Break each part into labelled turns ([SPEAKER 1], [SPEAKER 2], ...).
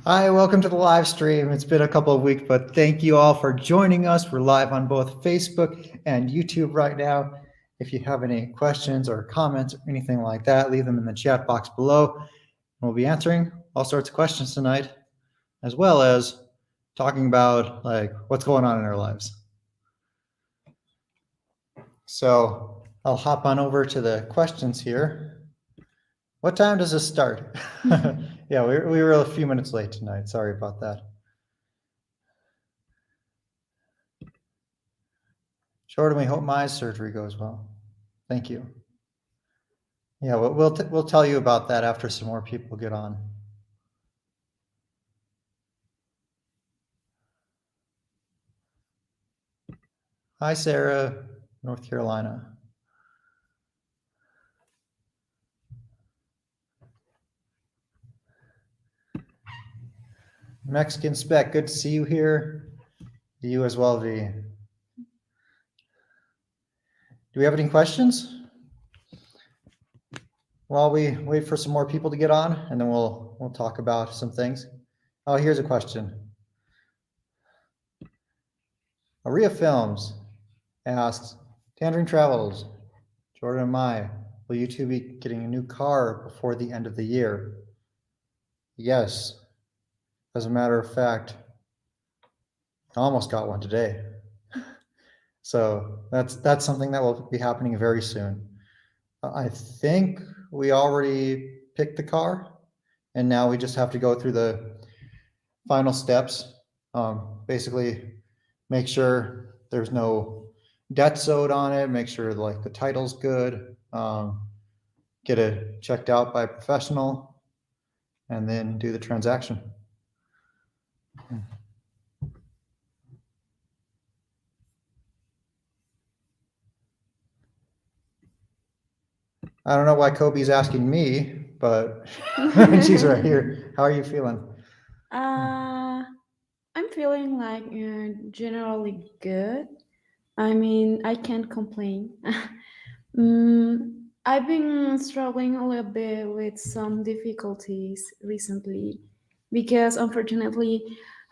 [SPEAKER 1] Hi, welcome to the live stream. It's been a couple of weeks, but thank you all for joining us. We're live on both Facebook and YouTube right now. If you have any questions or comments or anything like that, leave them in the chat box below. We'll be answering all sorts of questions tonight, as well as talking about like what's going on in our lives. So I'll hop on over to the questions here. What time does this start? Yeah, we were a few minutes late tonight. Sorry about that. Jordan, we hope my surgery goes well. Thank you. Yeah, we'll tell you about that after some more people get on. Hi, Sarah, North Carolina. Mexican Spec, good to see you here. You as well, V. Do we have any questions? While we wait for some more people to get on, and then we'll talk about some things. Oh, here's a question. Aria Films asks, Tangerine Travels, Jordan and Mai, will you two be getting a new car before the end of the year? Yes. As a matter of fact, I almost got one today. So that's something that will be happening very soon. I think we already picked the car, and now we just have to go through the final steps. Basically, make sure there's no debt owed on it, make sure like the title's good, get it checked out by a professional, and then do the transaction. I don't know why Kobe's asking me, but she's right here. How are you feeling?
[SPEAKER 2] I'm feeling like generally good. I mean, I can't complain. I've been struggling a little bit with some difficulties recently because unfortunately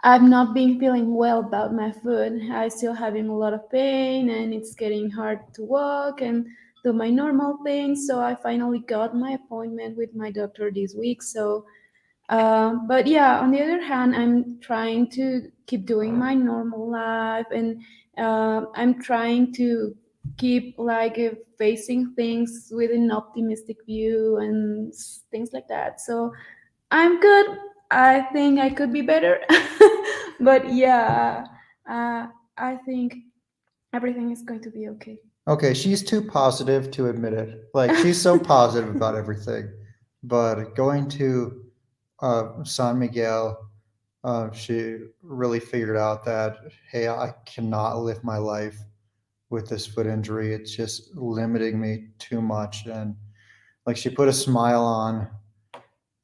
[SPEAKER 2] I've not been feeling well about my foot. I still having a lot of pain and it's getting hard to walk and do my normal things. So I finally got my appointment with my doctor this week. But yeah, on the other hand, I'm trying to keep doing my normal life, and I'm trying to keep like facing things with an optimistic view and things like that. So I'm good. I think I could be better, but yeah, I think everything is going to be okay.
[SPEAKER 1] Okay, she's too positive to admit it. Like she's so positive about everything, but going to San Miguel, she really figured out that hey, I cannot live my life with this foot injury. It's just limiting me too much, and like she put a smile on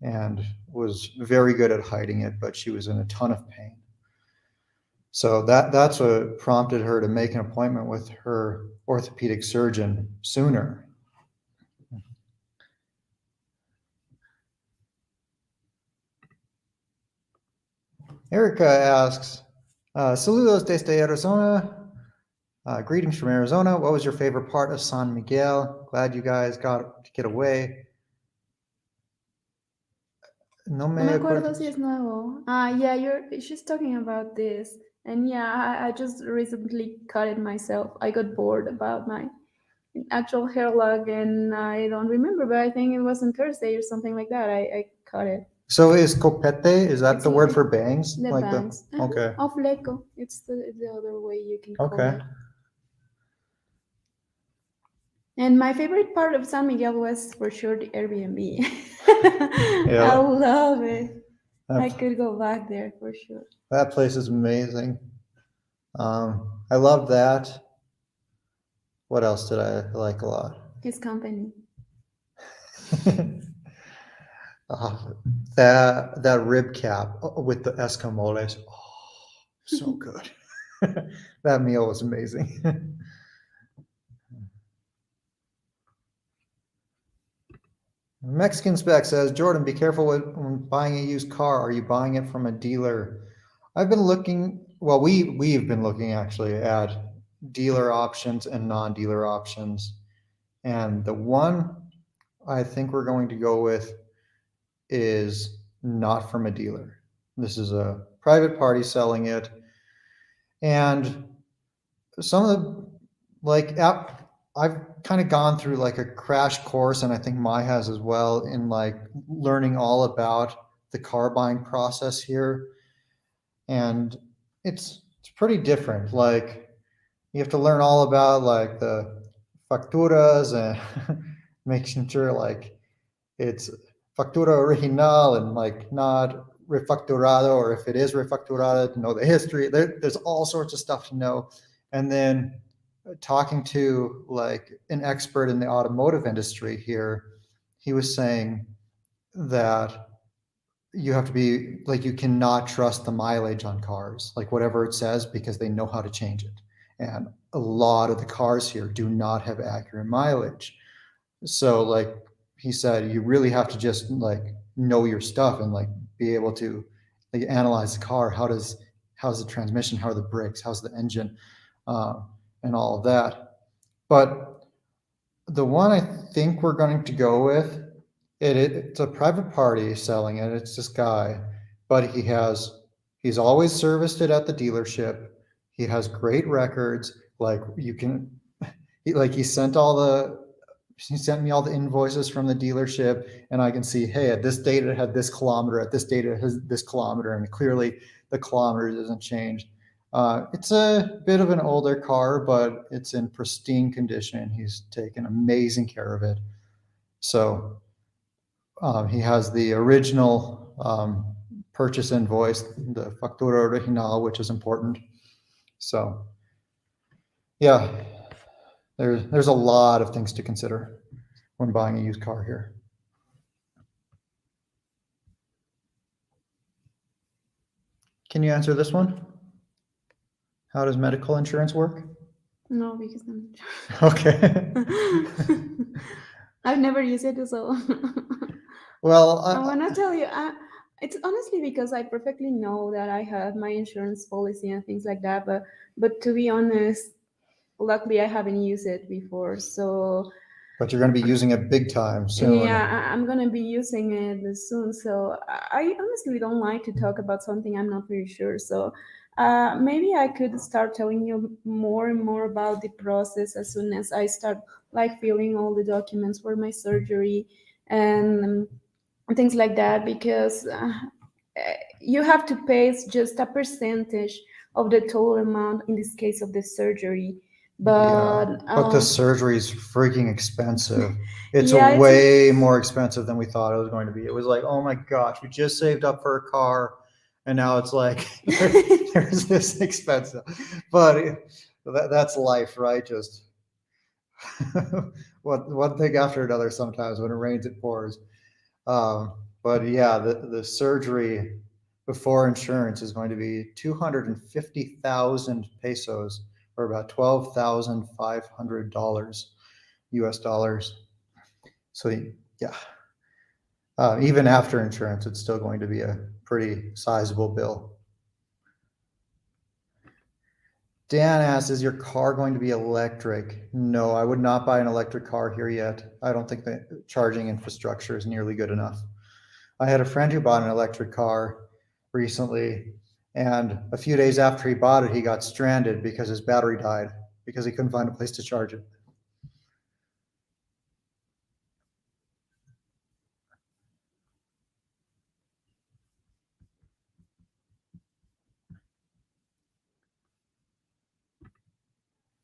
[SPEAKER 1] and was very good at hiding it, but she was in a ton of pain. So that's what prompted her to make an appointment with her orthopedic surgeon sooner. Erica asks, saludos desde Arizona. Greetings from Arizona. What was your favorite part of San Miguel? Glad you guys got to get away. No
[SPEAKER 2] No me
[SPEAKER 1] me
[SPEAKER 2] acuerdo
[SPEAKER 1] acuerdo.
[SPEAKER 2] si es nuevo. Yeah, she's talking about this. And yeah, I just recently cut it myself. I got bored about my actual hair log and I don't remember, but I think it was on Thursday or something like that. I cut it.
[SPEAKER 1] So is copete, is that
[SPEAKER 2] It's
[SPEAKER 1] the word for bangs?
[SPEAKER 2] the
[SPEAKER 1] Like
[SPEAKER 2] bangs.
[SPEAKER 1] okay.
[SPEAKER 2] Of Leco. It's the other way you can call
[SPEAKER 1] Okay.
[SPEAKER 2] it. And my favorite part of San Miguel was for sure the Airbnb. I
[SPEAKER 1] Yeah.
[SPEAKER 2] love it. I
[SPEAKER 1] That,
[SPEAKER 2] could go back there for sure.
[SPEAKER 1] that place is amazing. I love that. What else did I like a lot?
[SPEAKER 2] His company.
[SPEAKER 1] uh, that rib cap with the escamoles. Oh, so good. That meal was amazing. Mexican Spec says, Jordan, be careful when buying a used car. Are you buying it from a dealer? I've been looking, well, we've been looking actually at dealer options and non-dealer options. And the one I think we're going to go with is not from a dealer. This is a private party selling it. And some of the, like, I've kind of gone through like a crash course, and I think Mai has as well, in like learning all about the car buying process here. And it's pretty different. Like, you have to learn all about like the facturas and making sure like it's factura original and like not refacturado, or if it is refacturado, to know the history. There's all sorts of stuff to know. And then talking to like an expert in the automotive industry here, he was saying that you have to be like, you cannot trust the mileage on cars, like whatever it says, because they know how to change it. And a lot of the cars here do not have accurate mileage. So like he said, you really have to just like know your stuff and like be able to like analyze the car. How's the transmission? How are the brakes? How's the engine? Uh, and all of that. But the one I think we're going to go with, it's a private party selling it. It's this guy, but he's always serviced it at the dealership. He has great records. Like you can, he sent me all the invoices from the dealership, and I can see, hey, at this date it had this kilometer, at this date it has this kilometer, and clearly the kilometers isn't changed. It's a bit of an older car, but it's in pristine condition. He's taken amazing care of it. So he has the original purchase invoice, the factura original, which is important. So yeah, there's a lot of things to consider when buying a used car here. Can you answer this one? How does medical insurance work?
[SPEAKER 2] No, because I'm.
[SPEAKER 1] Okay.
[SPEAKER 2] I've never used it, so.
[SPEAKER 1] Well,
[SPEAKER 2] I want to tell you, it's honestly because I perfectly know that I have my insurance policy and things like that. But to be honest, luckily I haven't used it before. So
[SPEAKER 1] but you're going to be using it big time soon.
[SPEAKER 2] yeah, I'm gonna be using it soon. So I honestly don't like to talk about something I'm not very sure. So maybe I could start telling you more and more about the process as soon as I start like filling all the documents for my surgery and things like that, because you have to pay just a percentage of the total amount in this case of the surgery. But
[SPEAKER 1] Yeah, but the surgery is freaking expensive. It's
[SPEAKER 2] yeah,
[SPEAKER 1] way more expensive than we thought it was going to be. It was like, oh my gosh, we just saved up for a car, and now it's like there's this expensive. But that's life, right? Just one thing after another. Sometimes when it rains, it pours. But yeah, the surgery before insurance is going to be 250,000 pesos, or about $12,500 US dollars. So yeah, even after insurance, it's still going to be a pretty sizable bill. Dan asks, is your car going to be electric? No, I would not buy an electric car here yet. I don't think the charging infrastructure is nearly good enough. I had a friend who bought an electric car recently, and a few days after he bought it, he got stranded because his battery died because he couldn't find a place to charge it.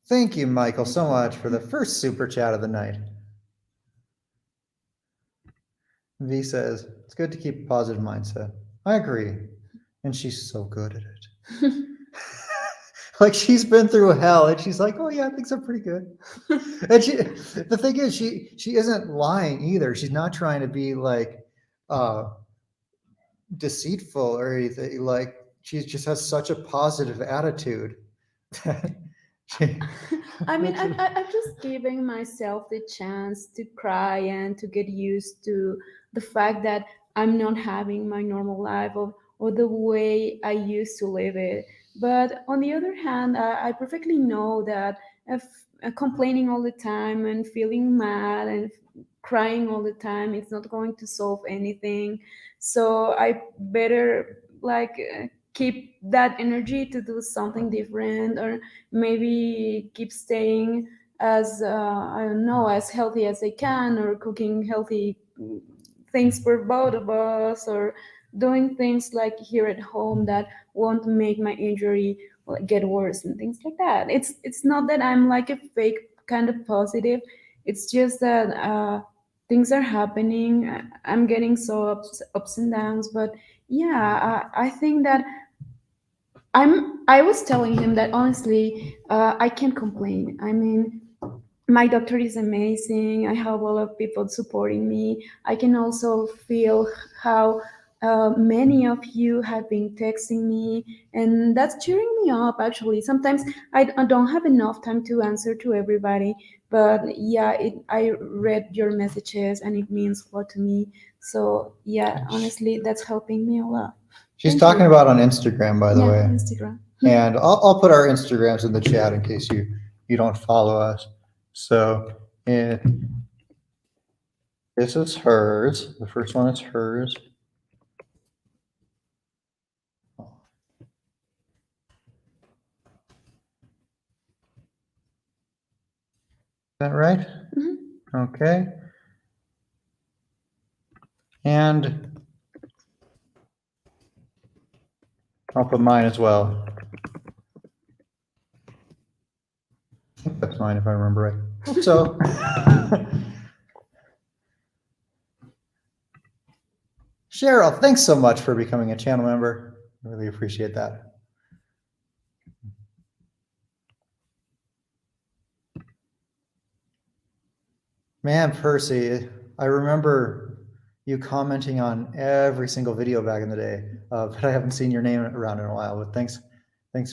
[SPEAKER 1] Thank you, Michael, so much for the first super chat of the night. V says, it's good to keep a positive mindset. I agree. And she's so good at it. Like, she's been through hell, and she's like, oh yeah, things are pretty good. And the thing is, she isn't lying either. She's not trying to be like deceitful or anything. Like, she just has such a positive attitude that
[SPEAKER 2] I mean,
[SPEAKER 1] Which is,
[SPEAKER 2] I'm just giving myself the chance to cry and to get used to the fact that I'm not having my normal life or the way I used to live it. But on the other hand, I perfectly know that if complaining all the time and feeling mad and crying all the time, it's not going to solve anything. So I better keep that energy to do something different, or maybe keep staying as I don't know, as healthy as I can, or cooking healthy things for both of us, or doing things like here at home that won't make my injury get worse and things like that. It's not that I'm like a fake kind of positive. It's just that things are happening. I'm getting so ups and downs, but yeah, I think that I was telling him that honestly, I can't complain. I mean, my doctor is amazing. I have a lot of people supporting me. I can also feel how many of you have been texting me, and that's cheering me up. Actually, sometimes I don't have enough time to answer to everybody, but yeah, I read your messages, and it means a lot to me. So yeah, honestly, that's helping me a lot.
[SPEAKER 1] she's
[SPEAKER 2] Thank
[SPEAKER 1] talking
[SPEAKER 2] you.
[SPEAKER 1] about on Instagram, by the
[SPEAKER 2] Yeah,
[SPEAKER 1] way.
[SPEAKER 2] Instagram.
[SPEAKER 1] And I'll put our Instagrams in the chat in case you don't follow us. So eh, this is hers. The first one is hers. Is that right?
[SPEAKER 2] Mhm.
[SPEAKER 1] Okay. And I'll put mine as well. I think that's mine if I remember right. Hope so. Cheryl, thanks so much for becoming a channel member. I really appreciate that. Man, Percy, I remember you commenting on every single video back in the day, but I haven't seen your name around in a while. But thanks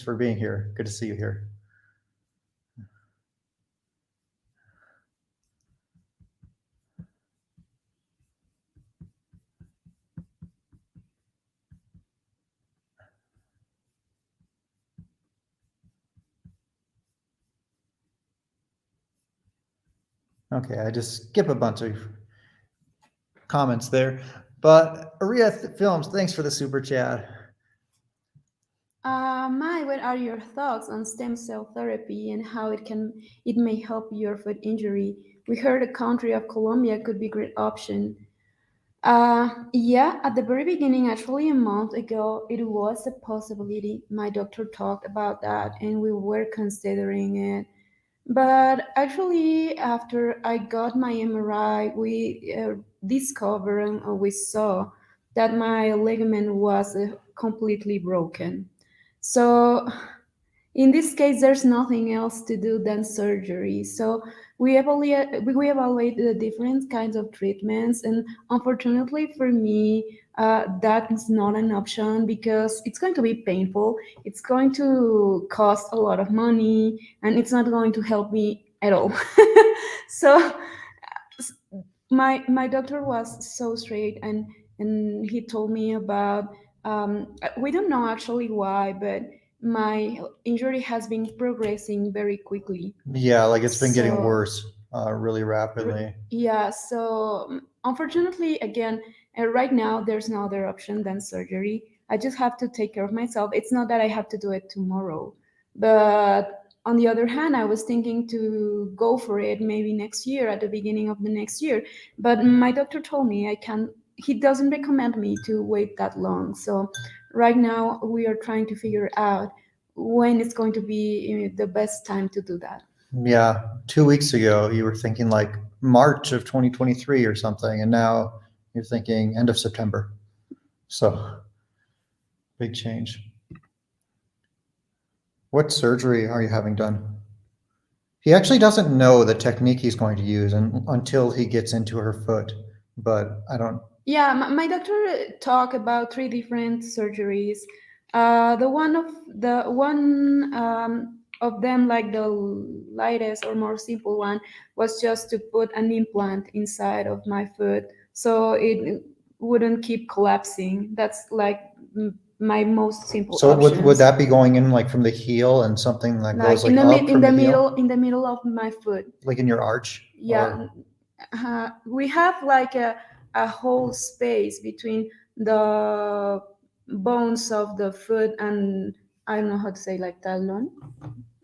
[SPEAKER 1] for being here. Good to see you here. Okay, I just skip a bunch of comments there. But Aria Films, thanks for the super chat.
[SPEAKER 2] Mai, what are your thoughts on stem cell therapy and how it may help your foot injury? We heard the country of Colombia could be a great option. Yeah, at the very beginning, actually a month ago, it was a possibility. My doctor talked about that, and we were considering it. But actually, after I got my MRI, we discovered and we saw that my ligament was completely broken. So in this case, there's nothing else to do than surgery. So we evaluate the different kinds of treatments, and unfortunately for me, that is not an option because it's going to be painful. It's going to cost a lot of money, and it's not going to help me at all. So my doctor was so straight, and he told me about we don't know actually why, but my injury has been progressing very quickly.
[SPEAKER 1] Yeah, like it's been getting
[SPEAKER 2] So
[SPEAKER 1] worse really rapidly.
[SPEAKER 2] yeah, so unfortunately, again, right now there's no other option than surgery. I just have to take care of myself. It's not that I have to do it tomorrow, but on the other hand, I was thinking to go for it maybe next year, at the beginning of the next year. But my doctor told me I can't. He doesn't recommend me to wait that long. So right now we are trying to figure out when it's going to be the best time to do that.
[SPEAKER 1] Yeah, 2 weeks ago you were thinking like March of 2023 or something, and now you're thinking end of September. So big change. What surgery are you having done? He actually doesn't know the technique he's going to use until he gets into her foot, but I don't.
[SPEAKER 2] Yeah, my doctor talked about three different surgeries. The one of them, like the lightest or more simple one, was just to put an implant inside of my foot so it wouldn't keep collapsing. That's like my most simple
[SPEAKER 1] So would
[SPEAKER 2] options.
[SPEAKER 1] that be going in like from the heel and something that goes
[SPEAKER 2] Like
[SPEAKER 1] like up
[SPEAKER 2] in
[SPEAKER 1] from
[SPEAKER 2] the
[SPEAKER 1] the heel,
[SPEAKER 2] middle, in the middle of my foot.
[SPEAKER 1] like in your arch?
[SPEAKER 2] Yeah, we have like a whole space between the bones of the foot and I don't know how to say, like talon.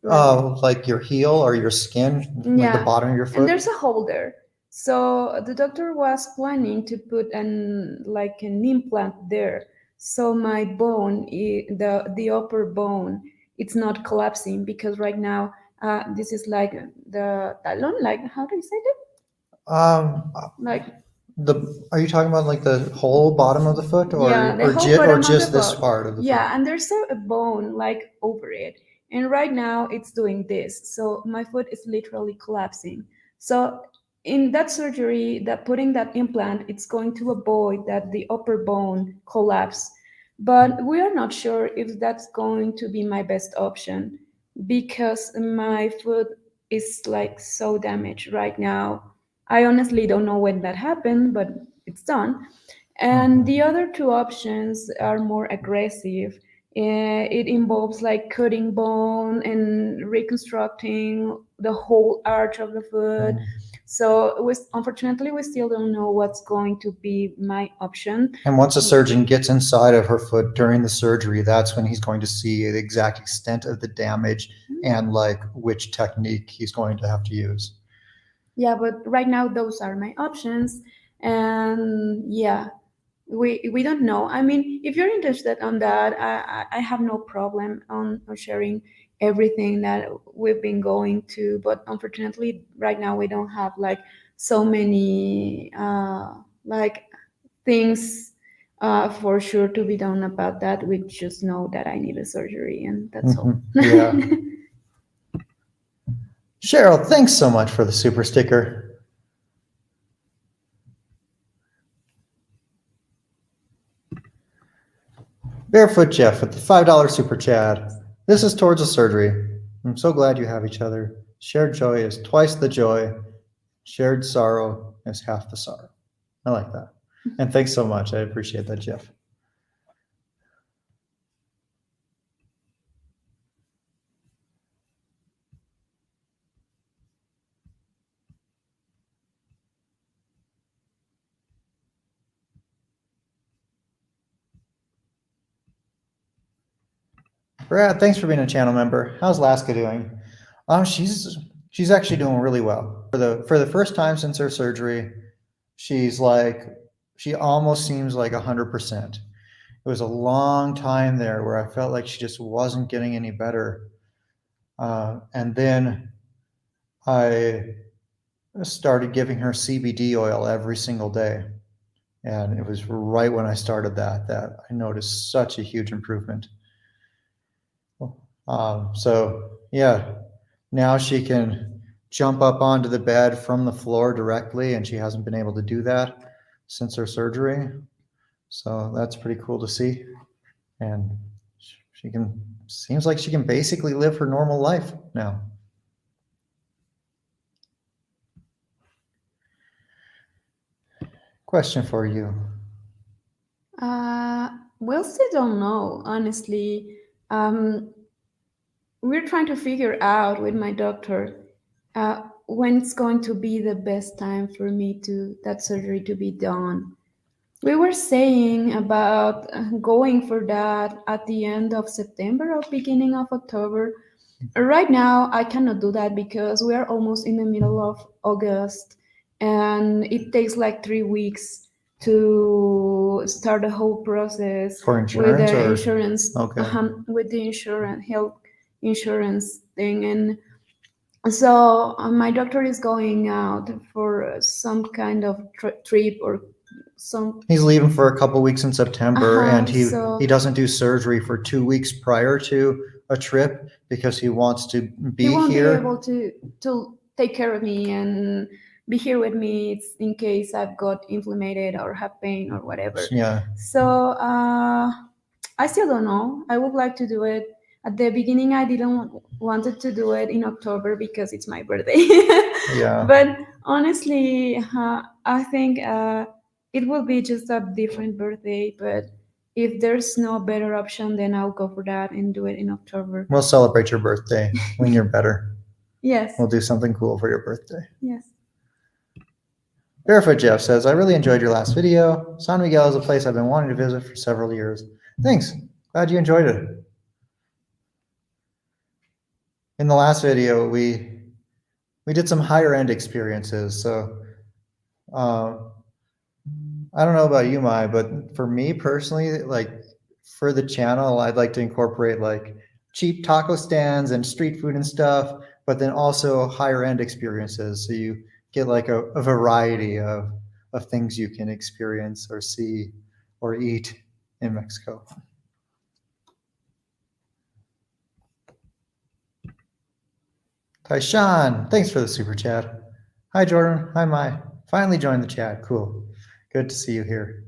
[SPEAKER 1] Like your heel or your skin, like the
[SPEAKER 2] Yeah,
[SPEAKER 1] bottom of your
[SPEAKER 2] and
[SPEAKER 1] foot?
[SPEAKER 2] there's a hole there. So the doctor was planning to put an implant there. So my bone, the upper bone, it's not collapsing because right now this is like the talon. Like how do you say that?
[SPEAKER 1] Um,
[SPEAKER 2] Like
[SPEAKER 1] the Are you talking about like the whole bottom of the foot,
[SPEAKER 2] yeah, the whole
[SPEAKER 1] or
[SPEAKER 2] bottom of the
[SPEAKER 1] just this
[SPEAKER 2] foot.
[SPEAKER 1] part of the foot?
[SPEAKER 2] Yeah, and there's a bone like over it. And right now it's doing this. So my foot is literally collapsing. So in that surgery, that putting that implant, it's going to avoid that the upper bone collapse. But we are not sure if that's going to be my best option because my foot is like so damaged right now. I honestly don't know when that happened, but it's done. And the other two options are more aggressive. It involves like cutting bone and reconstructing the whole arch of the foot. So unfortunately, we still don't know what's going to be my option.
[SPEAKER 1] And once a surgeon gets inside of her foot during the surgery, that's when he's going to see the exact extent of the damage and like which technique he's going to have to use.
[SPEAKER 2] Yeah, but right now those are my options. And yeah, we don't know. I mean, if you're interested on that, I have no problem on sharing everything that we've been going to. But unfortunately, right now we don't have like so many like things for sure to be done about that. We just know that I need a surgery, and that's all.
[SPEAKER 1] Yeah. Cheryl, thanks so much for the super sticker. Barefoot Jeff with the $5 super chat. This is towards a surgery. I'm so glad you have each other. Shared joy is twice the joy. Shared sorrow is half the sorrow. I like that. And thanks so much. I appreciate that, Jeff. Brad, thanks for being a channel member. How's Laska doing? She's actually doing really well. For the first time since her surgery, she almost seems like 100%. It was a long time there where I felt like she just wasn't getting any better. And then I started giving her CBD oil every single day. And it was right when I started that I noticed such a huge improvement. So yeah, now she can jump up onto the bed from the floor directly, and she hasn't been able to do that since her surgery. So that's pretty cool to see. And seems like she can basically live her normal life now. Question for you.
[SPEAKER 2] We still don't know, honestly. We're trying to figure out with my doctor when it's going to be the best time for me to that surgery to be done. We were saying about going for that at the end of September or beginning of October. Right now, I cannot do that because we are almost in the middle of August, and it takes like 3 weeks to start the whole process
[SPEAKER 1] For
[SPEAKER 2] with
[SPEAKER 1] insurance
[SPEAKER 2] the
[SPEAKER 1] or
[SPEAKER 2] insurance,
[SPEAKER 1] okay.
[SPEAKER 2] with the insurance, health insurance thing. And so my doctor is going out for some kind of trip or some.
[SPEAKER 1] He's leaving for a couple weeks in September, and
[SPEAKER 2] So
[SPEAKER 1] he doesn't do surgery for 2 weeks prior to a trip because he wants to
[SPEAKER 2] he
[SPEAKER 1] be
[SPEAKER 2] won't be
[SPEAKER 1] here.
[SPEAKER 2] able to take care of me and be here with me in case I've got inflamed or have pain or whatever.
[SPEAKER 1] Yeah.
[SPEAKER 2] So I still don't know. I would like to do it At the beginning, I didn't wanted to do it in October because it's my birthday.
[SPEAKER 1] Yeah.
[SPEAKER 2] But honestly, I think it will be just a different birthday. But if there's no better option, then I'll go for that and do it in October.
[SPEAKER 1] We'll celebrate your birthday when you're better.
[SPEAKER 2] Yes.
[SPEAKER 1] We'll do something cool for your birthday.
[SPEAKER 2] Yes.
[SPEAKER 1] Barefoot Jeff says, I really enjoyed your last video. San Miguel is a place I've been wanting to visit for several years. Thanks. Glad you enjoyed it. In the last video, we did some higher end experiences. So I don't know about you, Mai, but for me personally, like for the channel, I'd like to incorporate like cheap taco stands and street food and stuff, but then also higher end experiences. So you get like a variety of things you can experience or see or eat in Mexico. Taishan, thanks for the super chat. Hi, Jordan. Hi, Mai. Finally joined the chat. Cool. Good to see you here.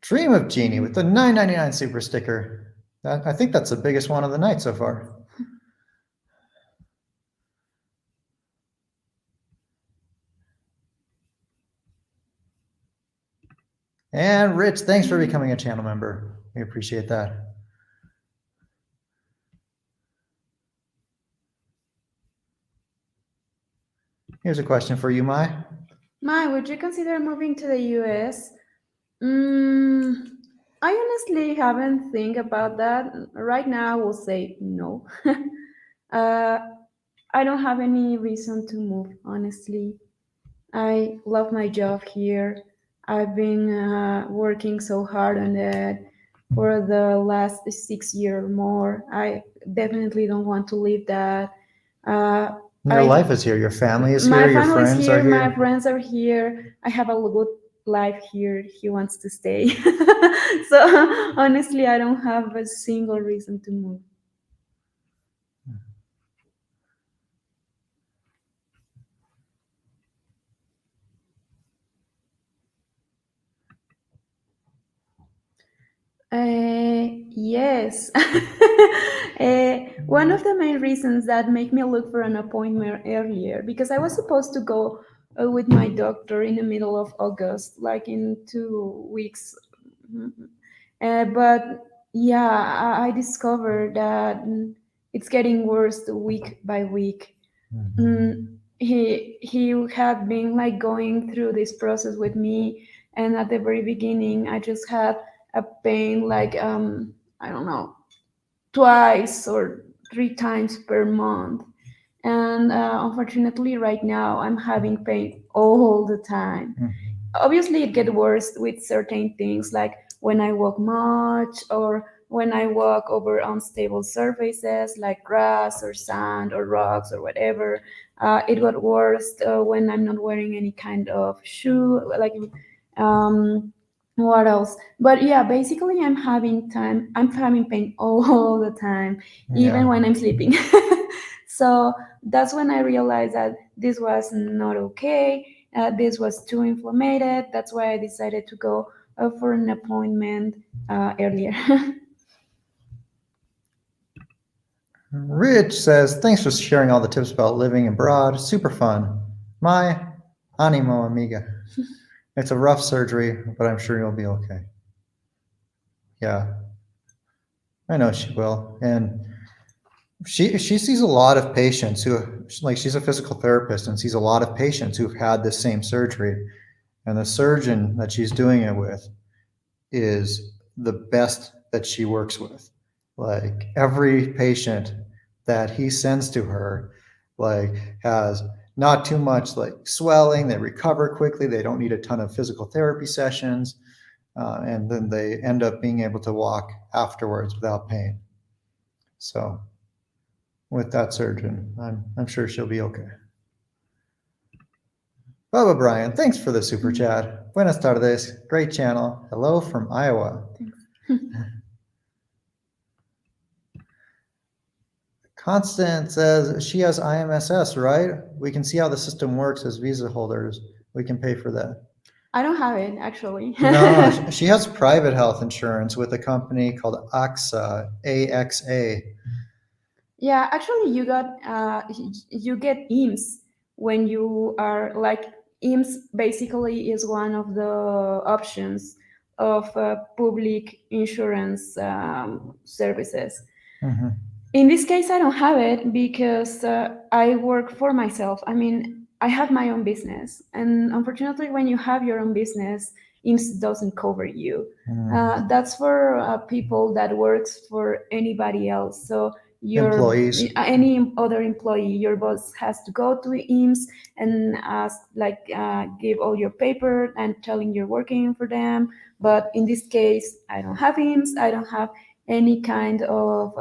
[SPEAKER 1] Dream of Genie with the $9.99 super sticker. I think that's the biggest one of the night so far. And Rich, thanks for becoming a channel member. We appreciate that. Here's a question for you, Mai.
[SPEAKER 2] Mai, would you consider moving to the US? I honestly haven't think about that. Right now, I will say no. I don't have any reason to move, honestly. I love my job here. I've been working so hard on it for the last 6 years or more. I definitely don't want to leave that.
[SPEAKER 1] Your life is here. Your family is here. Your friends are here.
[SPEAKER 2] My friends are here. I have a good life here. He wants to stay. So honestly, I don't have a single reason to move. Yes. One of the main reasons that make me look for an appointment earlier, because I was supposed to go with my doctor in the middle of August, like in 2 weeks. But yeah, I discovered that it's getting worse week by week. He had been like going through this process with me, and at the very beginning, I just had a pain like I don't know, twice or 3 times per month. And unfortunately, right now, I'm having pain all the time. Obviously, it gets worse with certain things like when I walk much or when I walk over unstable surfaces like grass or sand or rocks or whatever. It got worse when I'm not wearing any kind of shoe, like what else? But yeah, basically I'm having pain all the time, even when I'm sleeping. So that's when I realized that this was not okay. This was too inflamed. That's why I decided to go for an appointment earlier.
[SPEAKER 1] Rich says, thanks for sharing all the tips about living abroad. Super fun. My animo, amiga. It's a rough surgery, but I'm sure you'll be okay. Yeah, I know she will. And she sees a lot of patients who, like, she's a physical therapist and sees a lot of patients who've had this same surgery. And the surgeon that she's doing it with is the best that she works with. Like every patient that he sends to her, like has not too much like swelling, they recover quickly, they don't need a ton of physical therapy sessions, and then they end up being able to walk afterwards without pain. So with that surgeon, I'm sure she'll be okay. Bubba Brian, thanks for the super chat. Buenas tardes, great channel. Hello from Iowa. Constant says she has IMSS, right? We can see how the system works as visa holders. We can pay for that.
[SPEAKER 2] I don't have it actually.
[SPEAKER 1] No, she has private health insurance with a company called AXA, AXA.
[SPEAKER 2] Yeah, actually, you get IMSS when you are like IMSS basically is one of the options of public insurance services.
[SPEAKER 1] Mhm.
[SPEAKER 2] In this case, I don't have it because I work for myself. I mean, I have my own business, and unfortunately, when you have your own business, IMSS doesn't cover you. That's for people that works for anybody else. So your
[SPEAKER 1] Employees.
[SPEAKER 2] any other employee, your boss has to go to IMSS and ask, like, give all your paper and telling you're working for them. But in this case, I don't have IMSS. I don't have any kind of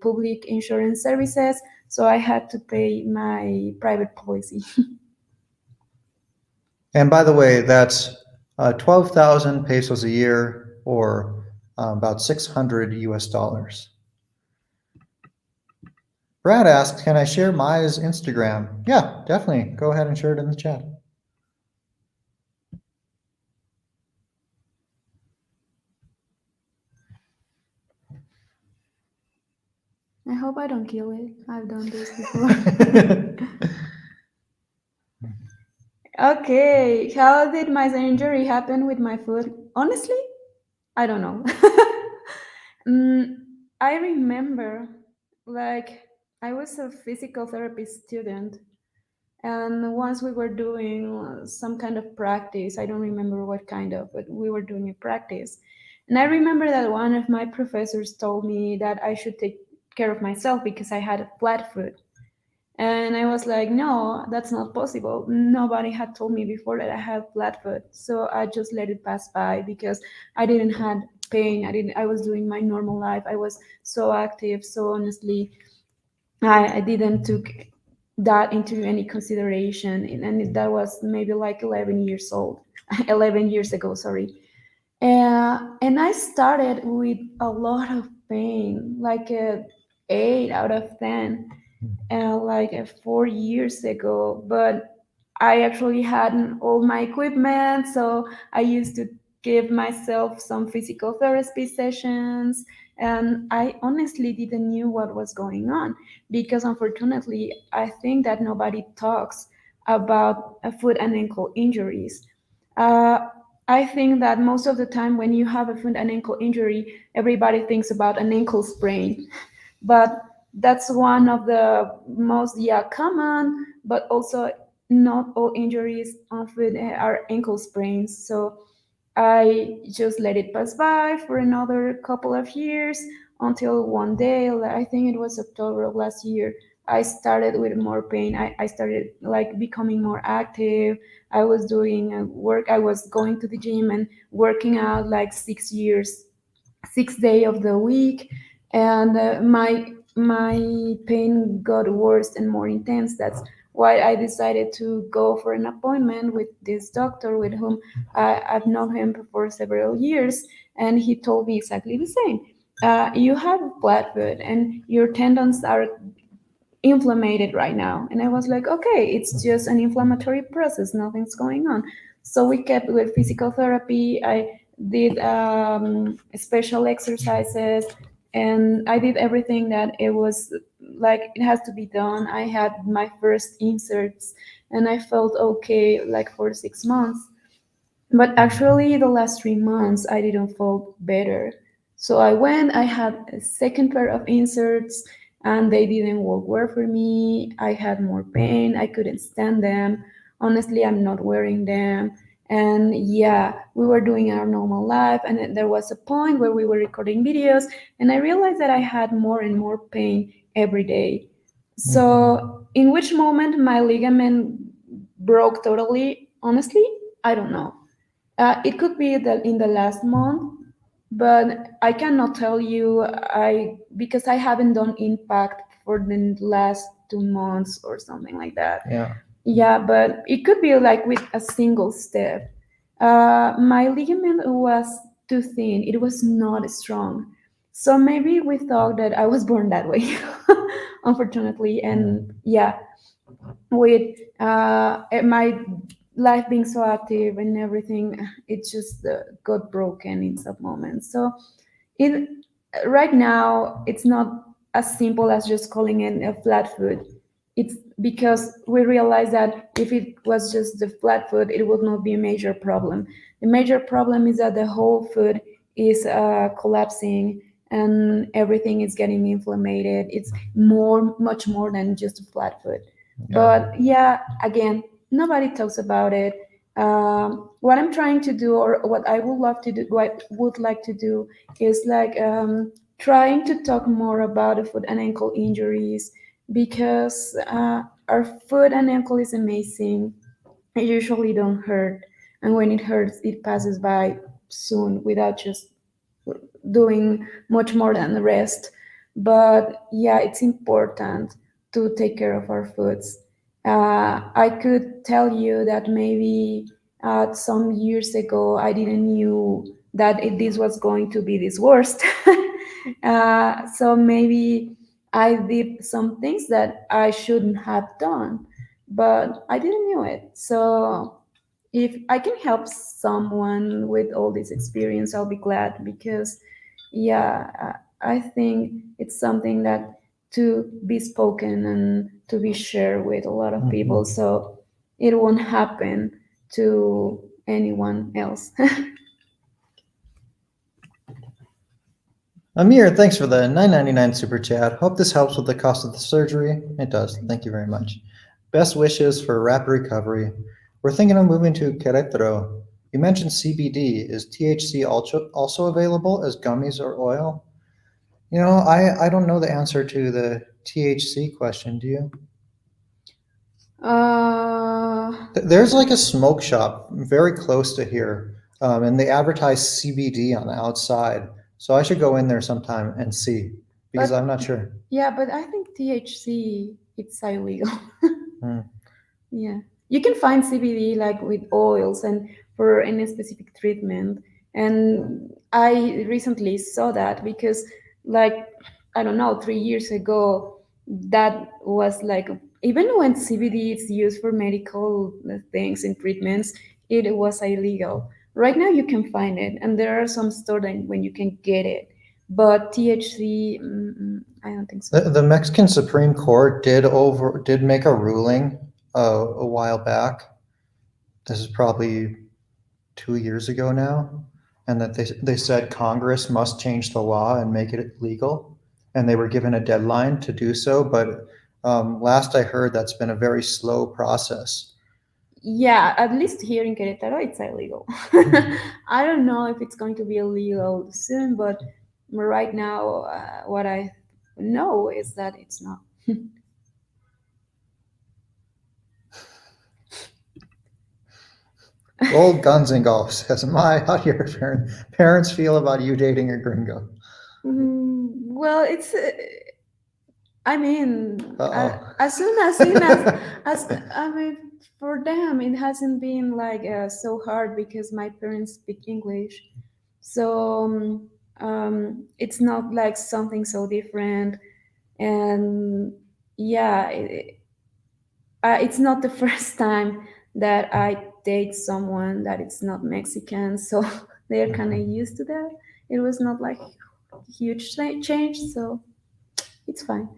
[SPEAKER 2] public insurance services, so I had to pay my private policy.
[SPEAKER 1] And by the way, that's 12,000 pesos a year or about 600 US dollars. Brad asks, can I share Maya's Instagram? Yeah, definitely. Go ahead and share it in the chat.
[SPEAKER 2] I hope I don't kill it. I've done this before. Okay, how did my injury happen with my foot? Honestly, I don't know. Mm, I remember, like, I was a physical therapy student, and once we were doing some kind of practice, I don't remember what kind of, but we were doing a practice. And I remember that one of my professors told me that I should take care of myself because I had a flat foot. And I was like, no, that's not possible. Nobody had told me before that I had flat foot. So I just let it pass by because I didn't had pain. I was doing my normal life. I was so active. So honestly, I didn't took that into any consideration. And that was maybe like 11 years old, 11 years ago, sorry. And I started with a lot of pain, like a 8 out of 10 like 4 years ago. But I actually had all my equipment, so I used to give myself some physical therapy sessions, and I honestly didn't knew what was going on because unfortunately, I think that nobody talks about foot and ankle injuries. Uh, I think that most of the time when you have a foot and ankle injury, everybody thinks about an ankle sprain, but that's one of the most common, but also not all injuries often are ankle sprains. So I just let it pass by for another couple of years until one day, I think it was October of last year, I started with more pain. I started like becoming more active. I was doing work. I was going to the gym and working out like 6 years, 6 day of the week, and my pain got worse and more intense. That's why I decided to go for an appointment with this doctor with whom I've known him for several years, and he told me exactly the same. You have flat foot and your tendons are inflamed right now. And I was like, okay, it's just an inflammatory process, nothing's going on. So we kept with physical therapy. I did special exercises, and I did everything that it was like it has to be done. I had my first inserts, and I felt okay like for 6 months. But actually, the last 3 months, I didn't feel better. So I went, I had a second pair of inserts, and they didn't work well for me. I had more pain. I couldn't stand them. Honestly, I'm not wearing them. And yeah, we were doing our normal life. And then there was a point where we were recording videos, and I realized that I had more and more pain every day. So, in which moment my ligament broke totally, honestly, I don't know. It could be that in the last month, but I cannot tell you. I because I haven't done impact for the last 2 months or something like that.
[SPEAKER 1] Yeah.
[SPEAKER 2] Yeah, but it could be like with a single step. My ligament was too thin. It was not strong. So maybe we thought that I was born that way. unfortunately. And yeah, with my life being so active and everything, it just got broken in some moments. So it right now it's not as simple as just calling it a flat food. It's because we realize that if it was just the flat food, it would not be a major problem. The major problem is that the whole food is collapsing and everything is getting inflamed. It's much more than just a flat food. But yeah, again, nobody talks about it. What I'm trying to do, or what I would love to do, what I would like to do, is like trying to talk more about the foot and ankle injuries, because our foot and ankle is amazing. It usually don't hurt, and when it hurts, it passes by soon without just doing much more than the rest. But yeah, it's important to take care of our foods. I could tell you that maybe some years ago I didn't knew that this was going to be this worst. So maybe I did some things that I shouldn't have done, but I didn't know it. So if I can help someone with all this experience, I'll be glad, because yeah, I think it's something that to be spoken and to be shared with a lot of people, so it won't happen to anyone else.
[SPEAKER 1] Amir, thanks for the $9.99 super chat. Hope this helps with the cost of the surgery. It does. Thank you very much. Best wishes for rapid recovery. We're thinking of moving to Queretaro. You mentioned CBD. Is THC also available as gummies or oil? You know, I don't know the answer to the THC question. Do you? There's like a smoke shop very close to here, and they advertise CBD on the outside. So I should go in there sometime and see, because
[SPEAKER 2] But-
[SPEAKER 1] I'm not sure.
[SPEAKER 2] yeah, but I think THC it's illegal.
[SPEAKER 1] Hmm.
[SPEAKER 2] Yeah, you can find CBD like with oils and for any specific treatment. And I recently saw that because, like, I don't know, 3 years ago, that was like, even when CBD is used for medical things and treatments, it was illegal. Right now, you can find it, and there are some stores when you can get it. But THC, I don't think so.
[SPEAKER 1] The Mexican Supreme Court did make a ruling a while back. This is probably 2 years ago now, and that they said Congress must change the law and make it legal, and they were given a deadline to do so. But last I heard, that's been a very slow process.
[SPEAKER 2] Yeah, at least here in Querétaro, it's illegal. I don't know if it's going to be illegal soon, but right now, what I know is that it's not.
[SPEAKER 1] Old Guns and Golf says, how do your parents feel about you dating a gringo?
[SPEAKER 2] Well, it's. I mean,
[SPEAKER 1] Uh-oh.
[SPEAKER 2] as soon as I mean, for them, it hasn't been like so hard because my parents speak English, so it's not like something so different. And yeah, it's not the first time that I date someone that it's not Mexican, so they're kind of used to that. It was not like huge change, so it's fine.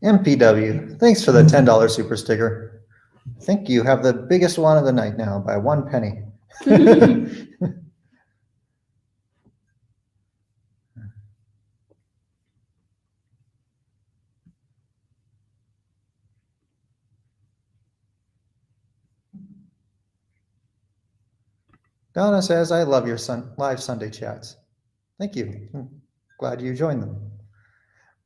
[SPEAKER 1] MPW, thanks for the $10 super sticker. I think you have the biggest one of the night now by 1 penny. Donna says, I love your live Sunday chats. Thank you. Glad you joined them.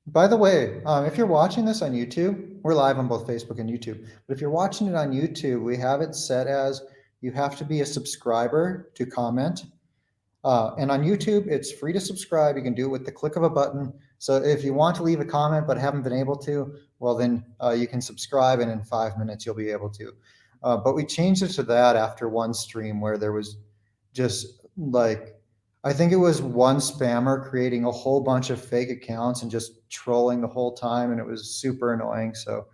[SPEAKER 1] By the way, if you're watching this on YouTube, we're live on both Facebook and YouTube. But if you're watching it on YouTube, we have it set as you have to be a subscriber to comment. And on YouTube, it's free to subscribe. You can do it with the click of a button. So if you want to leave a comment but haven't been able to, well, then you can subscribe, and in 5 minutes you'll be able to. But we changed it to that after one stream where there was just like, I think it was one spammer creating a whole bunch of fake accounts and just trolling the whole time, and it was super annoying. So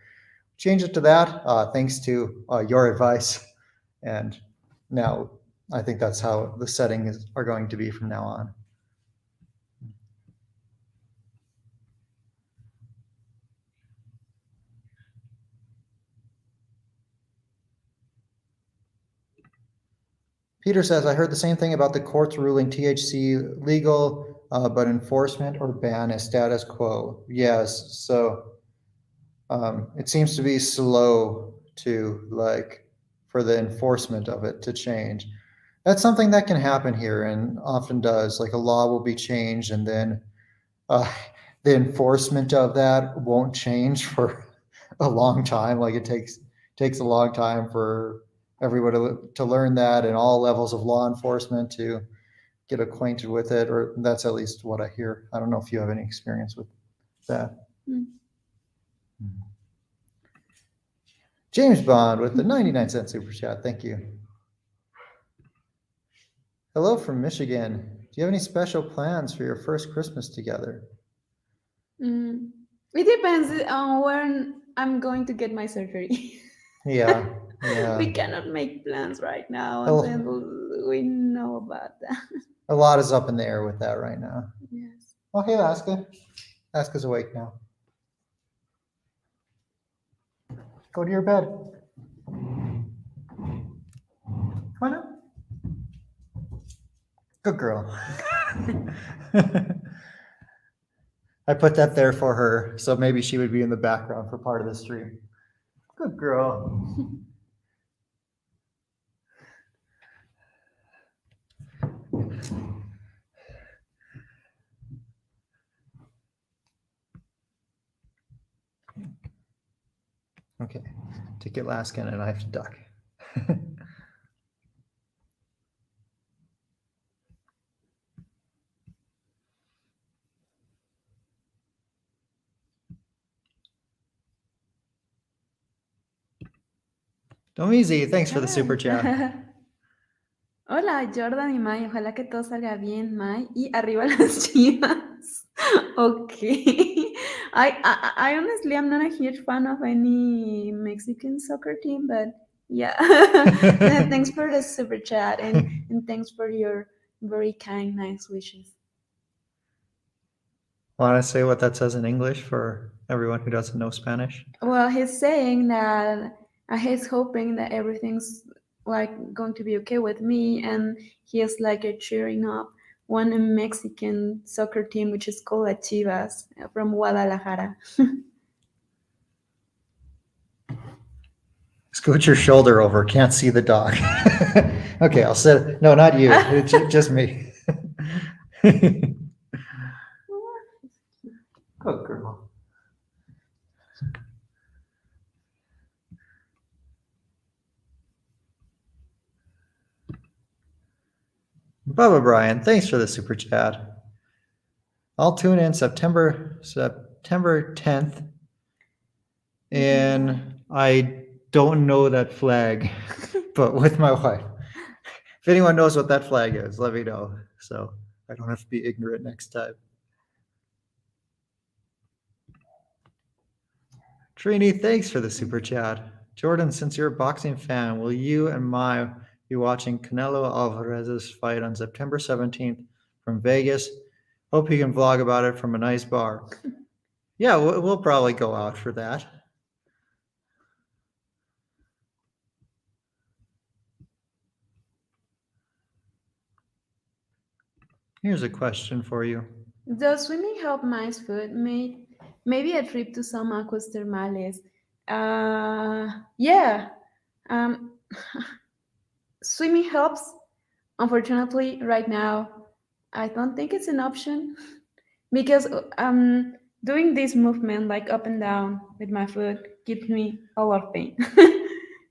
[SPEAKER 1] change it to that, thanks to your advice. And now I think that's how the settings are going to be from now on. Peter says, I heard the same thing about the courts ruling THC legal, but enforcement or ban is status quo. Yes, so it seems to be slow to for the enforcement of it to change. That's something that can happen here and often does. Like a law will be changed and then uh, the enforcement of that won't change for a long time. Like it takes a long time for everybody to learn that and all levels of law enforcement to get acquainted with it, or that's at least what I hear. I don't know if you have any experience with that.
[SPEAKER 2] Mm.
[SPEAKER 1] James Bond with the 99-cent super chat. Thank you. Hello from Michigan. Do you have any special plans for your first Christmas together?
[SPEAKER 2] It depends on when I'm going to get my surgery.
[SPEAKER 1] Yeah, yeah.
[SPEAKER 2] We cannot make plans right now
[SPEAKER 1] Oh.
[SPEAKER 2] until we know about that.
[SPEAKER 1] A lot is up in the air with that right now.
[SPEAKER 2] Yes.
[SPEAKER 1] Oh, hey, Alaska. Alaska's awake now. Go to your bed. Come on up. Good girl. I put that there for her, so maybe she would be in the background for part of the stream. Good girl. Okay, to get Alaska in it, I have to duck. Domizi, thanks for the super chat.
[SPEAKER 2] Hola, Jordan y Mai. Ojalá que todo salga bien, Mai. Y arriba las Chivas. Okay. I honestly am not a huge fan of any Mexican soccer team, but yeah. Thanks for the super chat and thanks for your very kind, nice wishes.
[SPEAKER 1] Want to say what that says in English for everyone who doesn't know Spanish?
[SPEAKER 2] Well, he's saying that he's hoping that everything's like going to be okay with me, and he is like cheering up one Mexican soccer team which is called Chivas from Guadalajara.
[SPEAKER 1] Scoot your shoulder over. Can't see the dog. Okay, I'll sit. No, not you. It's just me. Good girl. Bubba Brian, thanks for the super chat. I'll tune in September 10th. And I don't know that flag, but with my wife. If anyone knows what that flag is, let me know. So I don't have to be ignorant next time. Trini, thanks for the super chat. Jordan, since you're a boxing fan, will you and Mai be watching Canelo Alvarez's fight on September 17th from Vegas? Hope you can vlog about it from a nice bar. Yeah, we'll probably go out for that. Here's a question for you.
[SPEAKER 2] Does swimming help Mai's food? Maybe a trip to some aguas termales. Yeah. Swimming helps. Unfortunately, right now, I don't think it's an option because doing this movement like up and down with my foot gives me a lot of pain.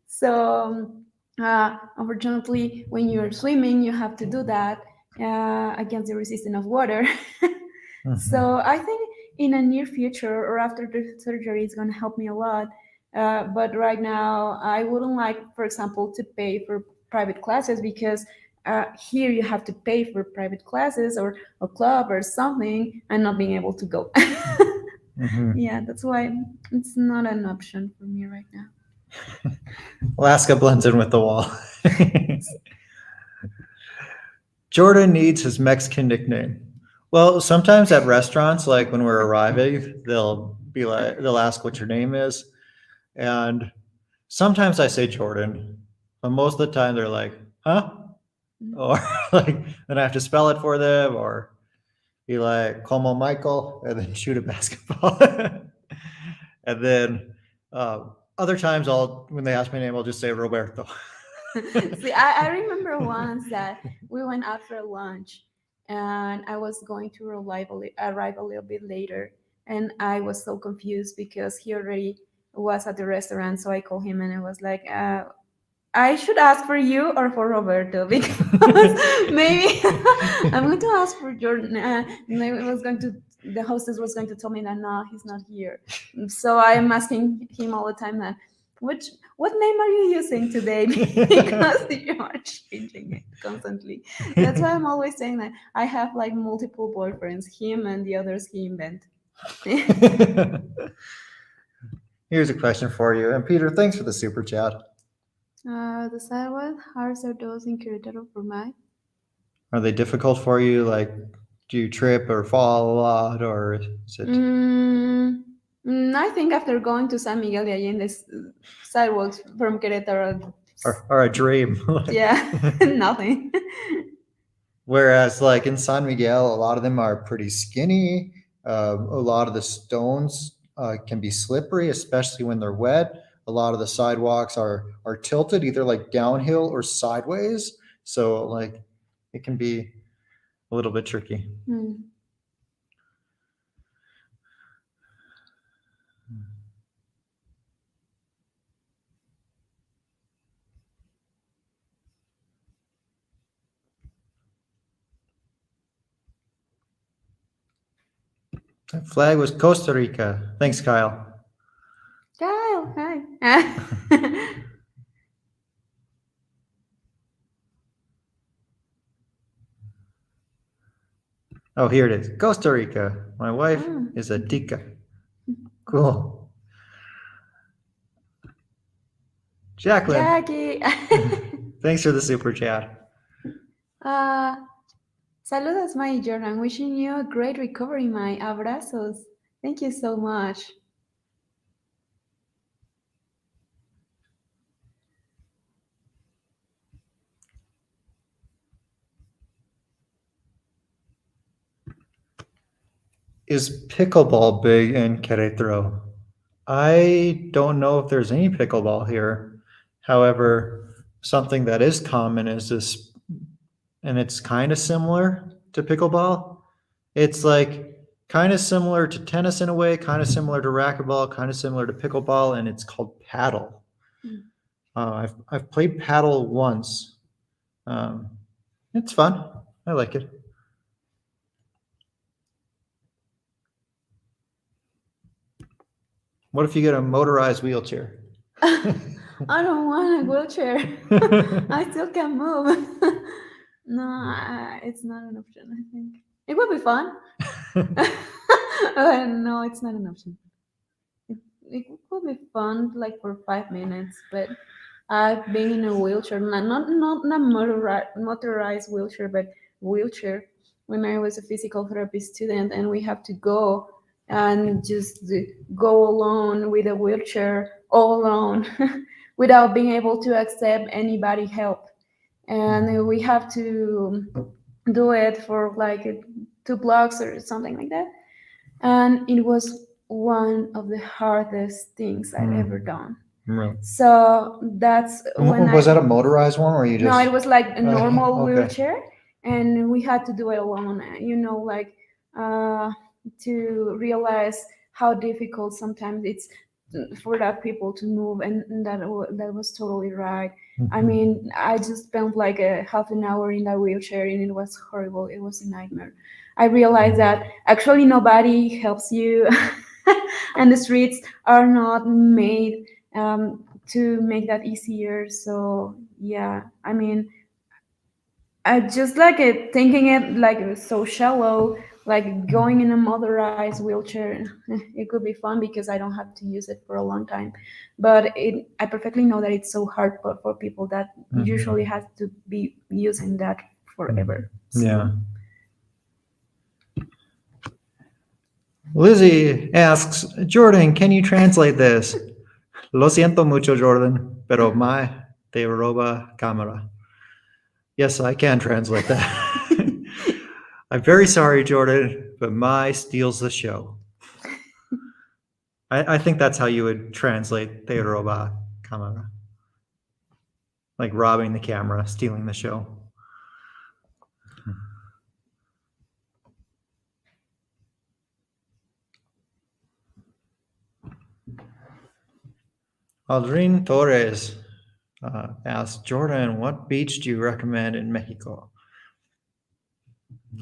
[SPEAKER 2] So unfortunately, when you're swimming, you have to do that against the resistance of water. So I think in a near future or after the surgery, it's going to help me a lot But right now, I wouldn't like, for example, to pay for private classes because here you have to pay for private classes or a club or something and not being able to go.
[SPEAKER 1] Mhm.
[SPEAKER 2] Yeah, that's why it's not an option for me right now.
[SPEAKER 1] Alaska blends in with the wall. Jordan needs his Mexican nickname. Well, sometimes at restaurants, like when we're arriving, they'll ask what your name is, and sometimes I say Jordan, but most of the time they're like, "Huh?" Or like, then I have to spell it for them, or be like, "Como Michael," and then shoot a basketball. And then other times, when they ask my name, I'll just say Roberto.
[SPEAKER 2] See, I remember once that we went out for lunch and I was going to arrive a little bit later. And I was so confused because he already was at the restaurant. So I called him and I was like, I should ask for you or for Roberto because maybe I'm going to ask for Jordan. The hostess was going to tell me that no, he's not here. So I'm asking him all the time that which what name are you using today? Because you are changing it constantly. That's why I'm always saying that I have like multiple boyfriends, him and the others he invent.
[SPEAKER 1] Here's a question for you. And Peter, thanks for the super chat.
[SPEAKER 2] The sidewalk, how's are those in Queretaro for my?
[SPEAKER 1] Are they difficult for you? Like, do you trip or fall a lot, or is it?
[SPEAKER 2] I think after going to San Miguel de Allende, sidewalks from Querétaro,
[SPEAKER 1] Or a dream?
[SPEAKER 2] yeah, nothing.
[SPEAKER 1] Whereas, like in San Miguel, a lot of them are pretty skinny. A lot of the stones can be slippery, especially when they're wet. A lot of the sidewalks are tilted, either like downhill or sideways. So, like, it can be a little bit tricky. That flag was Costa Rica. Thanks, Kyle.
[SPEAKER 2] Kyle, hi.
[SPEAKER 1] Oh, here it is. Costa Rica. My wife is a tica. Cool. Jacqueline.
[SPEAKER 2] Jackie.
[SPEAKER 1] Thanks for the super chat.
[SPEAKER 2] Saludos, my Jordan. Wishing you a great recovery, my abrazos. Thank you so much.
[SPEAKER 1] Is pickleball big in Querétaro? I don't know if there's any pickleball here. However, something that is common is this, and it's kind of similar to pickleball. It's like kind of similar to tennis in a way, kind of similar to racquetball, kind of similar to pickleball, and it's called paddle. I've played paddle once. It's fun. I like it. What if you get a motorized wheelchair?
[SPEAKER 2] I don't want a wheelchair. I still can move. No, it's not an option, I think. It would be fun. No, it's not an option. It would be fun, like for 5 minutes, but I've been in a wheelchair, not a motorized wheelchair, but wheelchair when I was a physical therapy student, and we have to go and just go alone with a wheelchair all alone without being able to accept anybody help, and we have to do it for like 2 blocks or something like that, and it was one of the hardest things I've ever done.
[SPEAKER 1] Really?
[SPEAKER 2] So that's when
[SPEAKER 1] Was that a motorized one, or you just?
[SPEAKER 2] No, it was like a normal
[SPEAKER 1] Okay.
[SPEAKER 2] wheelchair, and we had to do it alone. Like to realize how difficult sometimes it's for that people to move, and that was totally right. I mean, I just spent like a half an hour in that wheelchair, and it was horrible. It was a nightmare. I realized that actually nobody helps you, and the streets are not made to make that easier. So yeah, I mean, I just like it thinking it like it was so shallow, like going in a motorized wheelchair. It could be fun because I don't have to use it for a long time. But I perfectly know that it's so hard for people that usually has to be using that forever.
[SPEAKER 1] Yeah. Lizzie asks, Jordan, can you translate this? Lo siento mucho, Jordan, pero my te roba cámara. Yes, I can translate that. I'm very sorry, Jordan, but my steals the show. I think that's how you would translate te roba cámara. Like robbing the camera, stealing the show. Aldrin Torres asked, Jordan, what beach do you recommend in Mexico?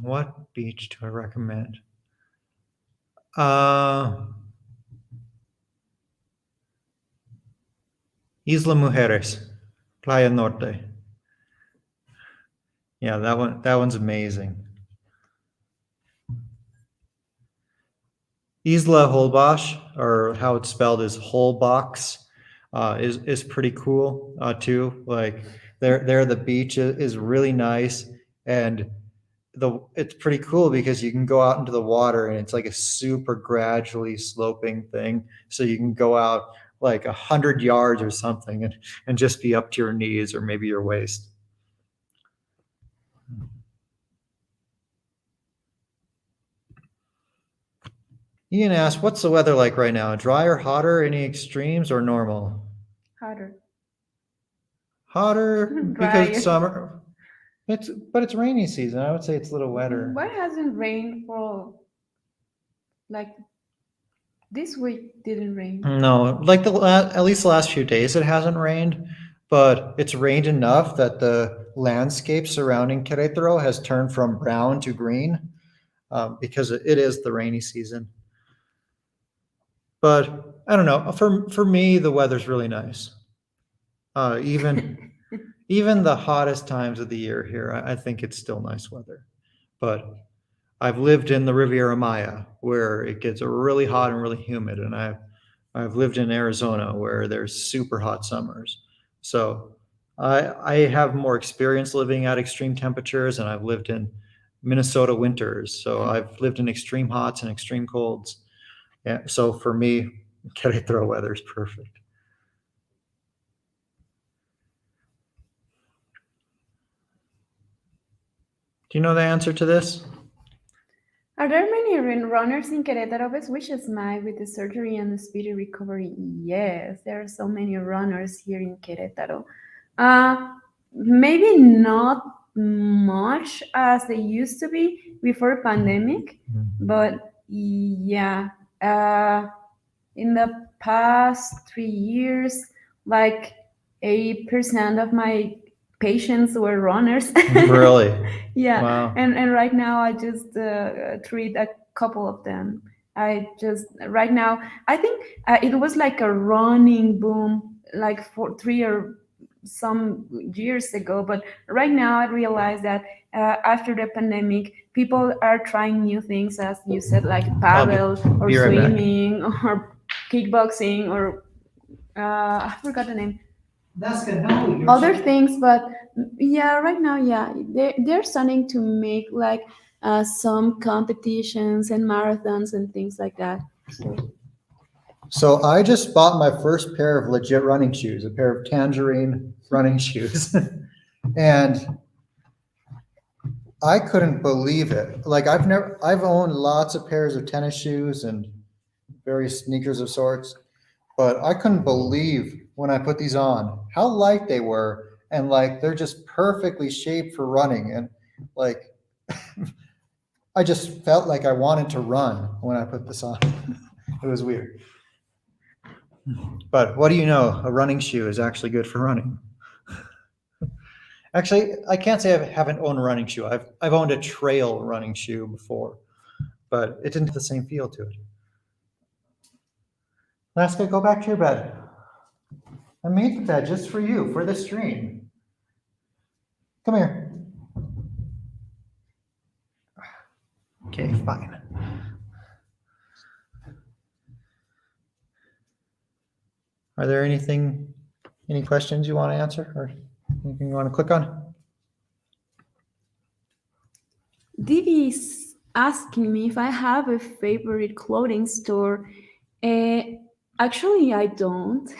[SPEAKER 1] What beach do I recommend? Isla Mujeres, Playa Norte. Yeah, that one's amazing. Isla Holbox, or how it's spelled is Holbox, is pretty cool too. Like there the beach is really nice, and it's pretty cool because you can go out into the water and it's like a super gradually sloping thing. So you can go out like 100 yards or something and just be up to your knees or maybe your waist. Ian asked, what's the weather like right now? Drier, hotter, any extremes, or normal?
[SPEAKER 2] Hotter.
[SPEAKER 1] Hotter because
[SPEAKER 2] Drier.
[SPEAKER 1] it's summer. But it's rainy season. I would say it's a little wetter.
[SPEAKER 2] Why hasn't rained for like this week? Didn't rain.
[SPEAKER 1] No, like at least the last few days it hasn't rained, but it's rained enough that the landscape surrounding Queretaro has turned from brown to green because it is the rainy season. But I don't know. For me, the weather's really nice. Even even the hottest times of the year here, I think it's still nice weather. But I've lived in the Riviera Maya where it gets really hot and really humid, and I've lived in Arizona where there's super hot summers. So I have more experience living at extreme temperatures, and I've lived in Minnesota winters. So I've lived in extreme hots and extreme colds. Yeah, so for me, Querétaro weather is perfect. Do you know the answer to this?
[SPEAKER 2] Are there many runners in Querétaro? Best wishes, Mike, with the surgery and the speedy recovery. Yes, there are so many runners here in Querétaro. Maybe not much as they used to be before pandemic, but yeah, in the past 3 years, like 80% of my patients were runners.
[SPEAKER 1] Really?
[SPEAKER 2] Yeah.
[SPEAKER 1] Wow.
[SPEAKER 2] And right now I just treat a couple of them. I just right now I think it was like a running boom like for 3 or some years ago, but right now I realize that after the pandemic people are trying new things, as you said, like paddle or
[SPEAKER 1] be right back.
[SPEAKER 2] swimming or kickboxing or I forgot the name, other things. But yeah, right now, yeah, they're starting to make like some competitions and marathons and things like that.
[SPEAKER 1] So I just bought my first pair of legit running shoes, a pair of tangerine running shoes. And I couldn't believe it. Like I've owned lots of pairs of tennis shoes and various sneakers of sorts, but I couldn't believe when I put these on how light they were, and like they're just perfectly shaped for running. And like I just felt like I wanted to run when I put this on. It was weird. But what do you know? A running shoe is actually good for running. Actually, I can't say I haven't owned a running shoe. I've owned a trail running shoe before, but it didn't have the same feel to it. Alaska, go back to your bed. I made that just for you, for the stream. Come here. Okay, fine. Are there any questions you want to answer or anything you want to click on?
[SPEAKER 2] Divi's asking me if I have a favorite clothing store. Uh, Actually, I don't.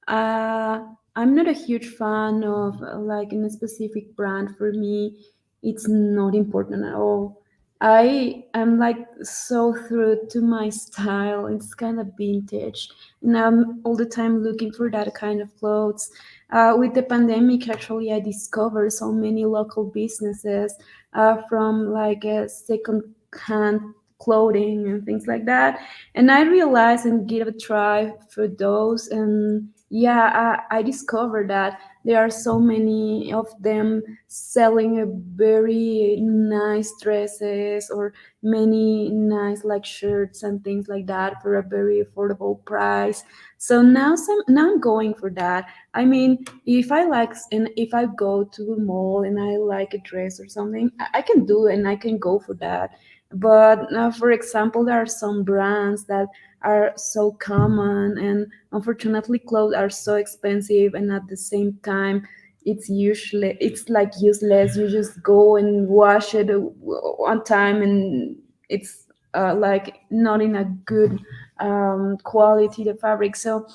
[SPEAKER 2] I'm not a huge fan of like in a specific brand. For me, it's not important at all. I am like so through to my style. It's kind of vintage, and I'm all the time looking for that kind of clothes. With the pandemic, actually, I discovered so many local businesses from like a second hand clothing and things like that, and I realized and give a try for those. And yeah, I discovered that there are so many of them selling a very nice dresses or many nice like shirts and things like that for a very affordable price. So now I'm going for that. I mean, if I like and if I go to a mall and I like a dress or something, I can do it and I can go for that. But for example, there are some brands that are so common, and unfortunately clothes are so expensive, and at the same time it's like useless. You just go and wash it one time and it's like not in a good quality, the fabric. So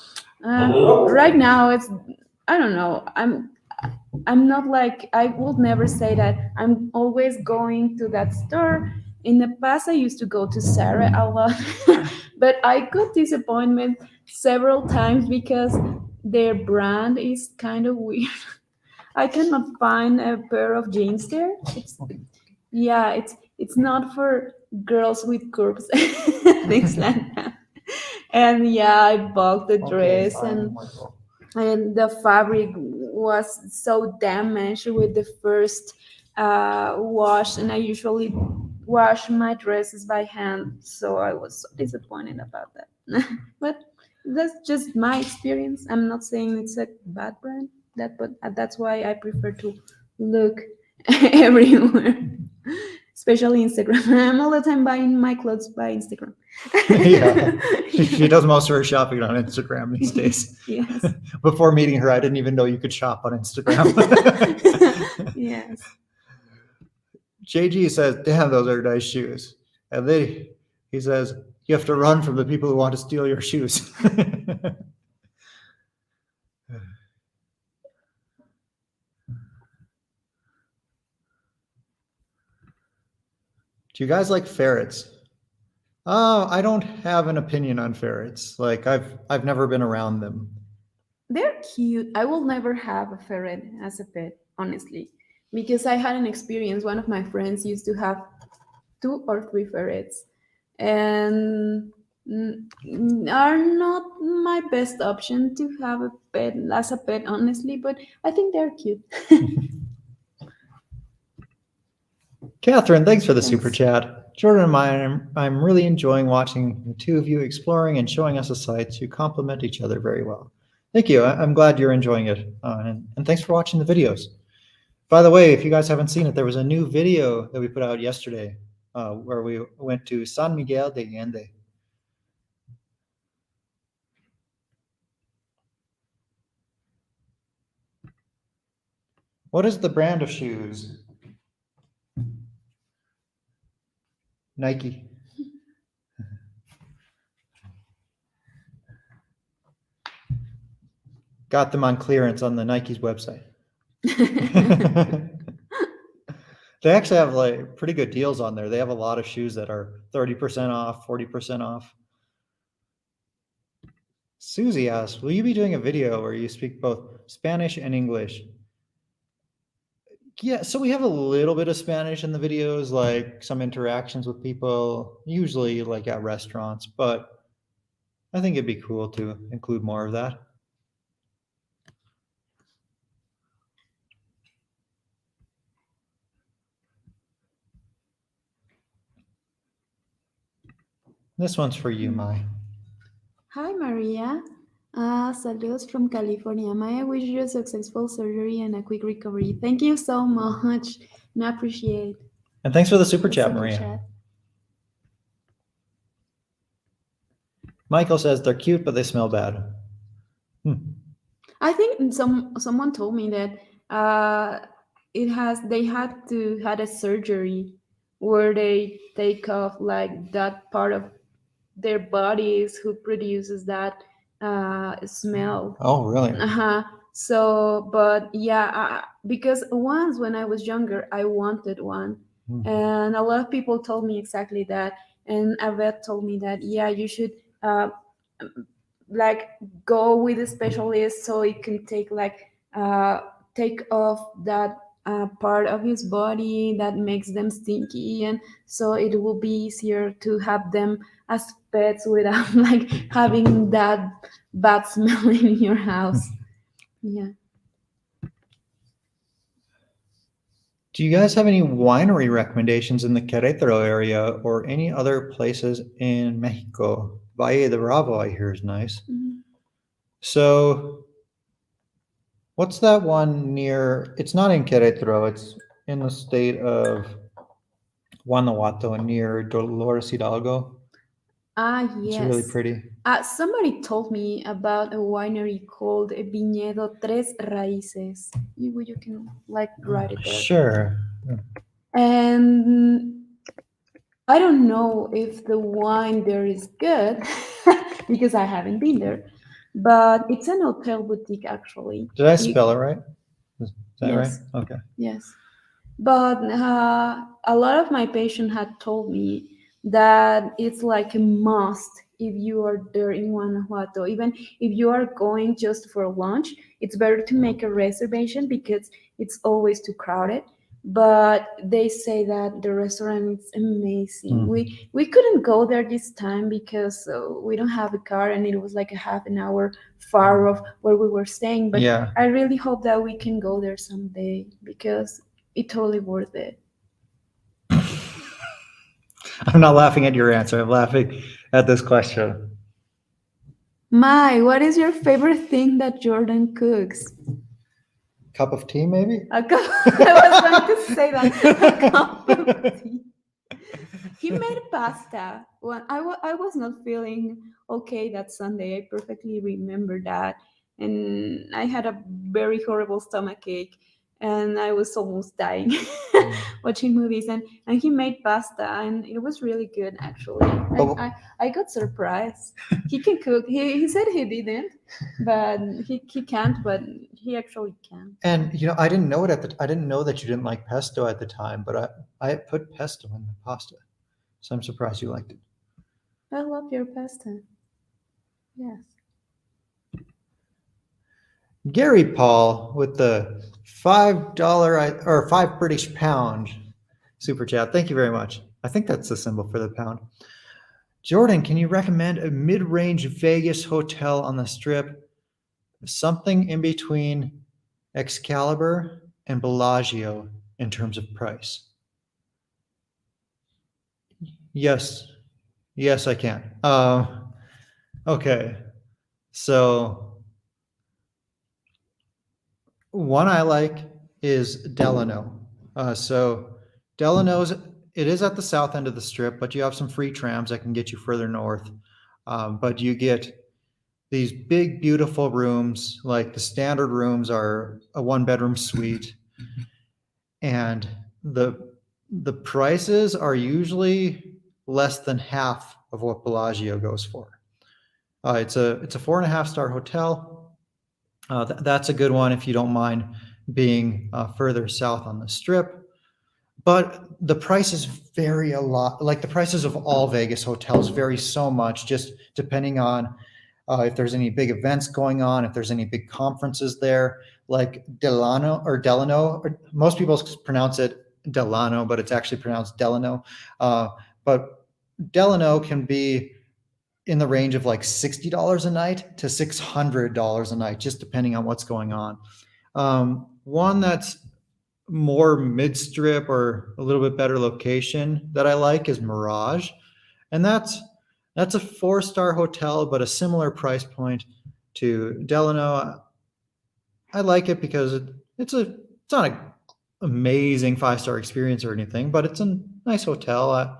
[SPEAKER 2] right now it's, I don't know, I'm not like, I would never say that I'm always going to that store. In the past, I used to go to Sarah a lot, but I got disappointment several times because their brand is kind of weird. I cannot find a pair of jeans there. Yeah, it's not for girls with curves, things like that. And yeah, I bought the
[SPEAKER 1] Okay,
[SPEAKER 2] dress,
[SPEAKER 1] fine, Michael.
[SPEAKER 2] and the fabric was so damaged with the first wash, and I usually wash my dresses by hand, so I was so disappointed about that. But that's just my experience. I'm not saying it's a bad brand, but that's why I prefer to look everywhere, especially Instagram. I'm all the time buying my clothes by Instagram.
[SPEAKER 1] Yeah, she does most of her shopping on Instagram these days.
[SPEAKER 2] Yes.
[SPEAKER 1] Before meeting her, I didn't even know you could shop on Instagram.
[SPEAKER 2] Yes.
[SPEAKER 1] JG says, damn, those are nice shoes. And then he says, you have to run from the people who want to steal your shoes. Do you guys like ferrets? Oh, I don't have an opinion on ferrets. Like I've never been around them.
[SPEAKER 2] They're cute. I will never have a ferret as a pet, honestly, because I had an experience. One of my friends used to have two or three ferrets, and are not my best option to have a pet as a pet, honestly. But I think they're cute.
[SPEAKER 1] Catherine, thanks for the super
[SPEAKER 2] Thanks.
[SPEAKER 1] chat. Jordan and I'm really enjoying watching the two of you exploring and showing us the sites. You complement each other very well. Thank you. I'm glad you're enjoying it. And thanks for watching the videos. By the way, if you guys haven't seen it, there was a new video that we put out yesterday where we went to San Miguel de Allende. What is the brand of shoes? Nike. Got them on clearance on the Nike's website. They actually have like pretty good deals on there. They have a lot of shoes that are 30% off, 40% off. Susie asks, will you be doing a video where you speak both Spanish and English? Yeah, so we have a little bit of Spanish in the videos, like some interactions with people, usually like at restaurants, but I think it'd be cool to include more of that. This one's for you, Mai.
[SPEAKER 2] Hi, Maria. Saludos from California. Maya, I wish you a successful surgery and a quick recovery. Thank you so much. And I appreciate
[SPEAKER 1] And thanks for the super
[SPEAKER 2] the
[SPEAKER 1] chat,
[SPEAKER 2] super
[SPEAKER 1] Maria.
[SPEAKER 2] chat.
[SPEAKER 1] Michael says they're cute, but they smell bad.
[SPEAKER 2] I think someone told me that they had to had a surgery where they take off like that part of their bodies who produces that smell.
[SPEAKER 1] Oh, really?
[SPEAKER 2] Uh-huh. So, but yeah, because once when I was younger, I wanted one, and a lot of people told me exactly that, and a vet told me that yeah, you should like go with a specialist so it can uh, take off that part of his body that makes them stinky, and so it will be easier to have them as pets without like having that bad smell in your house. Yeah.
[SPEAKER 1] Do you guys have any winery recommendations in the Queretaro area or any other places in Mexico? Valle de Bravo, I hear, is nice.
[SPEAKER 2] Mhm.
[SPEAKER 1] So, what's that one near? It's not in Querétaro. It's in the state of Guanajuato near Dolores Hidalgo. It's really
[SPEAKER 2] Yes.
[SPEAKER 1] pretty.
[SPEAKER 2] Somebody told me about a winery called Viñedo Tres Raíces. You can like write it there.
[SPEAKER 1] Sure.
[SPEAKER 2] And I don't know if the wine there is good because I haven't been there, but it's an hotel boutique actually.
[SPEAKER 1] Did I
[SPEAKER 2] You-
[SPEAKER 1] spell it right? Is that
[SPEAKER 2] Yes.
[SPEAKER 1] right? Okay.
[SPEAKER 2] Yes. But a lot of my patients had told me that it's like a must if you are there in Guanajuato. Even if you are going just for lunch, it's better to make a reservation because it's always too crowded. But they say that the restaurant is amazing.
[SPEAKER 1] Mm.
[SPEAKER 2] We couldn't go there this time because we don't have a car and it was like a half an hour far of where we were staying. But
[SPEAKER 1] Yeah.
[SPEAKER 2] I really hope that we can go there someday because it's totally worth it.
[SPEAKER 1] I'm not laughing at your answer. I'm laughing at this question.
[SPEAKER 2] My, what is your favorite thing that Jordan cooks?
[SPEAKER 1] Cup of tea, maybe?
[SPEAKER 2] I was going to say that. A cup of tea. He made pasta. When I was not feeling okay that Sunday. I perfectly remember that. And I had a very horrible stomach ache. And I was almost dying watching movies. And he made pasta. And it was really good, actually.
[SPEAKER 1] Oh.
[SPEAKER 2] I got surprised. He can cook. He said he didn't. But he can't. But he actually can.
[SPEAKER 1] And I didn't know it I didn't know that you didn't like pesto at the time, but I put pesto in the pasta. So I'm surprised you liked it.
[SPEAKER 2] I love your pasta. Yes.
[SPEAKER 1] Gary Paul with the $5 or 5 British pound super chat. Thank you very much. I think that's the symbol for the pound. Jordan, can you recommend a mid-range Vegas hotel on the Strip? Something in between Excalibur and Bellagio in terms of price. Yes, I can. Okay, so one I like is Delano. So Delano's, it is at the south end of the Strip, but you have some free trams that can get you further north. But you get these big, beautiful rooms. Like the standard rooms are a 1-bedroom suite, and the prices are usually less than half of what Bellagio goes for. It's a 4.5-star hotel. That's a good one if you don't mind being further south on the Strip. But the prices vary a lot. Like the prices of all Vegas hotels vary so much, just depending on if there's any big events going on, if there's any big conferences there. Like Delano, or most people pronounce it Delano, but it's actually pronounced Delano. But Delano can be in the range of like $60 a night to $600 a night, just depending on what's going on. One that's more mid-strip or a little bit better location that I like is Mirage. And that's a 4-star hotel, but a similar price point to Delano. I like it because it's not an amazing 5-star experience or anything, but it's a nice hotel.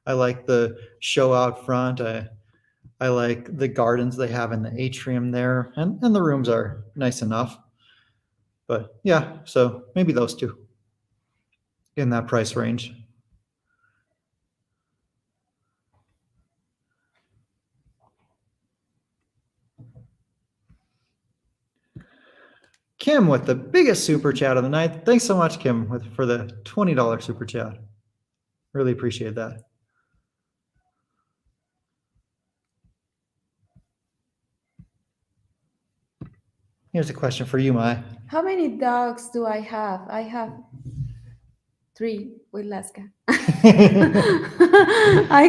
[SPEAKER 1] I like the show out front. I like the gardens they have in the atrium there, and the rooms are nice enough. But yeah, so maybe those two in that price range. Kim with the biggest super chat of the night. Thanks so much, Kim, for the $20 super chat. Really appreciate that. Here's a question for you, Mai.
[SPEAKER 2] How many dogs do I have? I have 3 with Laska. I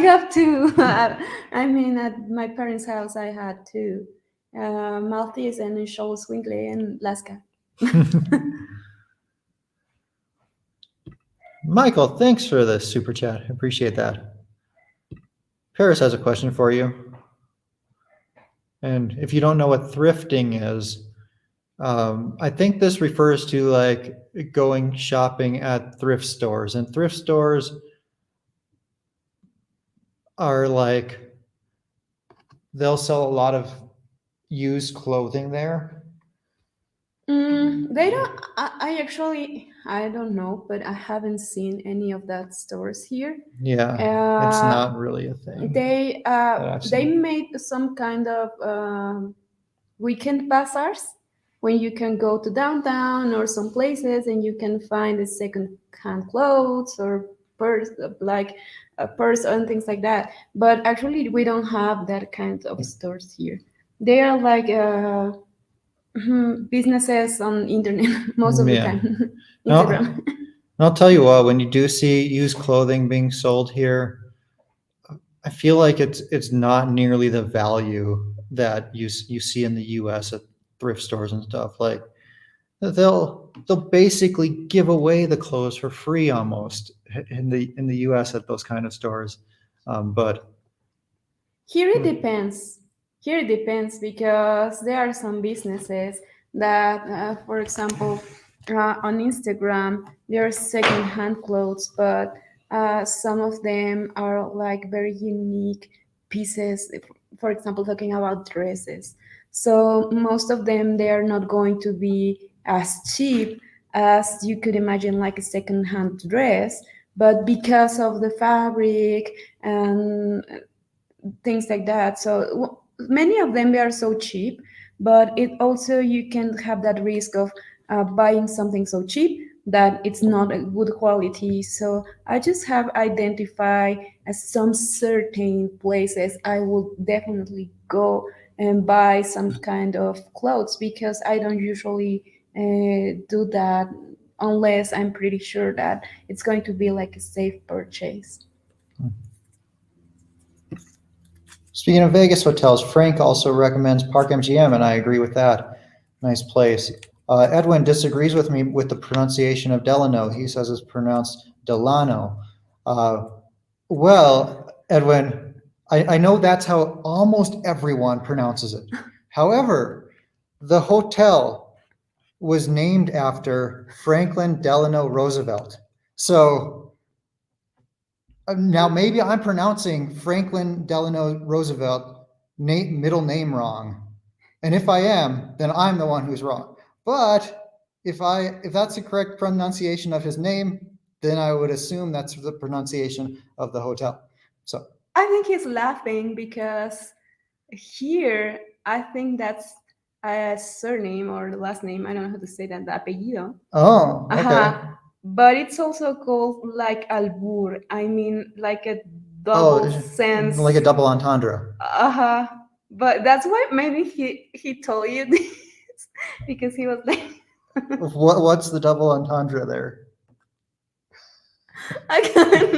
[SPEAKER 2] have 2. I mean, at my parents' house, I had 2. Maltese and a Shoal Swingley and Laska.
[SPEAKER 1] Michael, thanks for the super chat. Appreciate that. Paris has a question for you. And if you don't know what thrifting is, I think this refers to like going shopping at thrift stores. And thrift stores are like, they'll sell a lot of used clothing there.
[SPEAKER 2] They don't. I don't know, but I haven't seen any of that stores here.
[SPEAKER 1] Yeah, it's not really a thing.
[SPEAKER 2] They made some kind of weekend bazaars when you can go to downtown or some places and you can find the second-hand clothes or purse, like a purse and things like that. But actually, we don't have that kind of stores here. They are like businesses on internet most of the time. Instagram.
[SPEAKER 1] And I'll tell you what, when you do see used clothing being sold here, I feel like it's not nearly the value that you see in the U.S. at thrift stores and stuff. Like they'll basically give away the clothes for free almost in the U.S. at those kind of stores. But
[SPEAKER 2] here it depends. Here it depends because there are some businesses that, for example, on Instagram, there are second-hand clothes, but some of them are like very unique pieces. For example, talking about dresses. So most of them, they are not going to be as cheap as you could imagine, like a second-hand dress. But because of the fabric and things like that, so many of them, they are so cheap, but it also, you can have that risk of buying something so cheap that it's not a good quality. So I just have identified as some certain places I will definitely go and buy some kind of clothes, because I don't usually do that unless I'm pretty sure that it's going to be like a safe purchase.
[SPEAKER 1] Speaking of Vegas hotels, Frank also recommends Park MGM, and I agree with that. Nice place. Edwin disagrees with me with the pronunciation of Delano. He says it's pronounced Delano. Well, Edwin, I know that's how almost everyone pronounces it. However, the hotel was named after Franklin Delano Roosevelt. So now maybe I'm pronouncing Franklin Delano Roosevelt middle name wrong. And if I am, then I'm the one who's wrong. But if that's the correct pronunciation of his name, then I would assume that's the pronunciation of the hotel. So
[SPEAKER 2] I think he's laughing because here I think that's a surname or the last name. I don't know how to say that, the apellido.
[SPEAKER 1] Oh, okay.
[SPEAKER 2] But it's also called like albur. I mean, like a double sense.
[SPEAKER 1] Like a double entendre.
[SPEAKER 2] But that's why maybe he told you this because he was like.
[SPEAKER 1] What's the double entendre there?
[SPEAKER 2] I can't.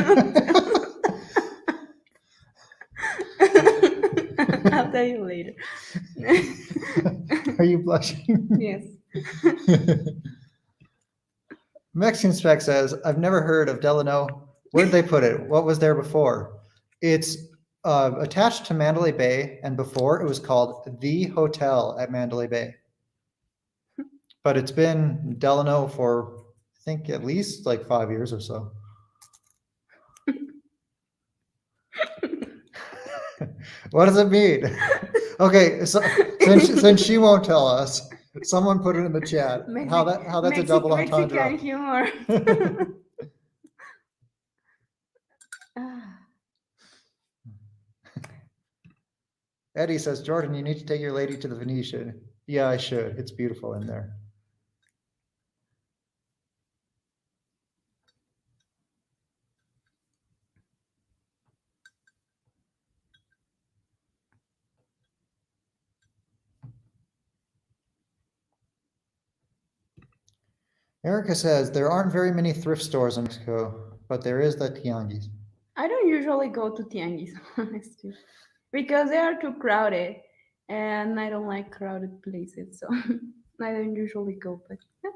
[SPEAKER 2] I'll tell you later.
[SPEAKER 1] Are you blushing?
[SPEAKER 2] Yes.
[SPEAKER 1] Mexican Spec says, I've never heard of Delano. Where'd they put it? What was there before? It's attached to Mandalay Bay, and before it was called The Hotel at Mandalay Bay. But it's been Delano for, I think, at least like 5 years or so. What does it mean? Okay, so since she won't tell us, someone put it in the chat how that's a double entendre.
[SPEAKER 2] Mexican humor. Ah.
[SPEAKER 1] Eddie says, Jordan, you need to take your lady to the Venetian. Yeah, I should. It's beautiful in there. Erica says, there aren't very many thrift stores in Mexico, but there is the tianguis.
[SPEAKER 2] I don't usually go to tianguis, honestly, because they are too crowded, and I don't like crowded places, so I don't usually go. But yeah.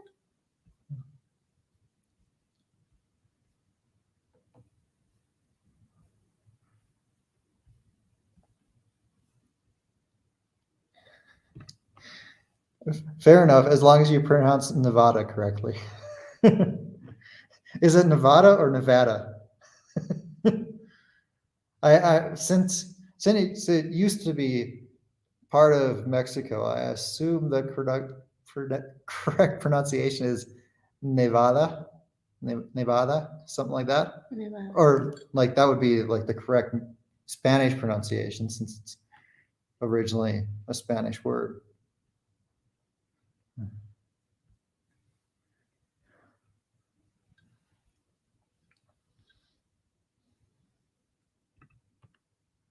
[SPEAKER 1] Fair enough, as long as you pronounce Nevada correctly. Is it Nevada or Nevada? Since it used to be part of Mexico, I assume the correct pronunciation is Nevada, Nevada, something like that.
[SPEAKER 2] Never.
[SPEAKER 1] Or like that would be like the correct Spanish pronunciation since it's originally a Spanish word.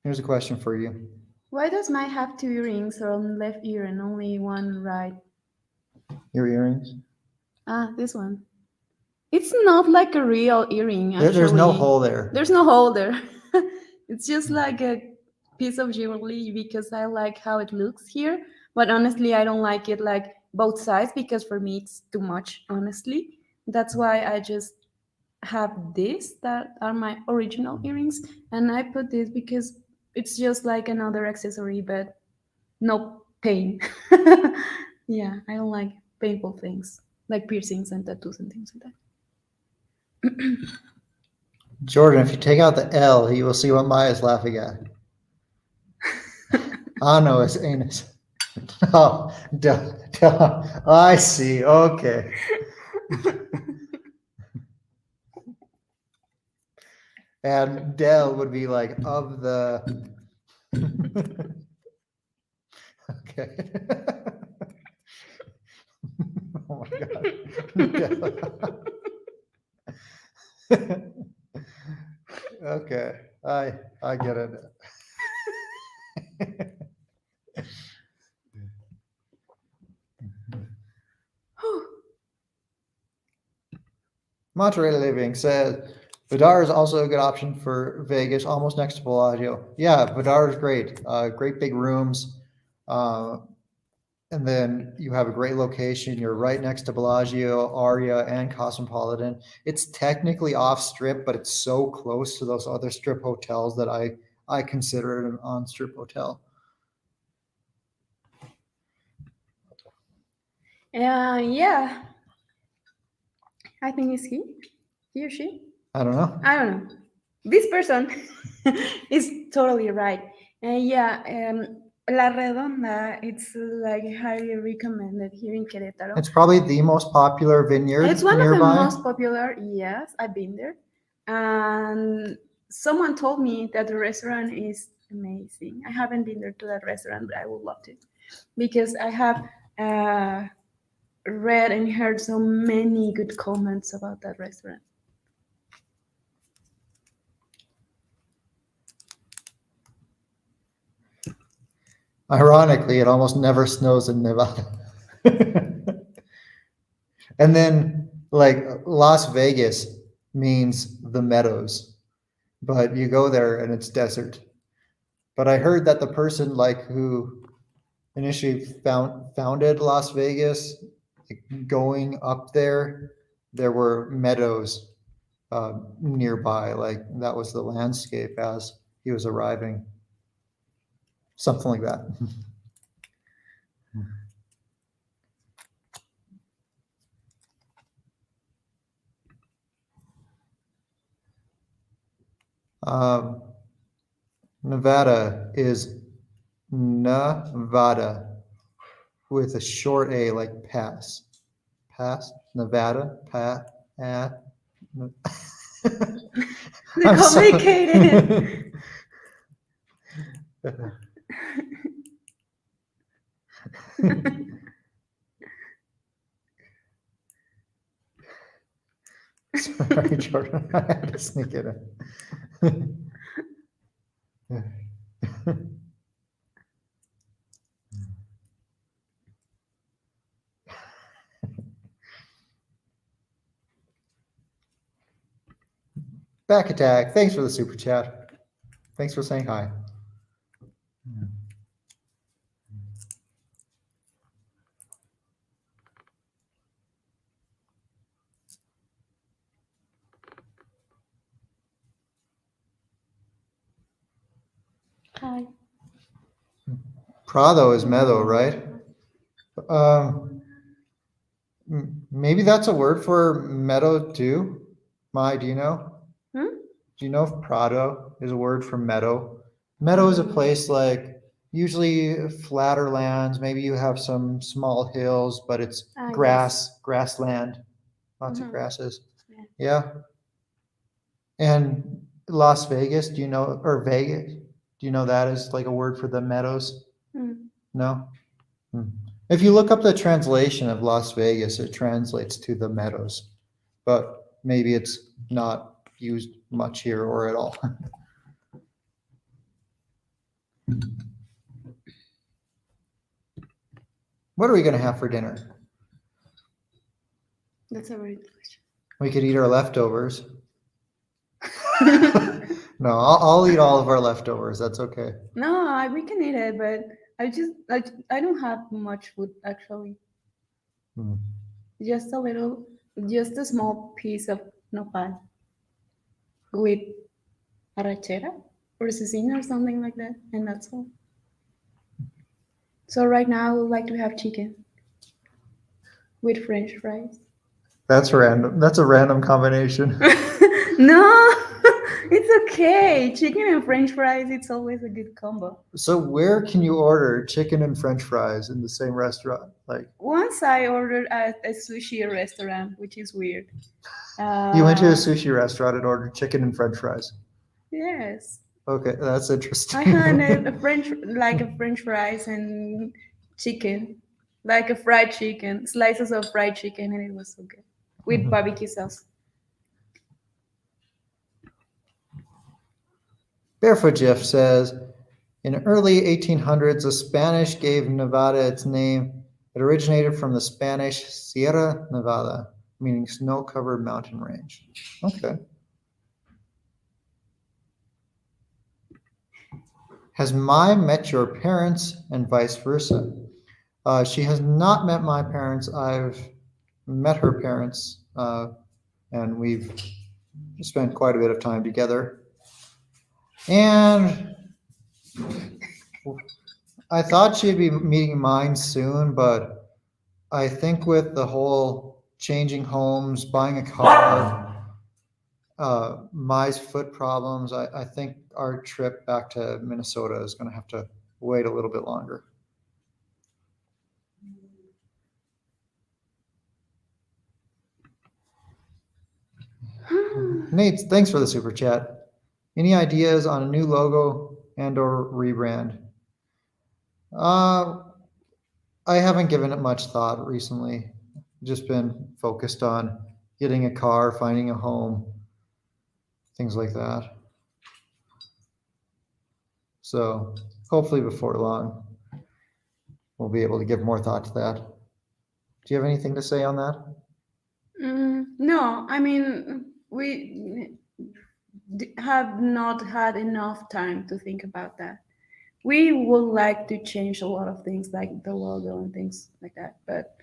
[SPEAKER 1] Here's a question for you.
[SPEAKER 2] Why does Mike have 2 earrings on left ear and only one right?
[SPEAKER 1] Your earrings?
[SPEAKER 2] Ah, this one. It's not like a real earring, actually.
[SPEAKER 1] There's no hole there.
[SPEAKER 2] There's no hole there. It's just like a piece of jewelry because I like how it looks here. But honestly, I don't like it like both sides because for me it's too much, honestly. That's why I just have this that are my original earrings. And I put this because it's just like another accessory, but no pain. Yeah, I don't like painful things like piercings and tattoos and things like that.
[SPEAKER 1] Jordan, if you take out the L, you will see what Maya's laughing at. Ano is anus. Oh, duh. I see. Okay. And Del would be like of the. Okay. Oh my God. Okay, I get it. Monterey Living says Vidar is also a good option for Vegas, almost next to Bellagio. Yeah, Vidar is great. Great big rooms. And then you have a great location. You're right next to Bellagio, Aria, and Cosmopolitan. It's technically off strip, but it's so close to those other strip hotels that I consider it an on strip hotel.
[SPEAKER 2] Yeah. I think it's he or she.
[SPEAKER 1] I don't know.
[SPEAKER 2] I don't know. This person is totally right. La Redonda, it's like highly recommended here in Querétaro.
[SPEAKER 1] It's probably the most popular vineyard
[SPEAKER 2] It's one
[SPEAKER 1] nearby.
[SPEAKER 2] of the most popular. Yes, I've been there. And someone told me that the restaurant is amazing. I haven't been there to that restaurant, but I would love to because I have read and heard so many good comments about that restaurant.
[SPEAKER 1] Ironically, it almost never snows in Nevada. And then like Las Vegas means the meadows, but you go there and it's desert. But I heard that the person like who initially founded Las Vegas, like, going up there were meadows nearby. Like that was the landscape as he was arriving. Something like that. Nevada is Nevada with a short A, like pass. Pass, Nevada,
[SPEAKER 2] They're
[SPEAKER 1] I'm sorry.
[SPEAKER 2] complicated.
[SPEAKER 1] Sorry, Jordan. I had to sneak it in. Back attack. Thanks for the super chat. Thanks for saying hi.
[SPEAKER 2] Hi.
[SPEAKER 1] Prado is meadow, right? Maybe that's a word for meadow too. Mai, do you know?
[SPEAKER 2] Hmm?
[SPEAKER 1] Do you know if Prado is a word for meadow? Meadow is a place like usually flatter lands. Maybe you have some small hills, but it's
[SPEAKER 2] Yes.
[SPEAKER 1] grassland, lots of
[SPEAKER 2] Mhm.
[SPEAKER 1] grasses.
[SPEAKER 2] Yeah.
[SPEAKER 1] Yeah. And Las Vegas, do you know, or Vegas, do you know that is like a word for the meadows?
[SPEAKER 2] Mm.
[SPEAKER 1] No? If you look up the translation of Las Vegas, it translates to the meadows, but maybe it's not used much here or at all. What are we going to have for dinner?
[SPEAKER 2] That's a very good question.
[SPEAKER 1] We could eat our leftovers. No, I'll eat all of our leftovers. That's okay.
[SPEAKER 2] No, we can eat it, but I don't have much food actually.
[SPEAKER 1] Hmm.
[SPEAKER 2] Just a little, just a small piece of nopal with arrachera or cecina or something like that, and that's all. So right now, I would like to have chicken with French fries.
[SPEAKER 1] That's random. That's a random combination.
[SPEAKER 2] No, it's okay. Chicken and French fries, it's always a good combo.
[SPEAKER 1] So where can you order chicken and French fries in the same restaurant? Like
[SPEAKER 2] Once I ordered at a sushi restaurant, which is weird.
[SPEAKER 1] you went to a
[SPEAKER 2] Uh,
[SPEAKER 1] sushi restaurant and ordered chicken and French fries.
[SPEAKER 2] yes,
[SPEAKER 1] Okay, that's interesting.
[SPEAKER 2] I had a French fries and chicken, like a fried chicken, slices of fried chicken, and it was so good with barbecue sauce.
[SPEAKER 1] Barefoot Jeff says, in early 1800s, the Spanish gave Nevada its name. It originated from the Spanish Sierra Nevada, meaning snow-covered mountain range. Okay. Has Mai met your parents and vice versa? She has not met my parents. I've met her parents, and we've spent quite a bit of time together. And I thought she'd be meeting mine soon, but I think with the whole changing homes, buying a car, Mai's foot problems, I think our trip back to Minnesota is going to have to wait a little bit longer. Nate, thanks for the super chat. Any ideas on a new logo and or rebrand? I haven't given it much thought recently. Just been focused on getting a car, finding a home, things like that. So hopefully before long, we'll be able to give more thought to that. Do you have anything to say on that?
[SPEAKER 2] No, I mean, we have not had enough time to think about that. We would like to change a lot of things like the logo and things like that, but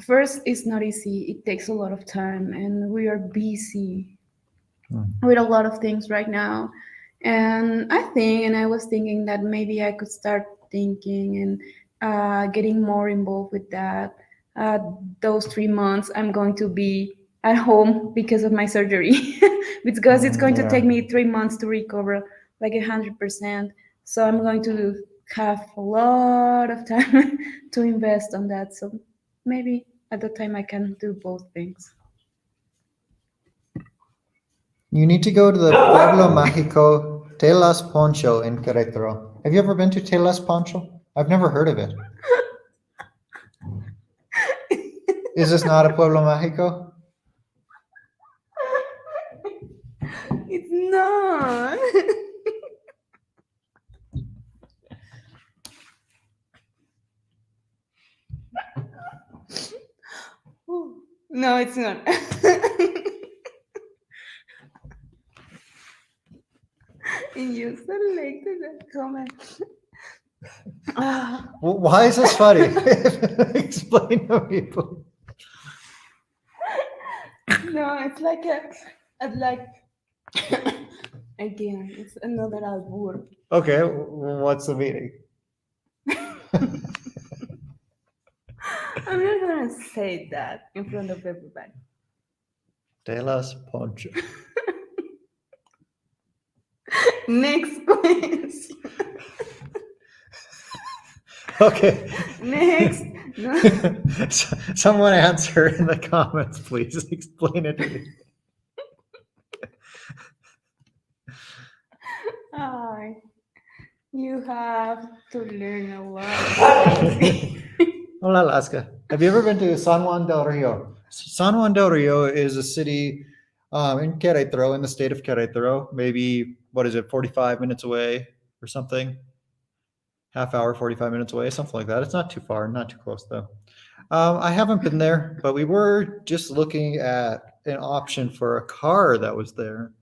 [SPEAKER 2] first, it's not easy. It takes a lot of time, and we are busy with a lot of things right now. And I was thinking that maybe I could start thinking and getting more involved with that. Uh, those 3 months, I'm going to be at home because of my surgery, because it's going to
[SPEAKER 1] Yeah.
[SPEAKER 2] take me 3 months to recover like 100%. So I'm going to have a lot of time to invest on that. So maybe at the time I can do both things.
[SPEAKER 1] You need to go to the Pueblo Mágico Telas Poncho in Querétaro. Have you ever been to Telas Poncho? I've never heard of it. Is this not a Pueblo Mágico?
[SPEAKER 2] It's not. No, it's not. You selected that comment. Ah,
[SPEAKER 1] Why is this funny? Explain to people.
[SPEAKER 2] no, it's like like again, it's another albur.
[SPEAKER 1] Okay, what's the meaning?
[SPEAKER 2] I'm not gonna say that in front of everybody.
[SPEAKER 1] Telas Poncho.
[SPEAKER 2] Next question.
[SPEAKER 1] Okay.
[SPEAKER 2] Next. No.
[SPEAKER 1] Someone answer in the comments, please. Explain it to me.
[SPEAKER 2] Ay, you have to learn a lot.
[SPEAKER 1] Hola, Alaska. Have you ever been to San Juan del Rio? San Juan del Rio is a city in Querétaro, in the state of Querétaro. Maybe, what is it, 45 minutes away or something? Half hour, 45 minutes away, something like that. It's not too far, not too close though. I haven't been there, but we were just looking at an option for a car that was there.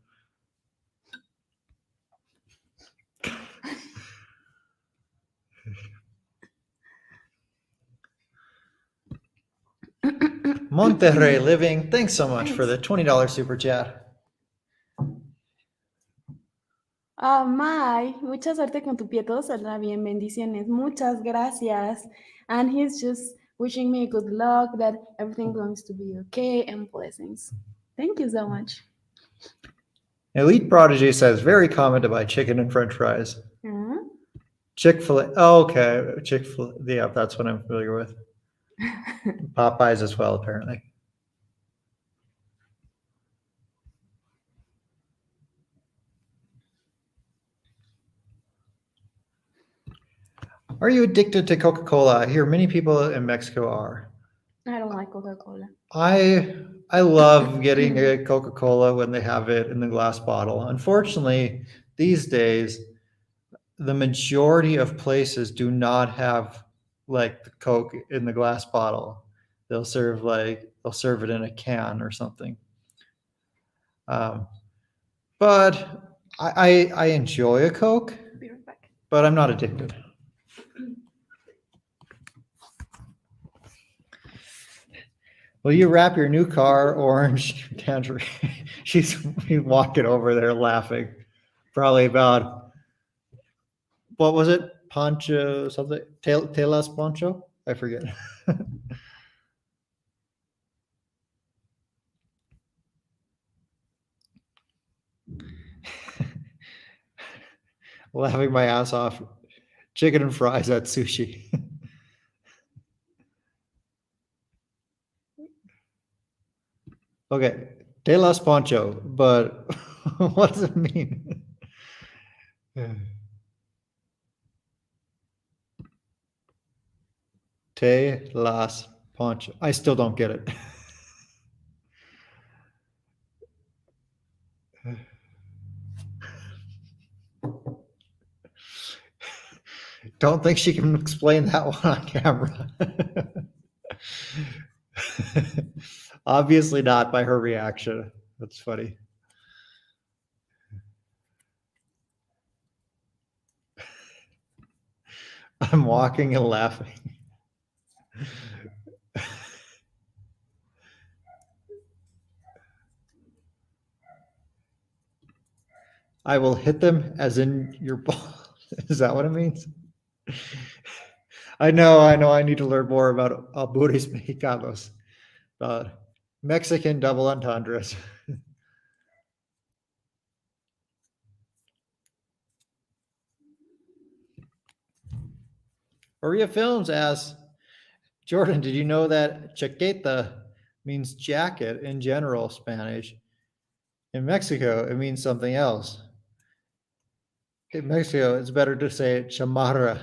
[SPEAKER 1] Monterrey Living, thanks so much for the $20 super chat.
[SPEAKER 2] Mai, mucha suerte con tu pie, todo saldrá bien, bendiciones, muchas gracias. And he's just wishing me good luck, that everything going to be okay, and blessings. Thank you so much.
[SPEAKER 1] Elite Prodigy says, very common to buy chicken and french fries. Chick-fil-A, oh, okay, Chick-fil-A, yeah, that's what I'm familiar with. Popeyes as well, apparently. Are you addicted to Coca-Cola? I hear many people in Mexico are.
[SPEAKER 2] I don't like Coca-Cola.
[SPEAKER 1] I love getting a Coca-Cola when they have it in the glass bottle. Unfortunately, these days, the majority of places do not have like the Coke in the glass bottle. They'll serve it in a can or something. But I enjoy a Coke,
[SPEAKER 2] Be right back.
[SPEAKER 1] but I'm not addicted. Will you wrap your new car orange tangerine? She's walking over there laughing. Probably about, what was it? Poncho something? Telas Poncho? I forget. Laughing my ass off. Chicken and fries at sushi. Okay, Telas Poncho, but what does it mean? Telas Poncho. I still don't get it. Don't think she can explain that one on camera. Obviously not by her reaction. That's funny. I'm walking and laughing. I will hit them as in your ball. Is that what it means? I know. I need to learn more about albures mexicanos, Mexican double entendres. Maria Films asks, Jordan, did you know that chaqueta means jacket in general Spanish? In Mexico, it means something else. In Mexico, it's better to say chamarra.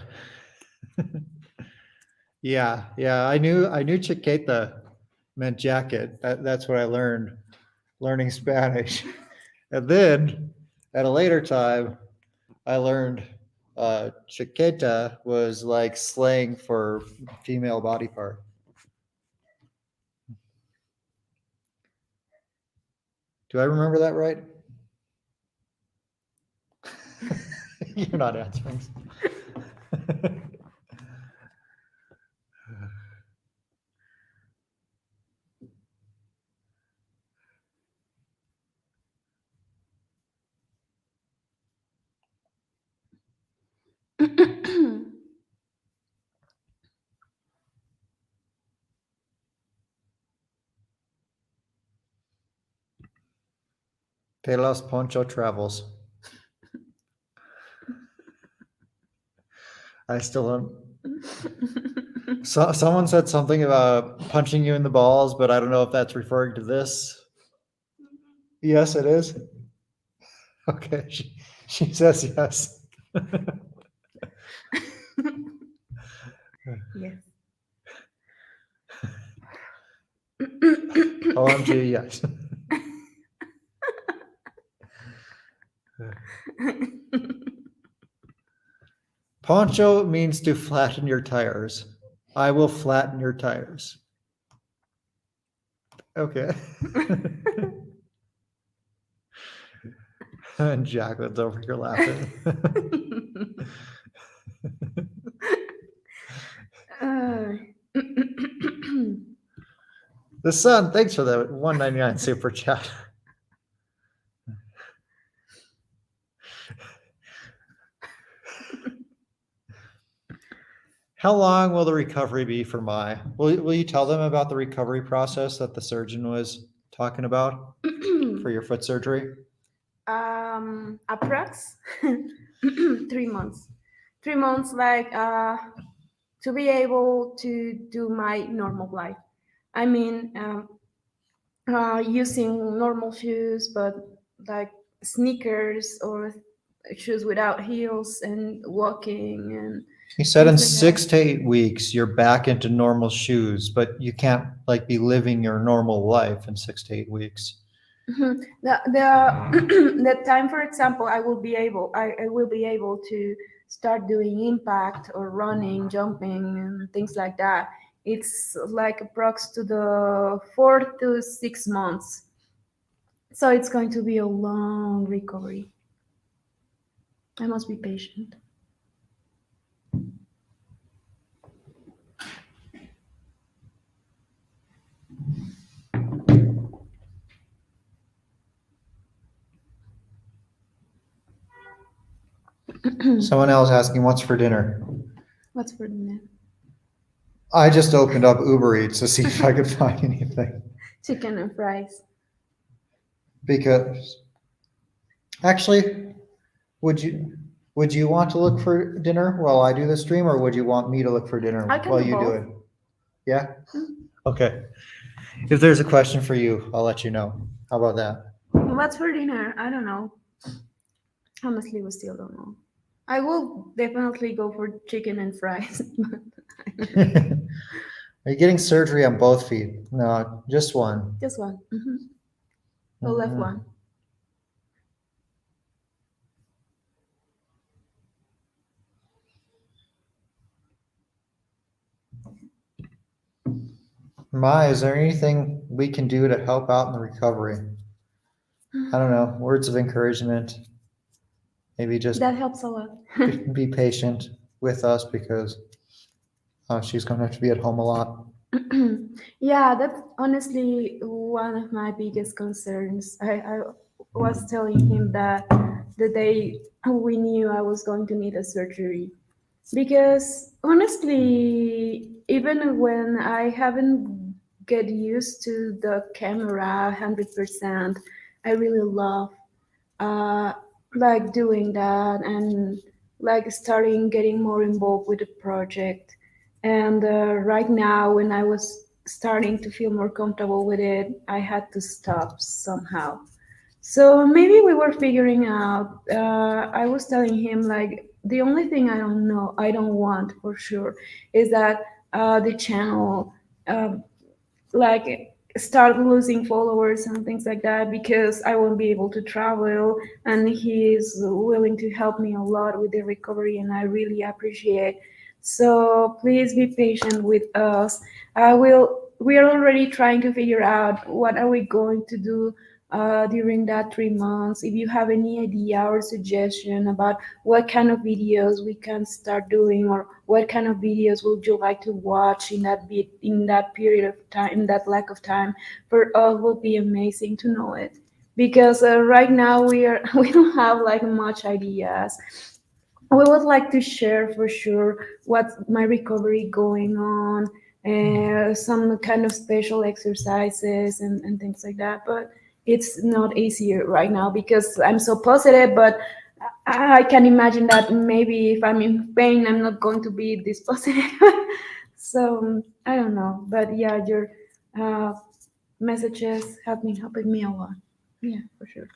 [SPEAKER 1] Yeah, I knew chaqueta meant jacket. That's what I learned learning Spanish. And then at a later time, I learned chaqueta was like slang for female body part. Do I remember that right? You're not answering. Pelos Poncho Travels. I still don't. Someone said something about punching you in the balls, but I don't know if that's referring to this. Yes, it is. Okay, she says yes.
[SPEAKER 2] Yes.
[SPEAKER 1] OMG, yes. Poncho means to flatten your tires. I will flatten your tires. Okay. And Jacqueline's over here laughing. The Sun, thanks for the $1.99 super chat. How long will the recovery be for Mai? Will you tell them about the recovery process that the surgeon was talking about for your foot surgery?
[SPEAKER 2] Approx 3 months. 3 months, like to be able to do my normal life. I mean, using normal shoes, but like sneakers or shoes without heels and walking and
[SPEAKER 1] He said in
[SPEAKER 2] things like
[SPEAKER 1] 6 to 8 weeks, you're back into normal shoes, but you can't like be living your normal life in 6 to 8 weeks.
[SPEAKER 2] the time, for example, I will be able to start doing impact or running, jumping, and things like that. It's like approx to the 4 to 6 months. So it's going to be a long recovery. I must be patient.
[SPEAKER 1] Someone else asking what's for dinner.
[SPEAKER 2] What's for dinner?
[SPEAKER 1] I just opened up Uber Eats to see if I could find anything.
[SPEAKER 2] Chicken and fries.
[SPEAKER 1] Because actually, would you want to look for dinner while I do the stream, or would you want me to look for dinner
[SPEAKER 2] I can
[SPEAKER 1] while
[SPEAKER 2] do
[SPEAKER 1] you do
[SPEAKER 2] both.
[SPEAKER 1] it? Yeah?
[SPEAKER 2] Mm.
[SPEAKER 1] Okay. If there's a question for you, I'll let you know. How about that?
[SPEAKER 2] What's for dinner? I don't know. Honestly, we still don't know. I will definitely go for chicken and fries.
[SPEAKER 1] Are you getting surgery on both feet? No, just one.
[SPEAKER 2] Just one. The left
[SPEAKER 1] Mhm.
[SPEAKER 2] one.
[SPEAKER 1] Mai, is there anything we can do to help out in the recovery? I don't know, words of encouragement. Maybe just
[SPEAKER 2] That helps a lot.
[SPEAKER 1] be patient with us because she's going to have to be at home a lot.
[SPEAKER 2] Yeah, that's honestly one of my biggest concerns. I was telling him that the day we knew I was going to need a surgery. Because honestly, even when I haven't get used to the camera 100%, I really love uh, like doing that and like starting getting more involved with the project. And right now, when I was starting to feel more comfortable with it, I had to stop somehow. So maybe we were figuring out. I was telling him like the only thing I don't know, I don't want for sure, is that the channel uh, like start losing followers and things like that because I won't be able to travel, and he's willing to help me a lot with the recovery, and I really appreciate. So please be patient with us. I will. We are already trying to figure out what are we going to do during that 3 months. If you have any idea or suggestion about what kind of videos we can start doing, or what kind of videos would you like to watch in that bit in that period of time, in that lack of time, for us will be amazing to know it. Because right now we are we don't have like much ideas. We would like to share for sure what my recovery going on, some kind of special exercises and things like that. But it's not easier right now because I'm so positive. But I can imagine that maybe if I'm in pain, I'm not going to be this positive. So I don't know. But yeah, your uh, messages have been helping me a lot. Yeah, for sure.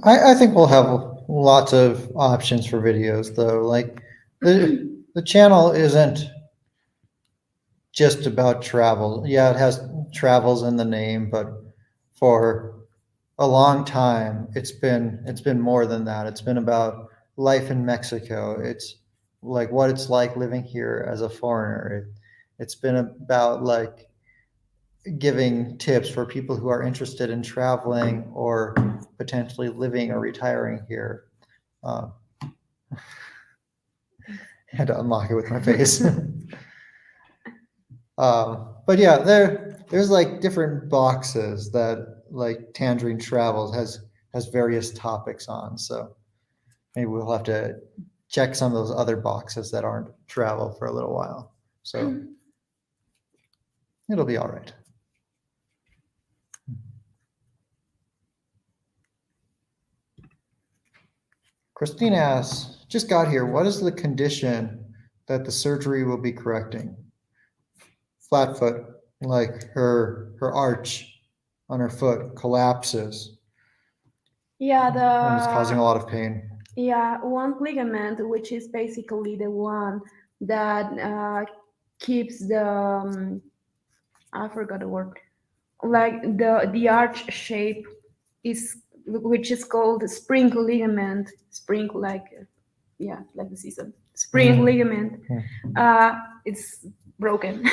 [SPEAKER 1] I think we'll have lots of options for videos though. Like the channel isn't just about travel. Yeah, it has travels in the name, but for a long time it's been more than that. It's been about life in Mexico. It's like what it's like living here as a foreigner. It's been about like giving tips for people who are interested in traveling or potentially living or retiring here. Uh, had to unlock it with my face. But yeah, there's like different boxes that like Tangerine Travels has various topics on. So maybe we'll have to check some of those other boxes that aren't travel for a little while. So it'll be all right. Christine asks, just got here. What is the condition that the surgery will be correcting? Flat foot, like her arch on her foot collapses
[SPEAKER 2] Yeah,
[SPEAKER 1] and it's causing
[SPEAKER 2] the
[SPEAKER 1] a lot of pain.
[SPEAKER 2] yeah, one ligament, which is basically the one that keeps the I forgot the word, like the arch shape is, which is called spring ligament. Spring, like yeah, like the season. Spring ligament. It's broken.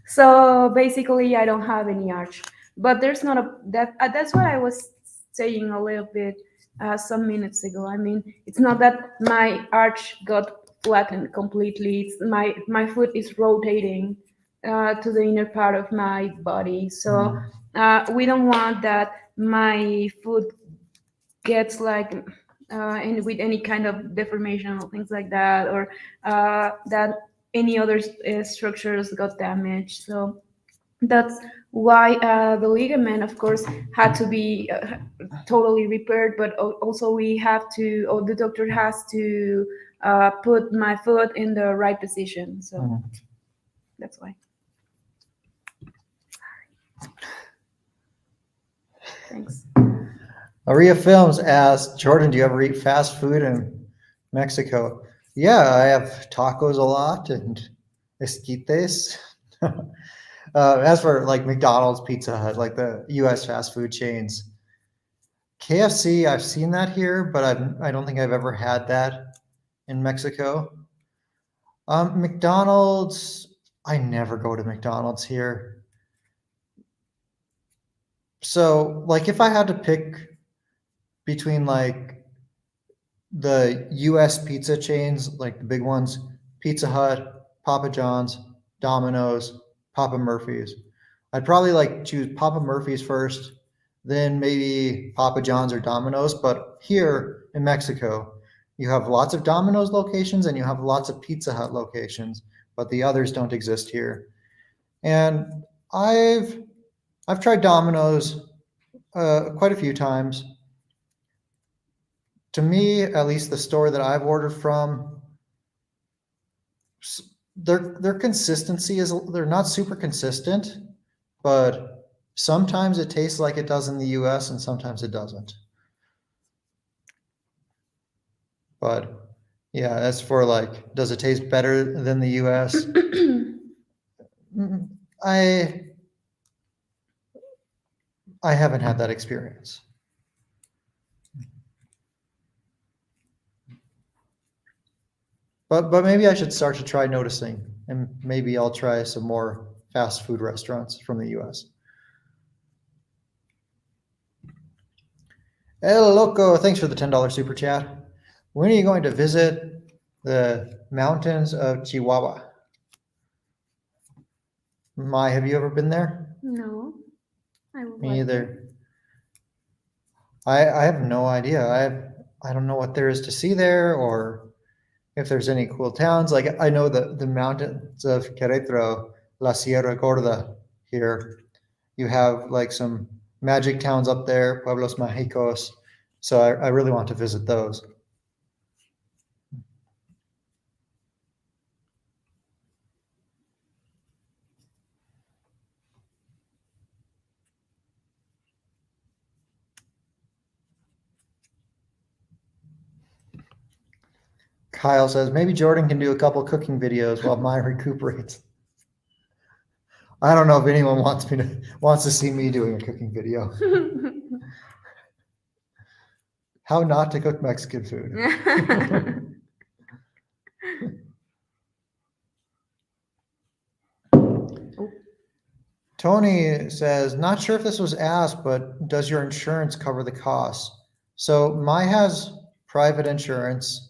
[SPEAKER 2] So basically, I don't have any arch. But there's not a that. That's what I was saying a little bit some minutes ago. I mean, it's not that my arch got flattened completely. It's my foot is rotating to the inner part of my body. So we don't want that my foot gets like with any kind of deformation or things like that, or that any other structures got damaged. So that's why the ligament, of course, had to be totally repaired. But also we have to, or the doctor has to put my foot in the right position. So that's why. Thanks.
[SPEAKER 1] Maria Films asks, Jordan, do you ever eat fast food in Mexico? Yeah, I have tacos a lot and esquites. As for like McDonald's, Pizza Hut, like the US fast food chains, KFC, I've seen that here, but I don't think I've ever had that in Mexico. McDonald's, I never go to McDonald's here. So, like, if I had to pick between like the US pizza chains, like the big ones, Pizza Hut, Papa John's, Domino's, Papa Murphy's, I'd probably like choose Papa Murphy's first, than maybe Papa John's or Domino's. But here in Mexico, you have lots of Domino's locations and you have lots of Pizza Hut locations, but the others don't exist here. And I've tried Domino's quite a few times. To me, at least the store that I've ordered from, their consistency is, they're not super consistent, but sometimes it tastes like it does in the US and sometimes it doesn't. But yeah, as for like, does it taste better than the US? I haven't had that experience. But maybe I should start to try noticing, and maybe I'll try some more fast food restaurants from the US. El Loco, thanks for the $10 super chat. When are you going to visit the mountains of Chihuahua? Mai, have you ever been there?
[SPEAKER 2] No, I would
[SPEAKER 1] Me
[SPEAKER 2] like to.
[SPEAKER 1] either. I have no idea. I don't know what there is to see there, or if there's any cool towns. Like I know the mountains of Queretaro, La Sierra Gorda here. You have like some magic towns up there, Pueblos Mágicos. So I really want to visit those. Kyle says, maybe Jordan can do a couple cooking videos while Maya recuperates. I don't know if anyone wants to see me doing a cooking video. How not to cook Mexican food. Tony says, not sure if this was asked, but does your insurance cover the costs? So Mai has private insurance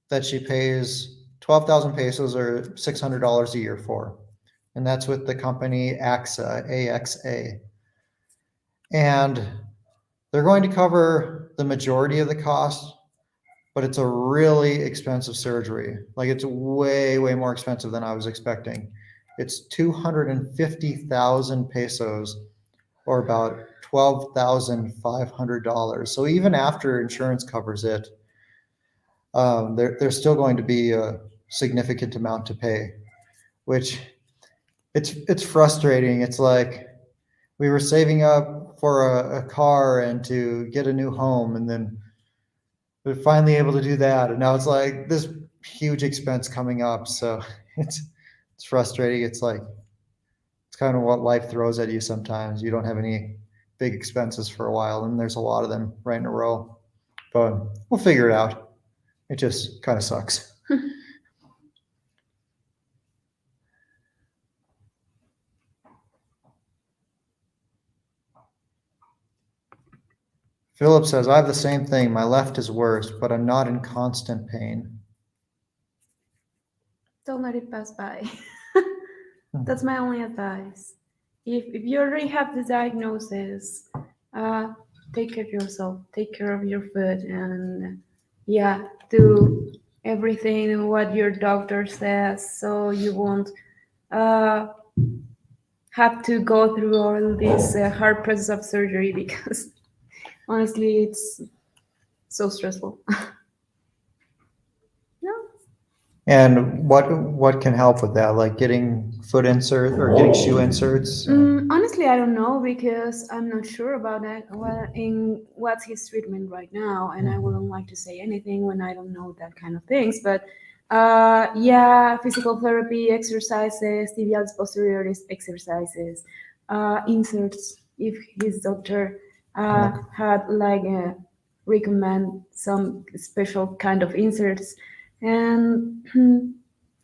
[SPEAKER 1] that she pays 12,000 pesos or $600 a year for. And that's with the company AXA, AXA. And they're going to cover the majority of the cost, but it's a really expensive surgery. Like it's way, way more expensive than I was expecting. It's 250,000 pesos or about $12,500. So even after insurance covers it, there's still going to be a significant amount to pay, which it's frustrating. It's like we were saving up for a car and to get a new home, and then we're finally able to do that, and now it's like this huge expense coming up. So it's frustrating. It's like it's kind of what life throws at you sometimes. You don't have any big expenses for a while, and there's a lot of them right in a row. But we'll figure it out. It just kind of sucks. Philip says, I have the same thing. My left is worse, but I'm not in constant pain.
[SPEAKER 2] Don't let it pass by. That's my only advice. If you already have the diagnosis, take care of yourself, take care of your food, and yeah, do everything what your doctor says so you won't have to go through all this hard process of surgery, because honestly, it's so stressful. No.
[SPEAKER 1] And what can help with that? Like getting foot insert or getting shoe inserts?
[SPEAKER 2] Honestly, I don't know, because I'm not sure about that. What's his treatment right now, and I wouldn't like to say anything when I don't know that kind of things. But yeah, physical therapy, exercises, tibialis posteriores exercises, inserts. If his doctor had like recommend some special kind of inserts, and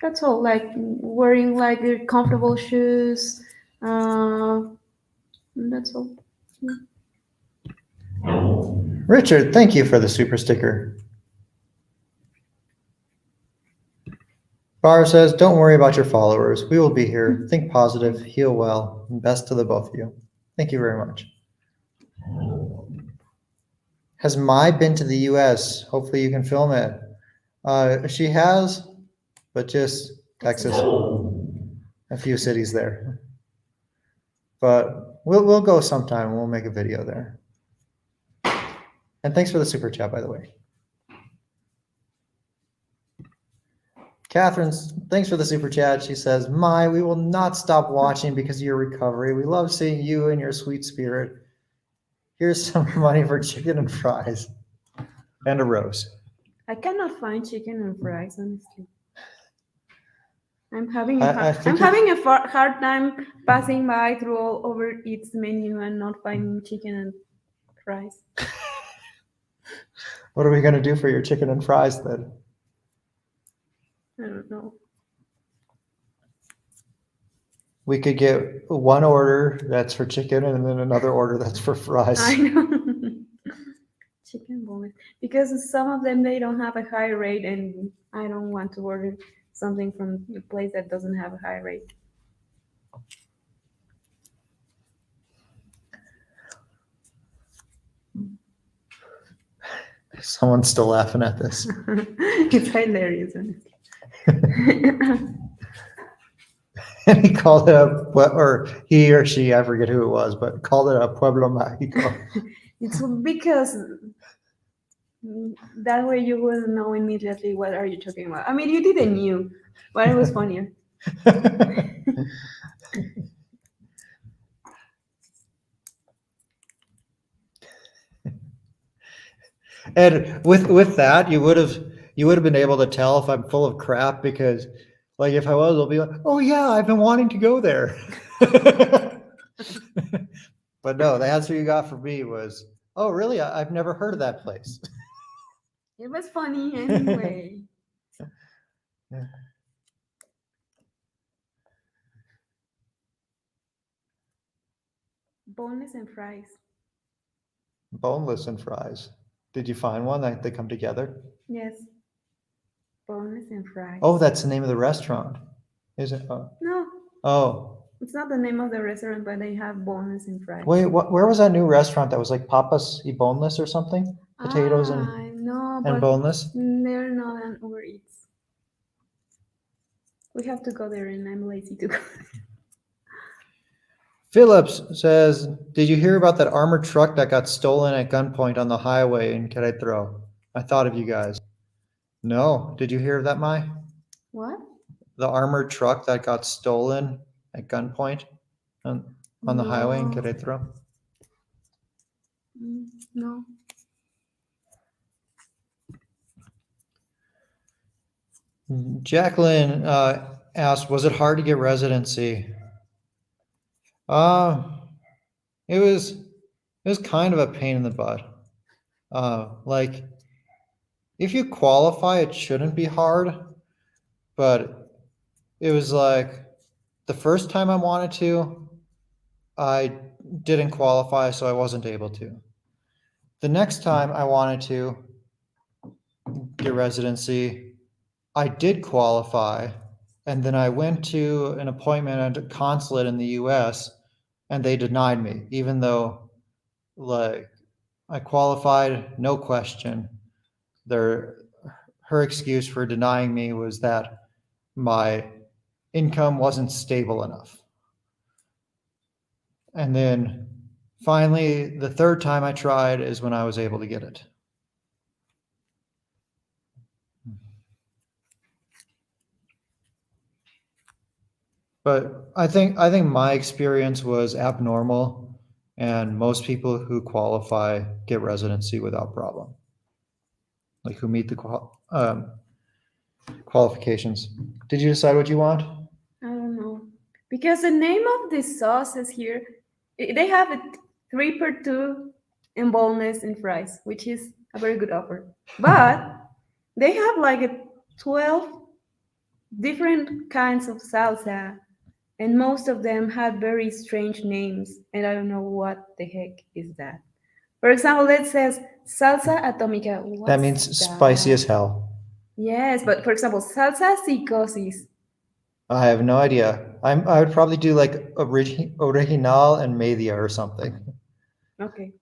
[SPEAKER 2] that's all. Like wearing like comfortable shoes. That's all.
[SPEAKER 1] Richard, thank you for the super sticker. Bar says, don't worry about your followers. We will be here. Think positive, heal well, and best to the both of you. Thank you very much. Has Mai been to the US? Hopefully you can film it. She has, but just Texas, a few cities there. But we'll go sometime and we'll make a video there. And thanks for the super chat, by the way. Catherine, thanks for the super chat. She says, Mai, we will not stop watching because of your recovery. We love seeing you and your sweet spirit. Here's some money for chicken and fries and a rose.
[SPEAKER 2] I cannot find chicken and fries, honestly. I'm having hard time passing by through all over its menu and not finding chicken and fries.
[SPEAKER 1] What are we going to do for your chicken and fries then?
[SPEAKER 2] I don't know.
[SPEAKER 1] We could get one order that's for chicken and then another order that's for fries.
[SPEAKER 2] I know. Chicken boneless. Because some of them, they don't have a high rate, and I don't want to order something from a place that doesn't have a high rate.
[SPEAKER 1] Someone's still laughing at this.
[SPEAKER 2] It's hilarious, honestly.
[SPEAKER 1] And he called it or he or she, I forget who it was, but called it a Pueblo Mágico.
[SPEAKER 2] It's because that way you will know immediately what are you talking about. I mean, you didn't knew, but it was funnier.
[SPEAKER 1] And with that, you would have been able to tell if I'm full of crap, because like if I was, I'll be like, oh yeah, I've been wanting to go there. But no, the answer you got from me was, oh really? I've never heard of that place.
[SPEAKER 2] It was funny anyway.
[SPEAKER 1] Yeah.
[SPEAKER 2] Boneless and fries.
[SPEAKER 1] Boneless and fries. Did you find one that they come together?
[SPEAKER 2] Yes. Boneless and fries.
[SPEAKER 1] Oh, that's the name of the restaurant. Is it? Oh.
[SPEAKER 2] No.
[SPEAKER 1] Oh.
[SPEAKER 2] It's not the name of the restaurant, but they have boneless and fries.
[SPEAKER 1] Wait, where was that new restaurant that was like Papas y Boneless or something? Potatoes and boneless?
[SPEAKER 2] They're not on Uber Eats. We have to go there, and I'm lazy to go.
[SPEAKER 1] Phillips says, did you hear about that armored truck that got stolen at gunpoint on the highway in Queretaro? I thought of you guys. No. Did you hear of that, Mai?
[SPEAKER 2] What?
[SPEAKER 1] The armored truck that got stolen at gunpoint on the highway in Queretaro?
[SPEAKER 2] No.
[SPEAKER 1] Jacqueline asked, was it hard to get residency? It was kind of a pain in the butt. Like if you qualify, it shouldn't be hard, but it was like the first time I wanted to, I didn't qualify, so I wasn't able to. The next time I wanted to get residency, I did qualify, and then I went to an appointment at a consulate in the US, and they denied me, even though like I qualified, no question. Her excuse for denying me was that my income wasn't stable enough. And then finally, the third time I tried is when I was able to get it. But I think my experience was abnormal, and most people who qualify get residency without problem, like who meet the qualifications. Did you decide what you want?
[SPEAKER 2] I don't know. Because the name of the sauces here, they have a 3 per 2 in boneless and fries, which is a very good offer. But they have like 12 different kinds of salsa, and most of them have very strange names, and I don't know what the heck is that. For example, it says salsa atómica.
[SPEAKER 1] That means spicy as hell.
[SPEAKER 2] Yes, but for example, salsa psicosis.
[SPEAKER 1] I have no idea. I would probably do like original and media or something.
[SPEAKER 2] Okay.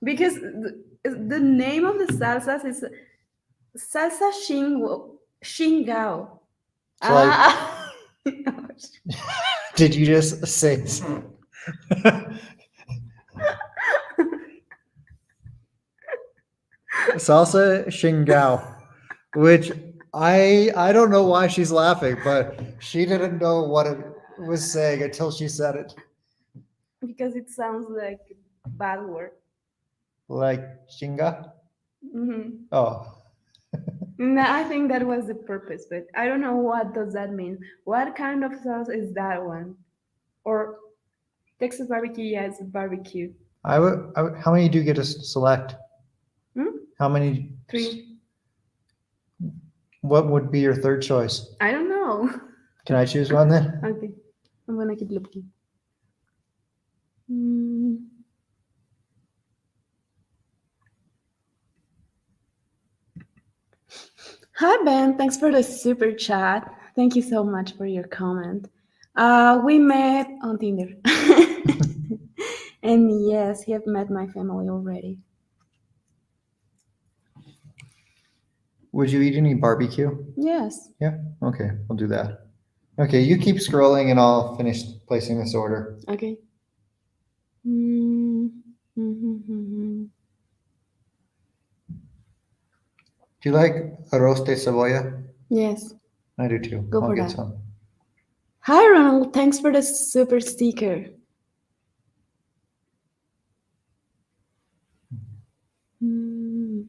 [SPEAKER 2] because the name of the salsas is salsa shingao.
[SPEAKER 1] So like,
[SPEAKER 2] Ah,
[SPEAKER 1] did you just say salsa shingao? Which I don't know why she's laughing, but she didn't know what it was saying until she said it.
[SPEAKER 2] because it sounds like a bad word.
[SPEAKER 1] Like shinga?
[SPEAKER 2] Hmm.
[SPEAKER 1] Oh,
[SPEAKER 2] No, I think that was the purpose, but I don't know what does that mean. What kind of sauce is that one? Or Texas barbecue? Yeah, it's barbecue.
[SPEAKER 1] how many do you get to select?
[SPEAKER 2] Hmm?
[SPEAKER 1] How many?
[SPEAKER 2] 3.
[SPEAKER 1] What would be your third choice?
[SPEAKER 2] I don't know.
[SPEAKER 1] Can I choose one then?
[SPEAKER 2] Okay, I'm gonna keep looking. Hmm. Hi Ben, thanks for the super chat. Thank you so much for your comment. We met on Tinder. And yes, he have met my family already.
[SPEAKER 1] Would you eat any barbecue?
[SPEAKER 2] Yes.
[SPEAKER 1] Yeah. Okay, we'll do that. Okay, you keep scrolling and I'll finish placing this order.
[SPEAKER 2] Okay. Mm-hmm.
[SPEAKER 1] Do you like arroz de cebolla?
[SPEAKER 2] Yes.
[SPEAKER 1] I do too.
[SPEAKER 2] Go
[SPEAKER 1] I'll
[SPEAKER 2] for
[SPEAKER 1] get
[SPEAKER 2] that.
[SPEAKER 1] some.
[SPEAKER 2] Hi Ronald, thanks for the super sticker. Mm.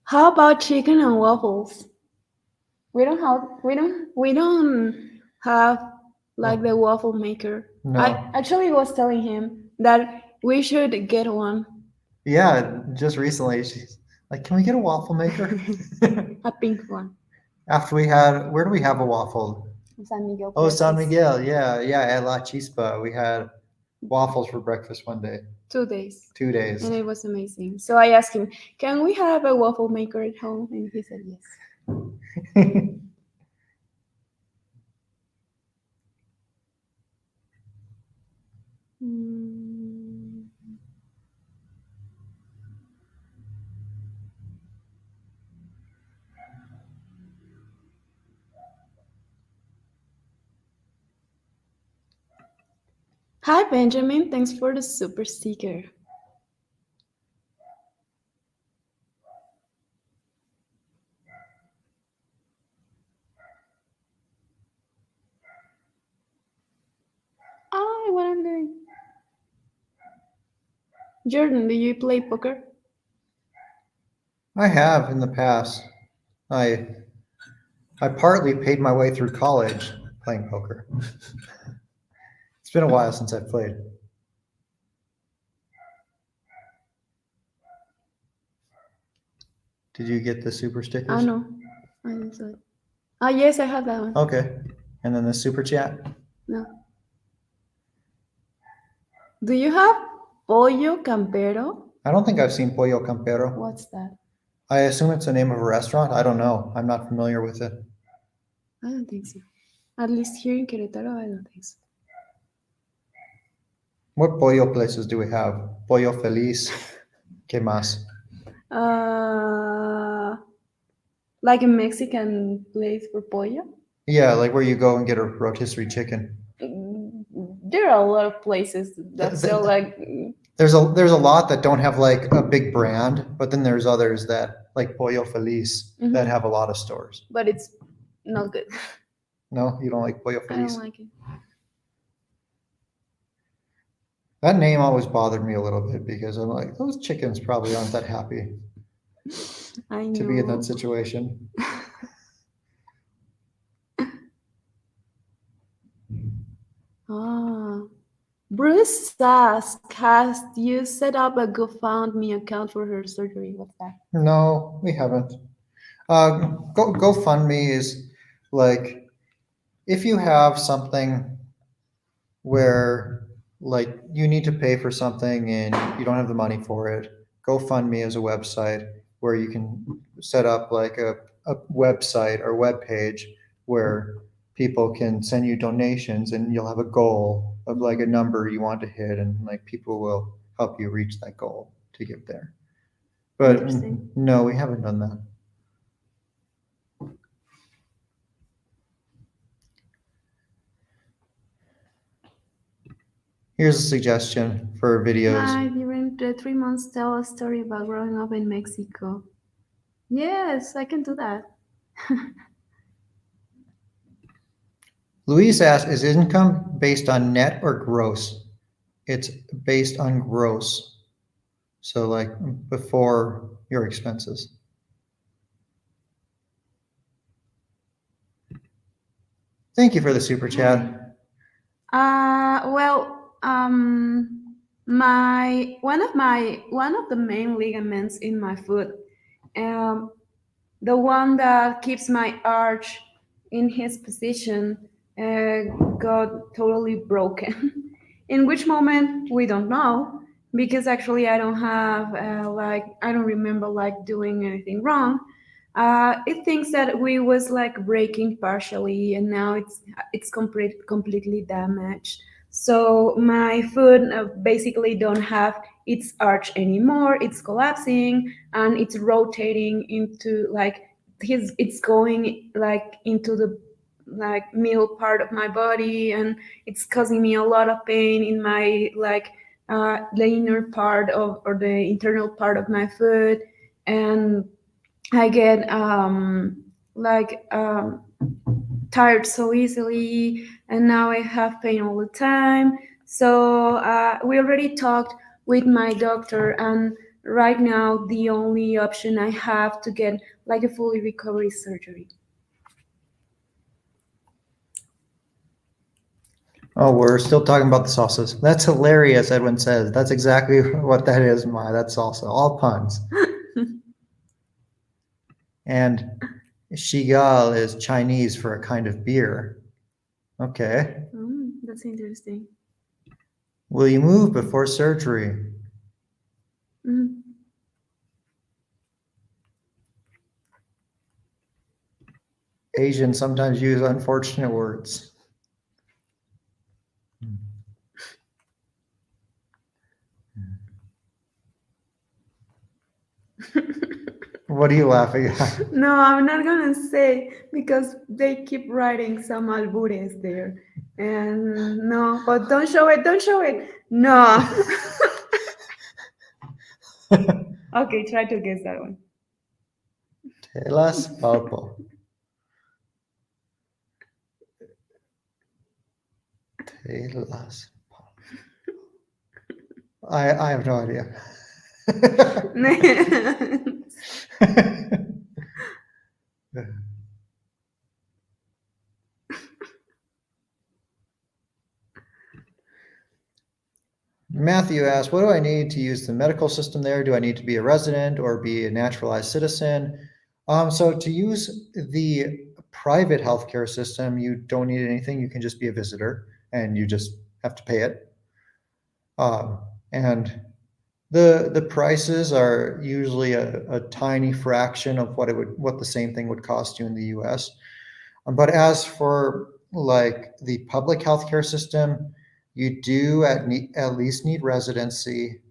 [SPEAKER 2] How about chicken and waffles? We don't have like the waffle maker.
[SPEAKER 1] No.
[SPEAKER 2] I actually was telling him that we should get one.
[SPEAKER 1] Yeah, just recently she's like, "Can we get a waffle maker?"
[SPEAKER 2] A pink one.
[SPEAKER 1] After we had, where do we have a waffle?
[SPEAKER 2] San Miguel.
[SPEAKER 1] Oh, San
[SPEAKER 2] Breakfast.
[SPEAKER 1] Miguel. Yeah, yeah, at La Chispa. We had waffles for breakfast one day,
[SPEAKER 2] 2 days.
[SPEAKER 1] 2 days.
[SPEAKER 2] And it was amazing. So I asked him, can we have a waffle maker at home? And he said yes. Mm. Hi, Benjamin. Thanks for the super sticker. Oh, what I'm doing. Jordan, do you play poker?
[SPEAKER 1] I have in the past. I I partly paid my way through college playing poker. It's been a while since I've played. Did you get the super stickers?
[SPEAKER 2] Oh, no. I didn't see it. Oh, yes, I have that one.
[SPEAKER 1] Okay. And then the super chat?
[SPEAKER 2] No. Do you have Pollo Campero?
[SPEAKER 1] I don't think I've seen Pollo Campero.
[SPEAKER 2] What's that?
[SPEAKER 1] I assume it's the name of a restaurant. I don't know. I'm not familiar with it.
[SPEAKER 2] I don't think so. At least here in Queretaro, I don't think so.
[SPEAKER 1] What pollo places do we have? Pollo Feliz. ¿Qué más?
[SPEAKER 2] Like a Mexican place for pollo?
[SPEAKER 1] Yeah, like where you go and get a rotisserie chicken.
[SPEAKER 2] There are a lot of places that sell like.
[SPEAKER 1] There's a lot that don't have like a big brand, but then there's others that like Pollo Feliz that have a lot of stores.
[SPEAKER 2] But it's not good.
[SPEAKER 1] No, you don't like Pollo
[SPEAKER 2] I don't
[SPEAKER 1] Feliz?
[SPEAKER 2] like it.
[SPEAKER 1] That name always bothered me a little bit because I'm like, those chickens probably aren't that happy
[SPEAKER 2] I know.
[SPEAKER 1] to be in that situation.
[SPEAKER 2] Bruce asks, has you set up a GoFundMe account for her surgery? What's that?
[SPEAKER 1] No, we haven't. GoFundMe is like if you have something where like you need to pay for something and you don't have the money for it, GoFundMe is a website where you can set up like a website or web page where people can send you donations and you'll have a goal of like a number you want to hit and like people will help you reach that goal to get there. But
[SPEAKER 2] Interesting.
[SPEAKER 1] no, we haven't done that. Here's a suggestion for videos.
[SPEAKER 2] Hi, during the 3 months, tell a story about growing up in Mexico. Yes, I can do that.
[SPEAKER 1] Luis asked, is income based on net or gross? It's based on gross. So like before your expenses. Thank you for the super chat.
[SPEAKER 2] Well, my one of the main ligaments in my foot, the one that keeps my arch in his position, got totally broken. In which moment we don't know, because actually I don't have I don't remember like doing anything wrong. It thinks that we was like breaking partially, and now it's completely damaged. So my foot basically don't have its arch anymore. It's collapsing and it's rotating into like it's going like into the like middle part of my body, and it's causing me a lot of pain in my like the inner part of or the internal part of my foot, and I get tired so easily, and now I have pain all the time. So we already talked with my doctor, and right now the only option I have to get like a fully recovery surgery.
[SPEAKER 1] Oh, we're still talking about the salsas. That's hilarious, Edwin says. That's exactly what that is, Mai. That's salsa. All puns. And Shigal is Chinese for a kind of beer. Okay.
[SPEAKER 2] That's interesting.
[SPEAKER 1] Will you move before surgery?
[SPEAKER 2] Mm.
[SPEAKER 1] Asians sometimes use unfortunate words. What are you laughing at?
[SPEAKER 2] No, I'm not gonna say because they keep writing some albures there. And no, but don't show it, don't show it. No. Okay, try to guess that one.
[SPEAKER 1] Telas palpo. Telas palpo. I have no idea. Matthew asked, what do I need to use the medical system there? Do I need to be a resident or be a naturalized citizen? So to use the private healthcare system, you don't need anything. You can just be a visitor and you just have to pay it. And the prices are usually a tiny fraction of what the same thing would cost you in the US. But as for like the public healthcare system, you do at least need residency.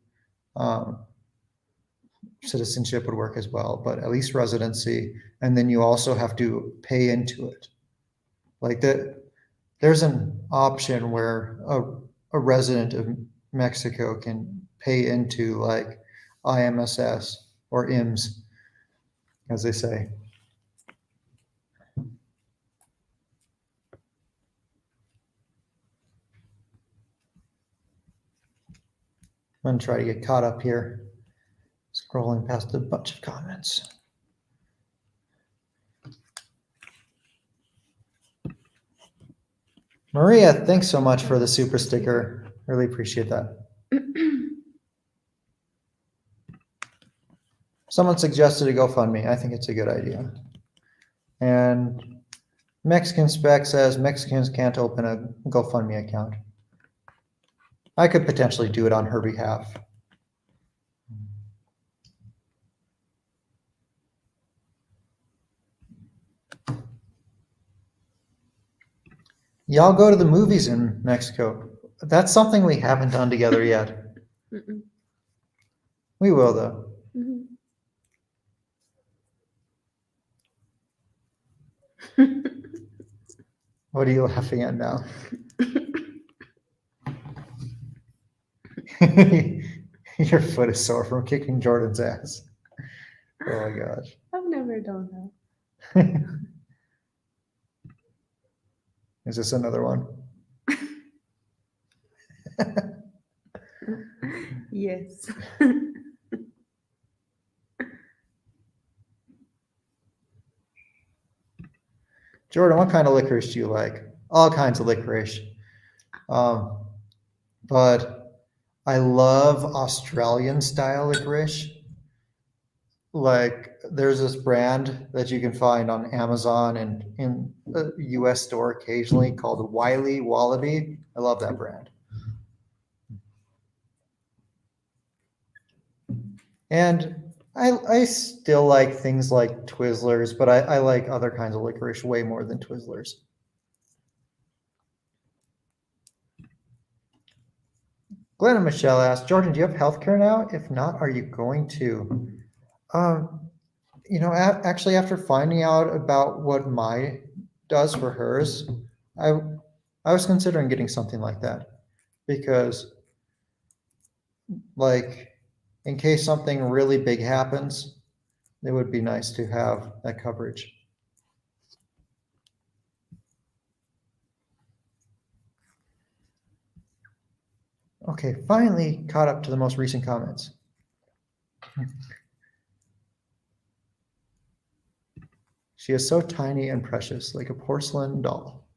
[SPEAKER 1] Citizenship would work as well, but at least residency. And then you also have to pay into it. Like there's an option where a resident of Mexico can pay into like IMSS or IMSS, as they say. I'm going to try to get caught up here, scrolling past a bunch of comments. Maria, thanks so much for the super sticker. Really appreciate that. Someone suggested a GoFundMe. I think it's a good idea. And Mexican Spec says Mexicans can't open a GoFundMe account. I could potentially do it on her behalf. Y'all go to the movies in Mexico. That's something we haven't done together yet.
[SPEAKER 2] Mm-mm.
[SPEAKER 1] We will, though.
[SPEAKER 2] Mhm.
[SPEAKER 1] What are you laughing at now? Your foot is sore from kicking Jordan's ass. Oh my gosh.
[SPEAKER 2] I've never done that.
[SPEAKER 1] Is this another one?
[SPEAKER 2] Yes.
[SPEAKER 1] Jordan, what kind of licorice do you like? All kinds of licorice. But I love Australian style licorice. Like there's this brand that you can find on Amazon and in a US store occasionally called Wiley Wallaby. I love that brand. And I still like things like Twizzlers, but I like other kinds of licorice way more than Twizzlers. Glenn and Michelle asked, Jordan, do you have healthcare now? If not, are you going to? Actually, after finding out about what my does for hers, I was considering getting something like that because, like, in case something really big happens, it would be nice to have that coverage. Okay, finally caught up to the most recent comments. She is so tiny and precious, like a porcelain doll.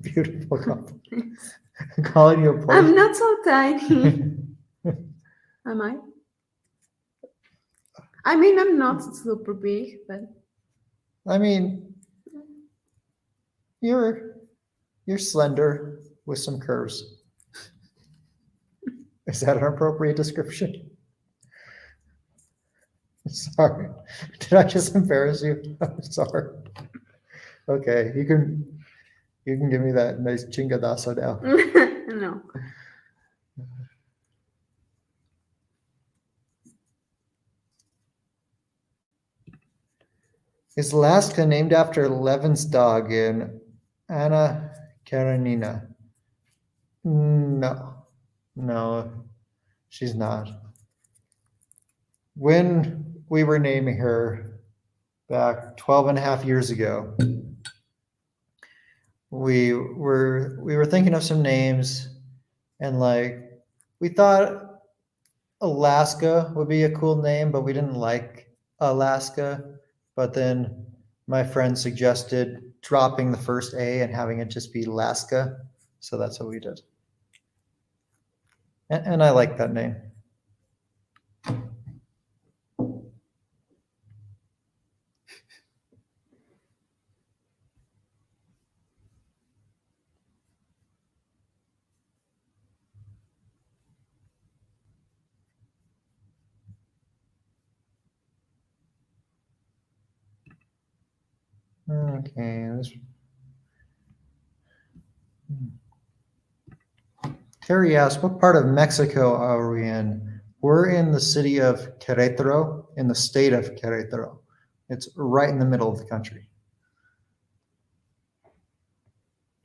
[SPEAKER 1] Beautiful compliment. Calling you a porcelain.
[SPEAKER 2] I'm not so tiny. Am I? I mean, I'm not super big, but
[SPEAKER 1] I mean, you're slender with some curves. Is that an appropriate description? Sorry, did I just embarrass you? I'm sorry. Okay, you can give me that nice chingadazo now.
[SPEAKER 2] no.
[SPEAKER 1] Is Alaska named after Levin's dog in Anna Karenina? No, she's not. When we were naming her back 12 and a half years ago, we were thinking of some names, and like we thought Alaska would be a cool name, but we didn't like Alaska. But then my friend suggested dropping the first A and having it just be Alaska. So that's what we did. And I like that name. Okay. Terry asked, what part of Mexico are we in? We're in the city of Queretaro, in the state of Queretaro. It's right in the middle of the country.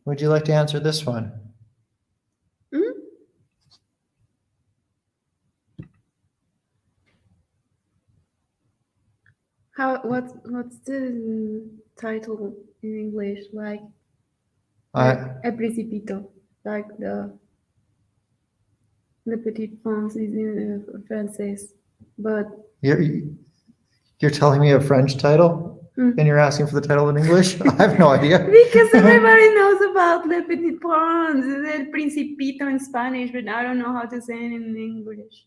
[SPEAKER 1] Would you like to answer this one?
[SPEAKER 2] Mm-hmm. What's the title in English? Like El Principito, like the Le Petit Prince is in Francais, but
[SPEAKER 1] you're telling me a French title, and you're asking for the title in English? I have no idea.
[SPEAKER 2] Because everybody knows about Le Petit Prince, El Principito in Spanish, but I don't know how to say it in English.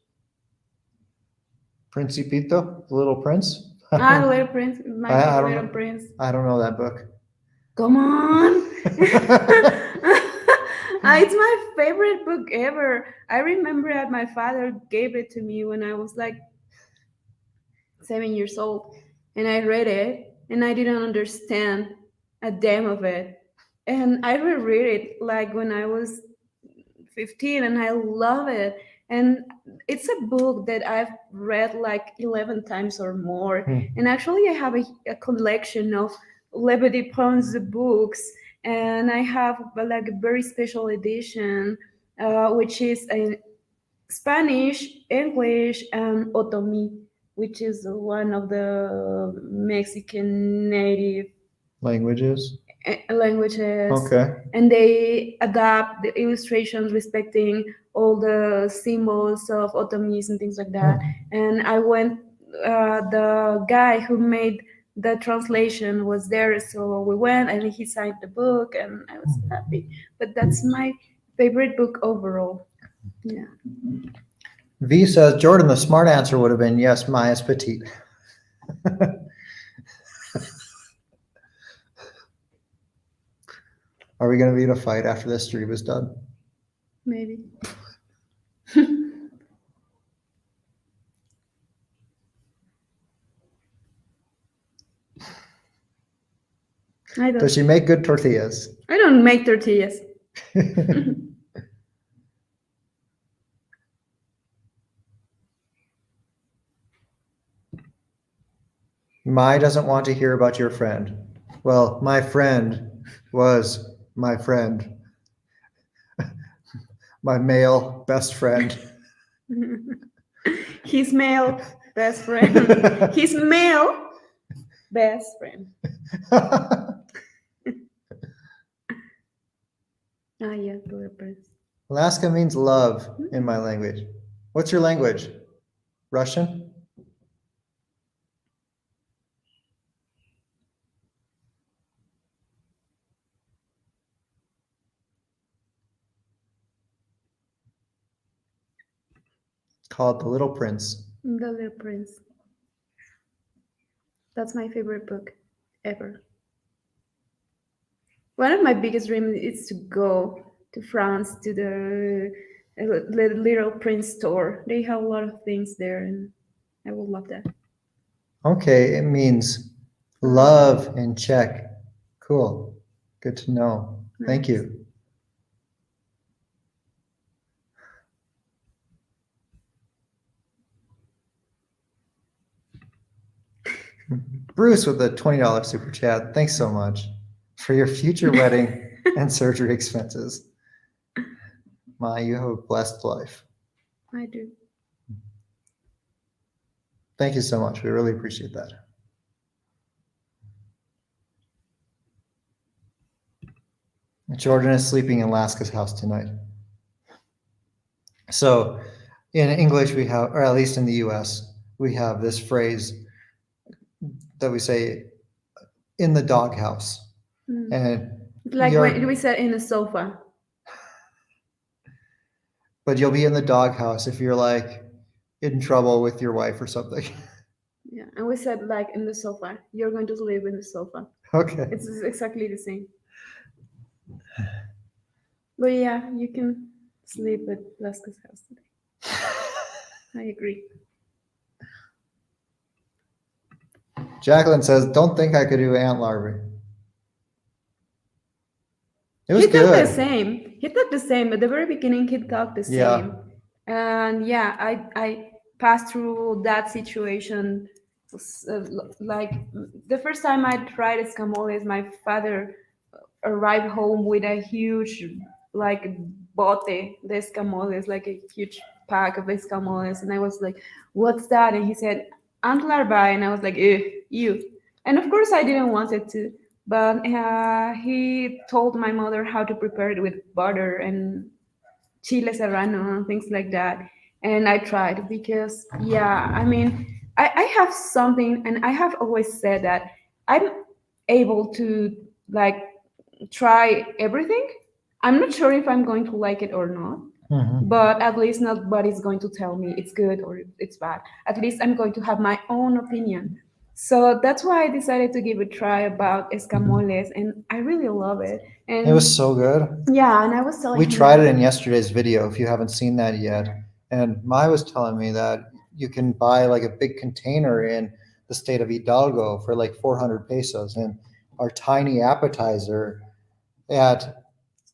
[SPEAKER 1] Principito, the Little Prince?
[SPEAKER 2] The Little Prince, Little Prince.
[SPEAKER 1] I don't know that book.
[SPEAKER 2] Come on. It's my favorite book ever. I remember that my father gave it to me when I was like 7 years old, and I read it, and I didn't understand a damn of it. And I reread it like when I was 15, and I love it. And it's a book that I've read like 11 times or more. And actually, I have a collection of Lebe de Pons books, and I have like a very special edition, which is a Spanish, English, and Otomi, which is one of the Mexican native
[SPEAKER 1] Languages.
[SPEAKER 2] languages.
[SPEAKER 1] Okay.
[SPEAKER 2] And they adapt the illustrations respecting all the symbols of Otomis and things like that. And I went, the guy who made the translation was there, so we went and he signed the book, and I was happy. But that's my favorite book overall. Yeah.
[SPEAKER 1] V says, Jordan, the smart answer would have been yes, Maya's petite. Are we going to be in a fight after this stream is done?
[SPEAKER 2] Maybe. I
[SPEAKER 1] Does
[SPEAKER 2] don't.
[SPEAKER 1] she make good tortillas?
[SPEAKER 2] I don't make tortillas.
[SPEAKER 1] Mai doesn't want to hear about your friend. Well, my friend was my friend. My male best friend.
[SPEAKER 2] His male best friend. His male best friend. Ah, yeah, the reference.
[SPEAKER 1] Alaska means love in my language. What's your language? Russian? It's called The Little Prince.
[SPEAKER 2] The Little Prince. That's my favorite book ever. One of my biggest dreams is to go to France to the Little Prince store. They have a lot of things there, and I would love that.
[SPEAKER 1] Okay, it means love in Czech. Cool. Good to know. Thank you. Bruce with a $20 super chat. Thanks so much for your future wedding and surgery expenses. Ma, you have a blessed life.
[SPEAKER 2] I do.
[SPEAKER 1] Thank you so much. We really appreciate that. Jordan is sleeping in Alaska's house tonight. So in English, we have, or at least in the US, we have this phrase that we say in the doghouse. And
[SPEAKER 2] like when we said in the sofa.
[SPEAKER 1] But you'll be in the doghouse if you're like in trouble with your wife or something.
[SPEAKER 2] Yeah, and we said like in the sofa. You're going to sleep in the sofa.
[SPEAKER 1] Okay.
[SPEAKER 2] It's exactly the same. But yeah, you can sleep at Laska's house today. I agree.
[SPEAKER 1] Jacqueline says, don't think I could do ant larvae. It was
[SPEAKER 2] He
[SPEAKER 1] good.
[SPEAKER 2] talked the same. He talked the same. At the very beginning, he talked the same.
[SPEAKER 1] Yeah.
[SPEAKER 2] And yeah, I passed through that situation. Like the first time I tried escamoles, my father arrived home with a huge like bote de escamoles, like a huge pack of escamoles, and I was like, "What's that?" And he said, "Ant larvae," and I was like, "Ew." And of course, I didn't want it to, but he told my mother how to prepare it with butter and chile serrano and things like that. And I tried because, yeah, I mean, I have something, and I have always said that I'm able to like try everything. I'm not sure if I'm going to like it or not, but at least nobody's going to tell me it's good or it's bad. At least I'm going to have my own opinion. So that's why I decided to give a try about escamoles, and I really love it.
[SPEAKER 1] It was
[SPEAKER 2] And
[SPEAKER 1] so good.
[SPEAKER 2] yeah, and I was telling
[SPEAKER 1] We
[SPEAKER 2] him
[SPEAKER 1] tried
[SPEAKER 2] that.
[SPEAKER 1] it in yesterday's video if you haven't seen that yet. And Mai was telling me that you can buy like a big container in the state of Hidalgo for like 400 pesos. And our tiny appetizer at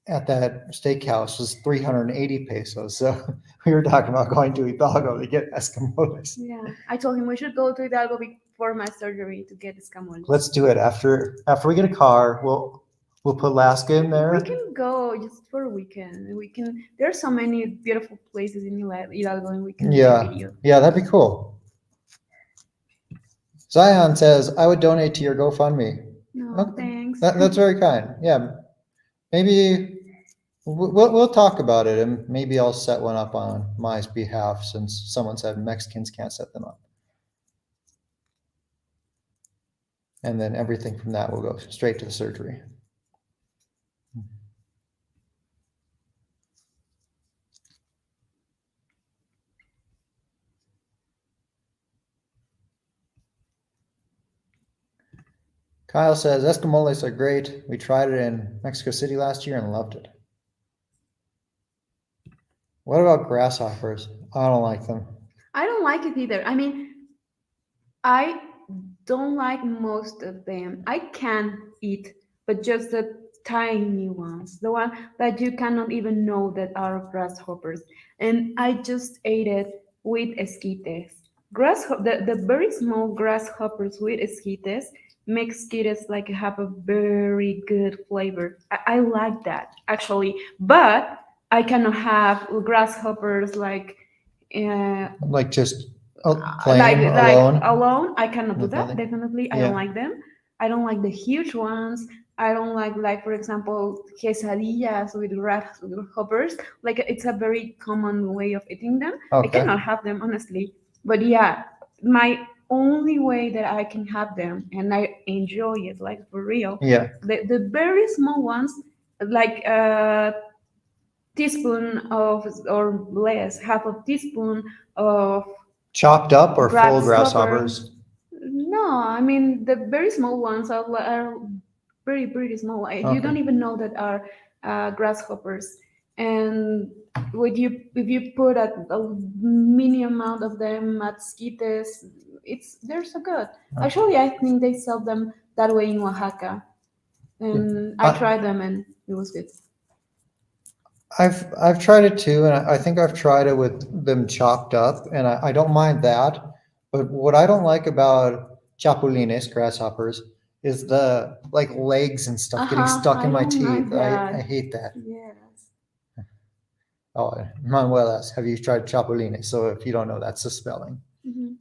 [SPEAKER 1] that steakhouse was 380 pesos. So we were talking about going to Hidalgo to get escamoles.
[SPEAKER 2] Yeah, I told him we should go to Hidalgo before my surgery to get escamoles.
[SPEAKER 1] Let's do it after we get a car. We'll put Alaska in
[SPEAKER 2] We
[SPEAKER 1] there.
[SPEAKER 2] can go just for a weekend. We can. There are so many beautiful places in Hidalgo, and we can make a
[SPEAKER 1] Yeah,
[SPEAKER 2] video.
[SPEAKER 1] yeah, that'd be cool. Zion says, I would donate to your GoFundMe.
[SPEAKER 2] No,
[SPEAKER 1] Okay,
[SPEAKER 2] thanks.
[SPEAKER 1] that's very kind. Yeah, maybe we'll talk about it, and maybe I'll set one up on my behalf since someone said Mexicans can't set them up. And then everything from that will go straight to the surgery. Kyle says, escamoles are great. We tried it in Mexico City last year and loved it. What about grasshoppers? I don't like them.
[SPEAKER 2] I don't like it either. I mean, I don't like most of them. I can eat, but just the tiny ones, the one that you cannot even know that are grasshoppers. And I just ate it with esquites. The very small grasshoppers with esquites make esquites like have a very good flavor. I like that actually, but I cannot have grasshoppers
[SPEAKER 1] Like just
[SPEAKER 2] like
[SPEAKER 1] plain alone.
[SPEAKER 2] alone. I cannot do
[SPEAKER 1] With
[SPEAKER 2] that,
[SPEAKER 1] nothing.
[SPEAKER 2] definitely. I don't
[SPEAKER 1] Yeah.
[SPEAKER 2] like them. I don't like the huge ones. I don't like for example quesadillas with grasshoppers. Like it's a very common way of eating them. I
[SPEAKER 1] Okay.
[SPEAKER 2] cannot have them honestly, but yeah, my only way that I can have them and I enjoy it like for real,
[SPEAKER 1] Yeah.
[SPEAKER 2] the very small ones, like teaspoon of or less, half a teaspoon of
[SPEAKER 1] Chopped up or full
[SPEAKER 2] grasshopper.
[SPEAKER 1] grasshoppers?
[SPEAKER 2] No, I mean the very small ones are very pretty small. You
[SPEAKER 1] Okay.
[SPEAKER 2] don't even know that are grasshoppers. And would you if you put a mini amount of them at skites, they're so good.
[SPEAKER 1] Okay.
[SPEAKER 2] Actually, I think they sell them that way in Oaxaca, and I tried them and it was good.
[SPEAKER 1] I've tried it too, and I think I've tried it with them chopped up, and I don't mind that. But what I don't like about chapulines, grasshoppers, is the like legs and stuff getting stuck
[SPEAKER 2] I
[SPEAKER 1] in my
[SPEAKER 2] don't like
[SPEAKER 1] teeth. I
[SPEAKER 2] that.
[SPEAKER 1] hate that.
[SPEAKER 2] Yes.
[SPEAKER 1] Oh, Manuel asks, have you tried chapulines? So if you don't know, that's the spelling.
[SPEAKER 2] Mhm.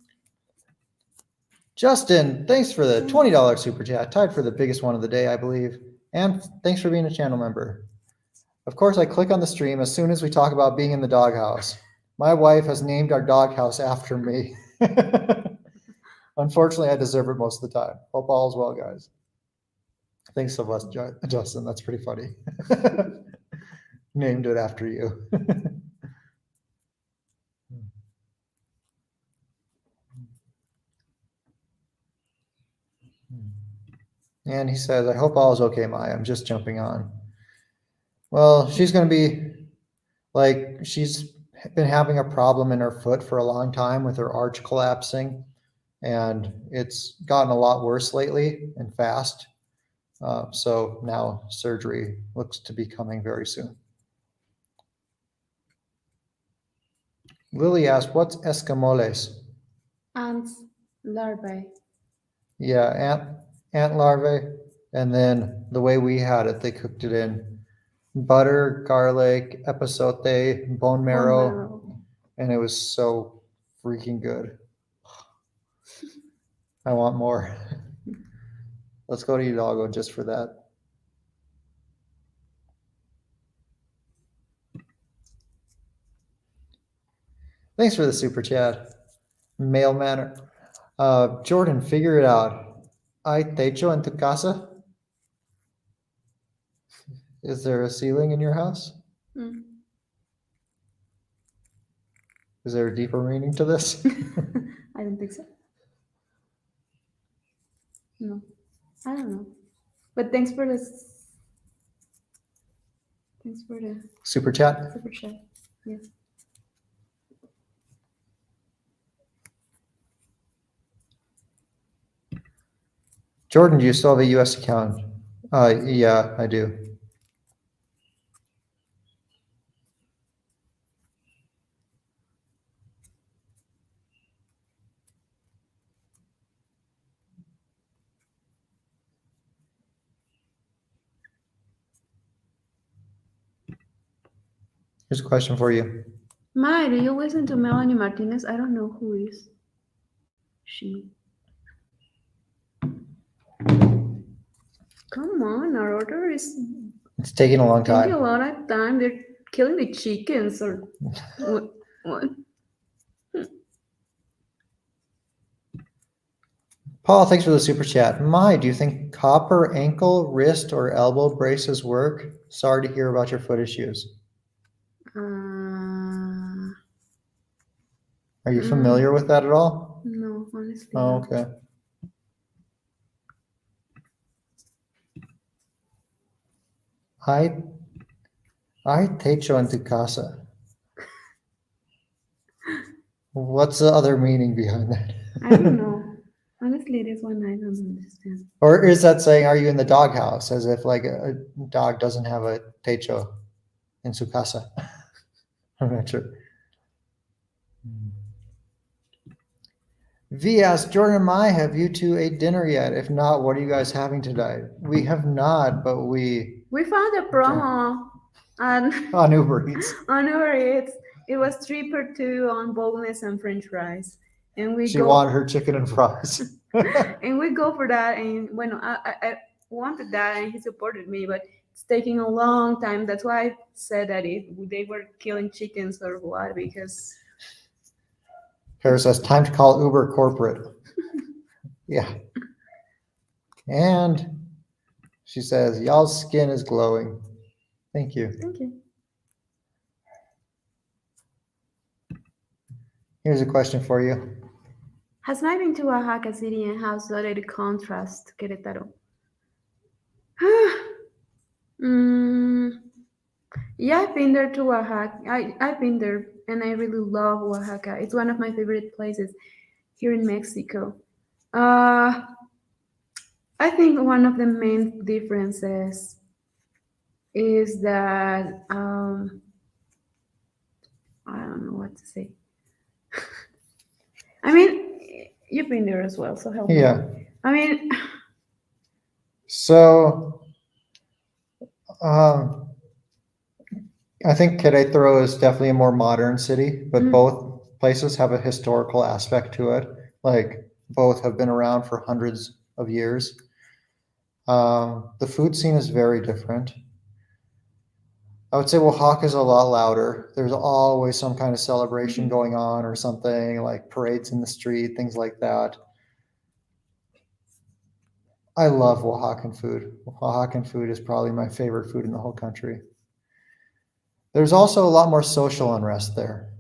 [SPEAKER 1] Justin, thanks for the
[SPEAKER 2] Thanks.
[SPEAKER 1] $20 super chat, tied for the biggest one of the day, I believe. And thanks for being a channel member. Of course, I click on the stream as soon as we talk about being in the doghouse. My wife has named our doghouse after me. Unfortunately, I deserve it most of the time. Hope all is well, guys. Thanks so much, Justin. That's pretty funny. Named it after you. And he says, I hope all is okay, Maya. I'm just jumping on. Well, she's going to be like, she's been having a problem in her foot for a long time with her arch collapsing, and it's gotten a lot worse lately and fast. So now surgery looks to be coming very soon. Lily asked, what's escamoles?
[SPEAKER 2] Ants, larvae.
[SPEAKER 1] Yeah, ant larvae. And then the way we had it, they cooked it in butter, garlic, epazote, bone marrow, and it was so freaking good. I want more. Let's go to Hidalgo just for that. Thanks for the super chat. Mailman. Jordan, figure it out. ¿Hay techo en tu casa? Is there a ceiling in your house?
[SPEAKER 2] Mm.
[SPEAKER 1] Is there a deeper meaning to this?
[SPEAKER 2] I don't think so. No, I don't know. But thanks for this. Thanks for the
[SPEAKER 1] Super chat.
[SPEAKER 2] super chat. Yes.
[SPEAKER 1] Jordan, do you still have a US account? Yeah, I do. Here's a question for you.
[SPEAKER 2] Mai, do you listen to Melanie Martinez? I don't know who is she. Come on, our order is
[SPEAKER 1] It's taking a long
[SPEAKER 2] taking a
[SPEAKER 1] time.
[SPEAKER 2] lot of time. They're killing the chickens or what? What?
[SPEAKER 1] Paul, thanks for the super chat. Mai, do you think copper ankle, wrist, or elbow braces work? Sorry to hear about your foot issues. Are you familiar with that at all?
[SPEAKER 2] No, honestly.
[SPEAKER 1] Oh,
[SPEAKER 2] not.
[SPEAKER 1] okay. I techo en tu casa. What's the other meaning behind that?
[SPEAKER 2] I don't know. Honestly, it is one I don't understand.
[SPEAKER 1] Or is that saying, are you in the doghouse? As if like a dog doesn't have a techo in su casa. I'm not sure. V asks, Jordan and Mai, have you two ate dinner yet? If not, what are you guys having tonight? We have not, but we
[SPEAKER 2] found a promo on
[SPEAKER 1] on Uber Eats.
[SPEAKER 2] on Uber Eats. It was 3 for 2 on boneless and French fries, and we
[SPEAKER 1] She
[SPEAKER 2] go
[SPEAKER 1] wanted her chicken and fries.
[SPEAKER 2] and we go for that. And when I wanted that, and he supported me, but it's taking a long time. That's why I said that they were killing chickens or what, because
[SPEAKER 1] Kara says, time to call Uber corporate. Yeah. And she says, y'all's skin is glowing. Thank you.
[SPEAKER 2] thank you.
[SPEAKER 1] Here's a question for you.
[SPEAKER 2] Has Mai been to Oaxaca City, and how does it contrast Querétaro? Yeah, I've been there to Oaxaca. I've been there, and I really love Oaxaca. It's one of my favorite places here in Mexico. Uh, I think one of the main differences is that I don't know what to say. I mean, you've been there as well, so help me.
[SPEAKER 1] Yeah.
[SPEAKER 2] I mean,
[SPEAKER 1] So I think Querétaro is definitely a more modern city, but both places have a historical aspect to it. Like both have been around for hundreds of years. The food scene is very different. I would say Oaxaca is a lot louder. There's always some kind of celebration going on or something, like parades in the street, things like that. I love Oaxacan food. Oaxacan food is probably my favorite food in the whole country. There's also a lot more social unrest there.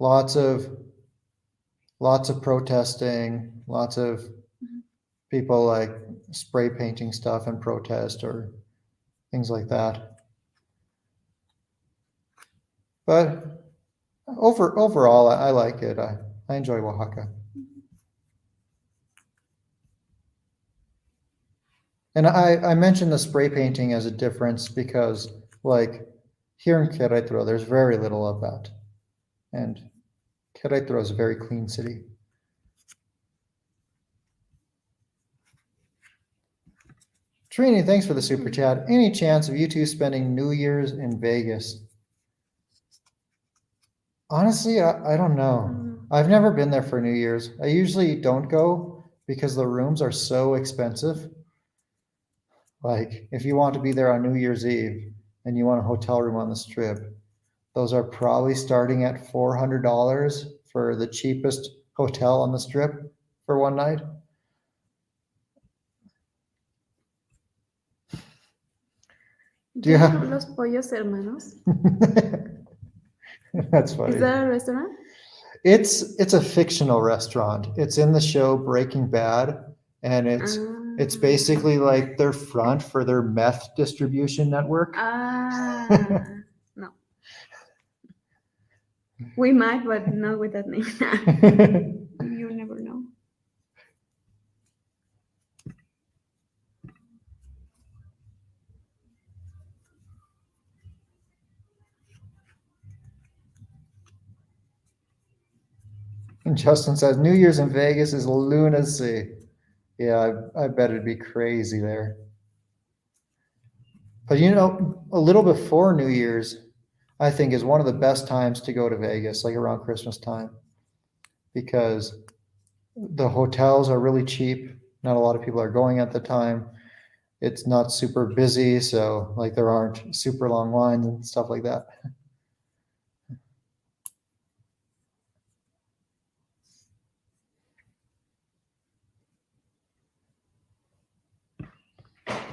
[SPEAKER 1] Lots of protesting, lots of people like spray painting stuff and protest or things like that. But overall, I like it. I enjoy Oaxaca. And I mentioned the spray painting as a difference because, like, here in Querétaro, there's very little of that. And Querétaro is a very clean city. Trini, thanks for the super chat. Any chance of you two spending New Year's in Vegas? Honestly, I don't know. I've never been there for New Year's. I usually don't go because the rooms are so expensive. Like, if you want to be there on New Year's Eve and you want a hotel room on the strip, those are probably starting at $400 for the cheapest hotel on the strip for one night. Do you have
[SPEAKER 2] Los Pollos Hermanos?
[SPEAKER 1] That's funny.
[SPEAKER 2] Is that a restaurant?
[SPEAKER 1] It's a fictional restaurant. It's in the show Breaking Bad, and it's
[SPEAKER 2] Ah.
[SPEAKER 1] basically like their front for their meth distribution network.
[SPEAKER 2] No. We might, but not with that name. You never know.
[SPEAKER 1] And Justin says New Year's in Vegas is lunacy. Yeah, I bet it'd be crazy there. But a little before New Year's, I think is one of the best times to go to Vegas, like around Christmas time, because the hotels are really cheap. Not a lot of people are going at the time. It's not super busy, so like there aren't super long lines and stuff like that.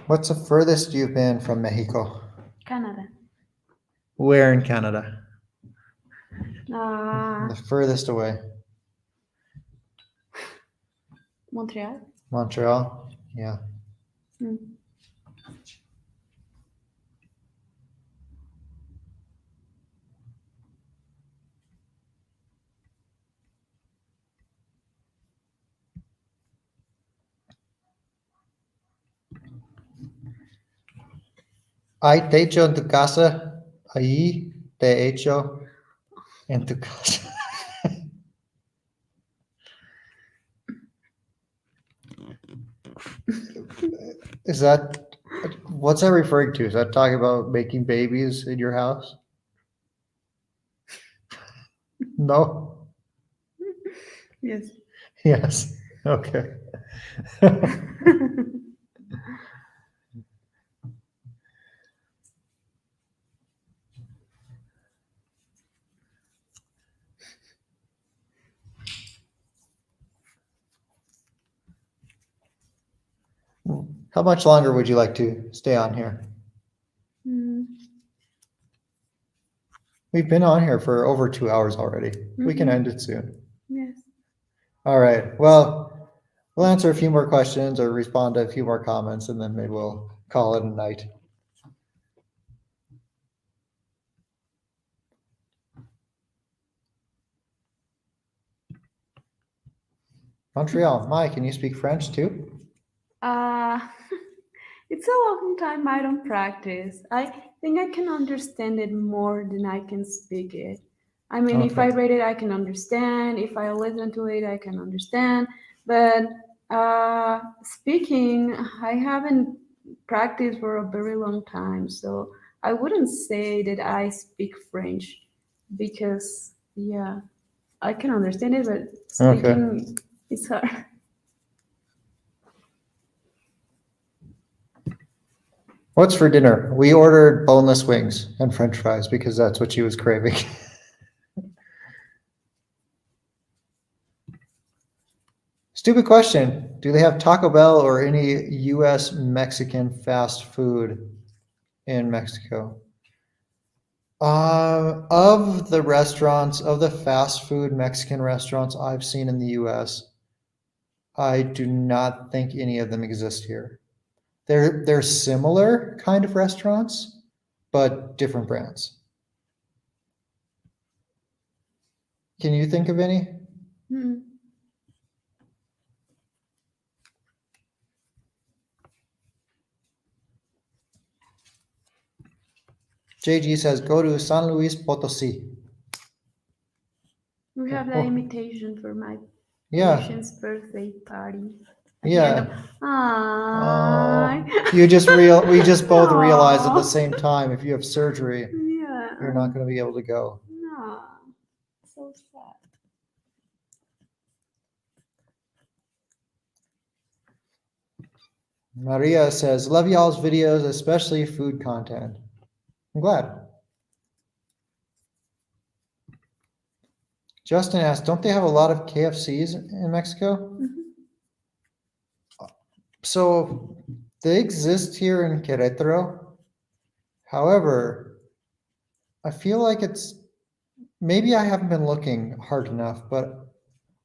[SPEAKER 1] What's the furthest you've been from Mexico?
[SPEAKER 2] Canada.
[SPEAKER 1] Where in Canada?
[SPEAKER 2] Uh,
[SPEAKER 1] The furthest away.
[SPEAKER 2] Montreal.
[SPEAKER 1] Montreal? Yeah.
[SPEAKER 2] Mm.
[SPEAKER 1] Ay, te echo en tu casa. Ahí te echo en tu casa. Is that, what's that referring to? Is that talking about making babies in your house? No?
[SPEAKER 2] Yes.
[SPEAKER 1] Yes. Okay. How much longer would you like to stay on here?
[SPEAKER 2] Mm.
[SPEAKER 1] We've been on here for over 2 hours already. We can
[SPEAKER 2] Mhm.
[SPEAKER 1] end it soon.
[SPEAKER 2] Yes.
[SPEAKER 1] All right. Well, we'll answer a few more questions or respond to a few more comments, and then maybe we'll call it a night. Montreal, Mike, can you speak French too?
[SPEAKER 2] Uh, it's a long time I don't practice. I think I can understand it more than I can speak it. I mean, if I
[SPEAKER 1] Okay.
[SPEAKER 2] read it, I can understand. If I listen to it, I can understand. But speaking, I haven't practiced for a very long time. So I wouldn't say that I speak French because, yeah, I can understand it, but
[SPEAKER 1] Okay.
[SPEAKER 2] speaking, it's hard.
[SPEAKER 1] What's for dinner? We ordered boneless wings and French fries because that's what she was craving. Stupid question. Do they have Taco Bell or any US Mexican fast food in Mexico? Of the restaurants, of the fast food Mexican restaurants I've seen in the US, I do not think any of them exist here. They're similar kind of restaurants, but different brands. Can you think of any?
[SPEAKER 2] Hmm.
[SPEAKER 1] JG says go to San Luis Potosí.
[SPEAKER 2] We have the
[SPEAKER 1] Oh,
[SPEAKER 2] invitation for my
[SPEAKER 1] yeah,
[SPEAKER 2] patient's birthday party. At the end of
[SPEAKER 1] yeah.
[SPEAKER 2] Aww.
[SPEAKER 1] We just both realized at the
[SPEAKER 2] Aw.
[SPEAKER 1] same time if you have surgery,
[SPEAKER 2] Yeah.
[SPEAKER 1] you're not going to be able to go.
[SPEAKER 2] No. So sad.
[SPEAKER 1] Maria says, love y'all's videos, especially food content. I'm glad. Justin asked, don't they have a lot of KFCs in Mexico?
[SPEAKER 2] Mhm.
[SPEAKER 1] So they exist here in Queretaro. However, I feel like it's maybe I haven't been looking hard enough, but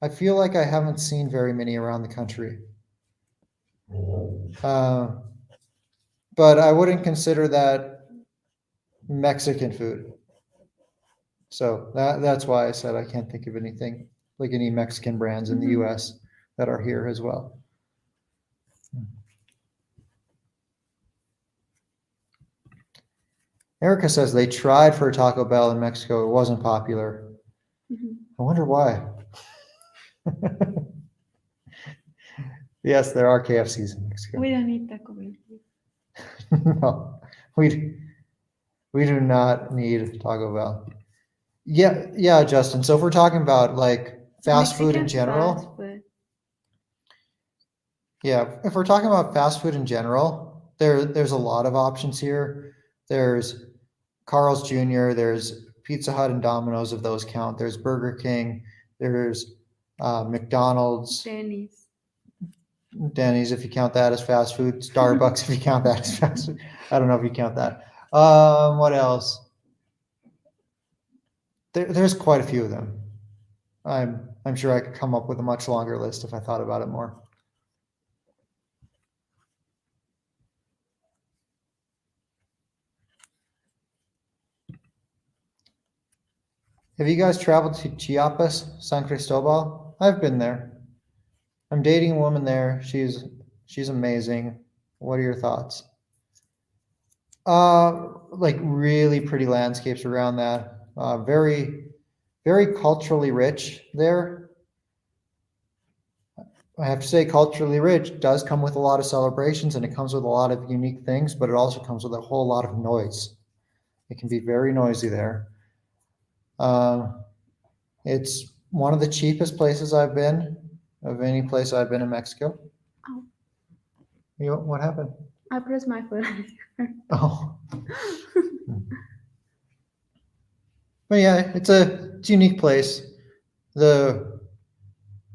[SPEAKER 1] I feel like I haven't seen very many around the country. But I wouldn't consider that Mexican food. So that's why I said I can't think of anything like any Mexican brands in the
[SPEAKER 2] Mhm.
[SPEAKER 1] US that are here as well. Erica says they tried for Taco Bell in Mexico. It wasn't popular.
[SPEAKER 2] Mhm.
[SPEAKER 1] I wonder why. Yes, there are KFCs in Mexico.
[SPEAKER 2] We don't need Taco Bell.
[SPEAKER 1] No, we do not need Taco Bell. Yeah, Justin. So if we're talking about like fast food in
[SPEAKER 2] Mexican fast
[SPEAKER 1] general,
[SPEAKER 2] food.
[SPEAKER 1] yeah, if we're talking about fast food in general, there's a lot of options here. There's Carl's Jr., there's Pizza Hut and Domino's if those count. There's Burger King, there's McDonald's,
[SPEAKER 2] Denny's.
[SPEAKER 1] Denny's if you count that as fast food, Starbucks if you count that as fast food. I don't know if you count that. What else? There's quite a few of them. I'm sure I could come up with a much longer list if I thought about it more. Have you guys traveled to Chiapas, San Cristobal? I've been there. I'm dating a woman there. She's amazing. What are your thoughts? Like really pretty landscapes around that. Very culturally rich there. I have to say, culturally rich does come with a lot of celebrations and it comes with a lot of unique things, but it also comes with a whole lot of noise. It can be very noisy there. Uh, it's one of the cheapest places I've been, of any place I've been in Mexico.
[SPEAKER 2] Oh,
[SPEAKER 1] What happened?
[SPEAKER 2] I pressed my foot.
[SPEAKER 1] Oh. But yeah, it's a unique place. The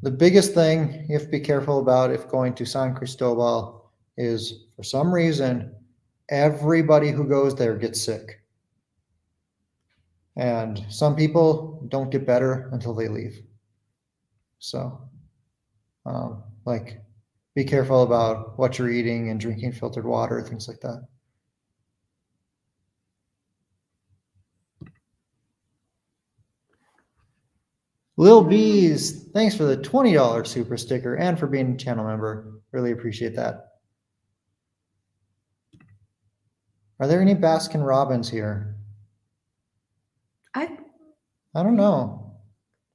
[SPEAKER 1] the biggest thing you have to be careful about if going to San Cristobal is for some reason everybody who goes there gets sick. And some people don't get better until they leave. So like be careful about what you're eating and drinking filtered water, things like that. Lil Bees, thanks for the $20 super sticker and for being a channel member. Really appreciate that. Are there any Baskin Robbins here?
[SPEAKER 2] I
[SPEAKER 1] I don't know.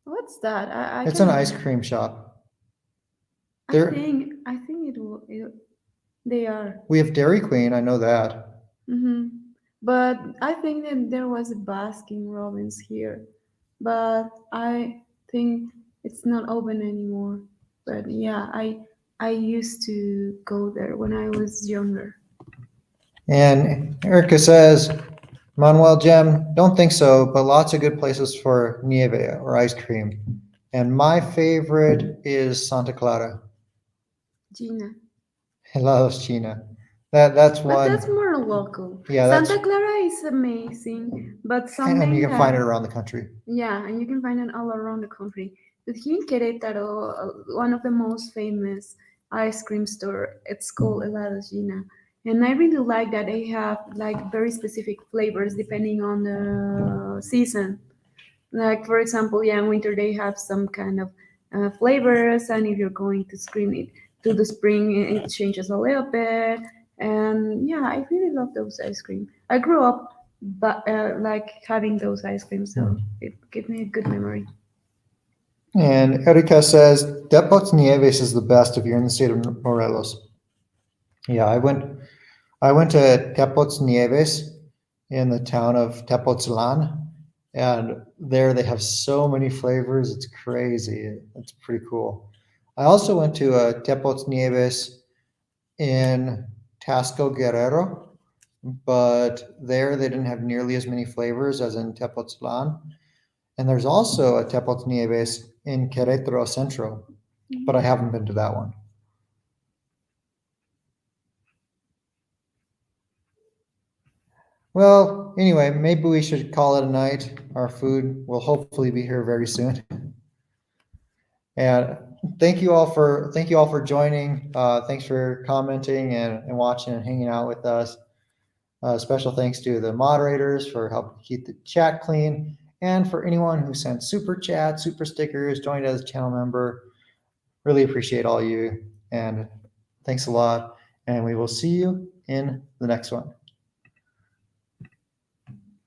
[SPEAKER 2] What's that? I
[SPEAKER 1] It's
[SPEAKER 2] can.
[SPEAKER 1] an ice cream shop.
[SPEAKER 2] I
[SPEAKER 1] There,
[SPEAKER 2] think they are.
[SPEAKER 1] we have Dairy Queen. I know that.
[SPEAKER 2] Mm-hmm. But I think that there was a Baskin Robbins here, but I think it's not open anymore. But yeah, I used to go there when I was younger.
[SPEAKER 1] And Erica says, Manuel Gem, don't think so, but lots of good places for nieve or ice cream. And my favorite is Santa Clara.
[SPEAKER 2] Gina.
[SPEAKER 1] Helados China. That's
[SPEAKER 2] But that's
[SPEAKER 1] one.
[SPEAKER 2] more local.
[SPEAKER 1] Yeah, that's,
[SPEAKER 2] Santa Clara is amazing, but
[SPEAKER 1] and you
[SPEAKER 2] something
[SPEAKER 1] can find it
[SPEAKER 2] that,
[SPEAKER 1] around the country.
[SPEAKER 2] yeah, and you can find it all around the country. But here in Queretaro, one of the most famous ice cream store, it's called Helados Gina. And I really like that they have like very specific flavors depending on the season. Like for example, yeah, in winter they have some kind of flavors, and if you're going to screen it to the spring, it changes a little bit. And yeah, I really love those ice cream. I grew up, but like having those ice creams, so it gave me a good memory.
[SPEAKER 1] And Erika says, Depots Nieves is the best if you're in the state of Morelos. Yeah, I went to Tepots Nieves in the town of Tepoztlan, and there they have so many flavors. It's crazy. It's pretty cool. I also went to Tepots Nieves in Tasco Guerrero, but there they didn't have nearly as many flavors as in Tepoztlan. And there's also a Tepots Nieves in Queretaro Centro, but I haven't been to that one. Well, anyway, maybe we should call it a night. Our food will hopefully be here very soon. And thank you all for joining. Thanks for commenting and watching and hanging out with us. Special thanks to the moderators for helping keep the chat clean, and for anyone who sent super chats, super stickers, joined as a channel member. Really appreciate all you, and thanks a lot. And we will see you in the next one.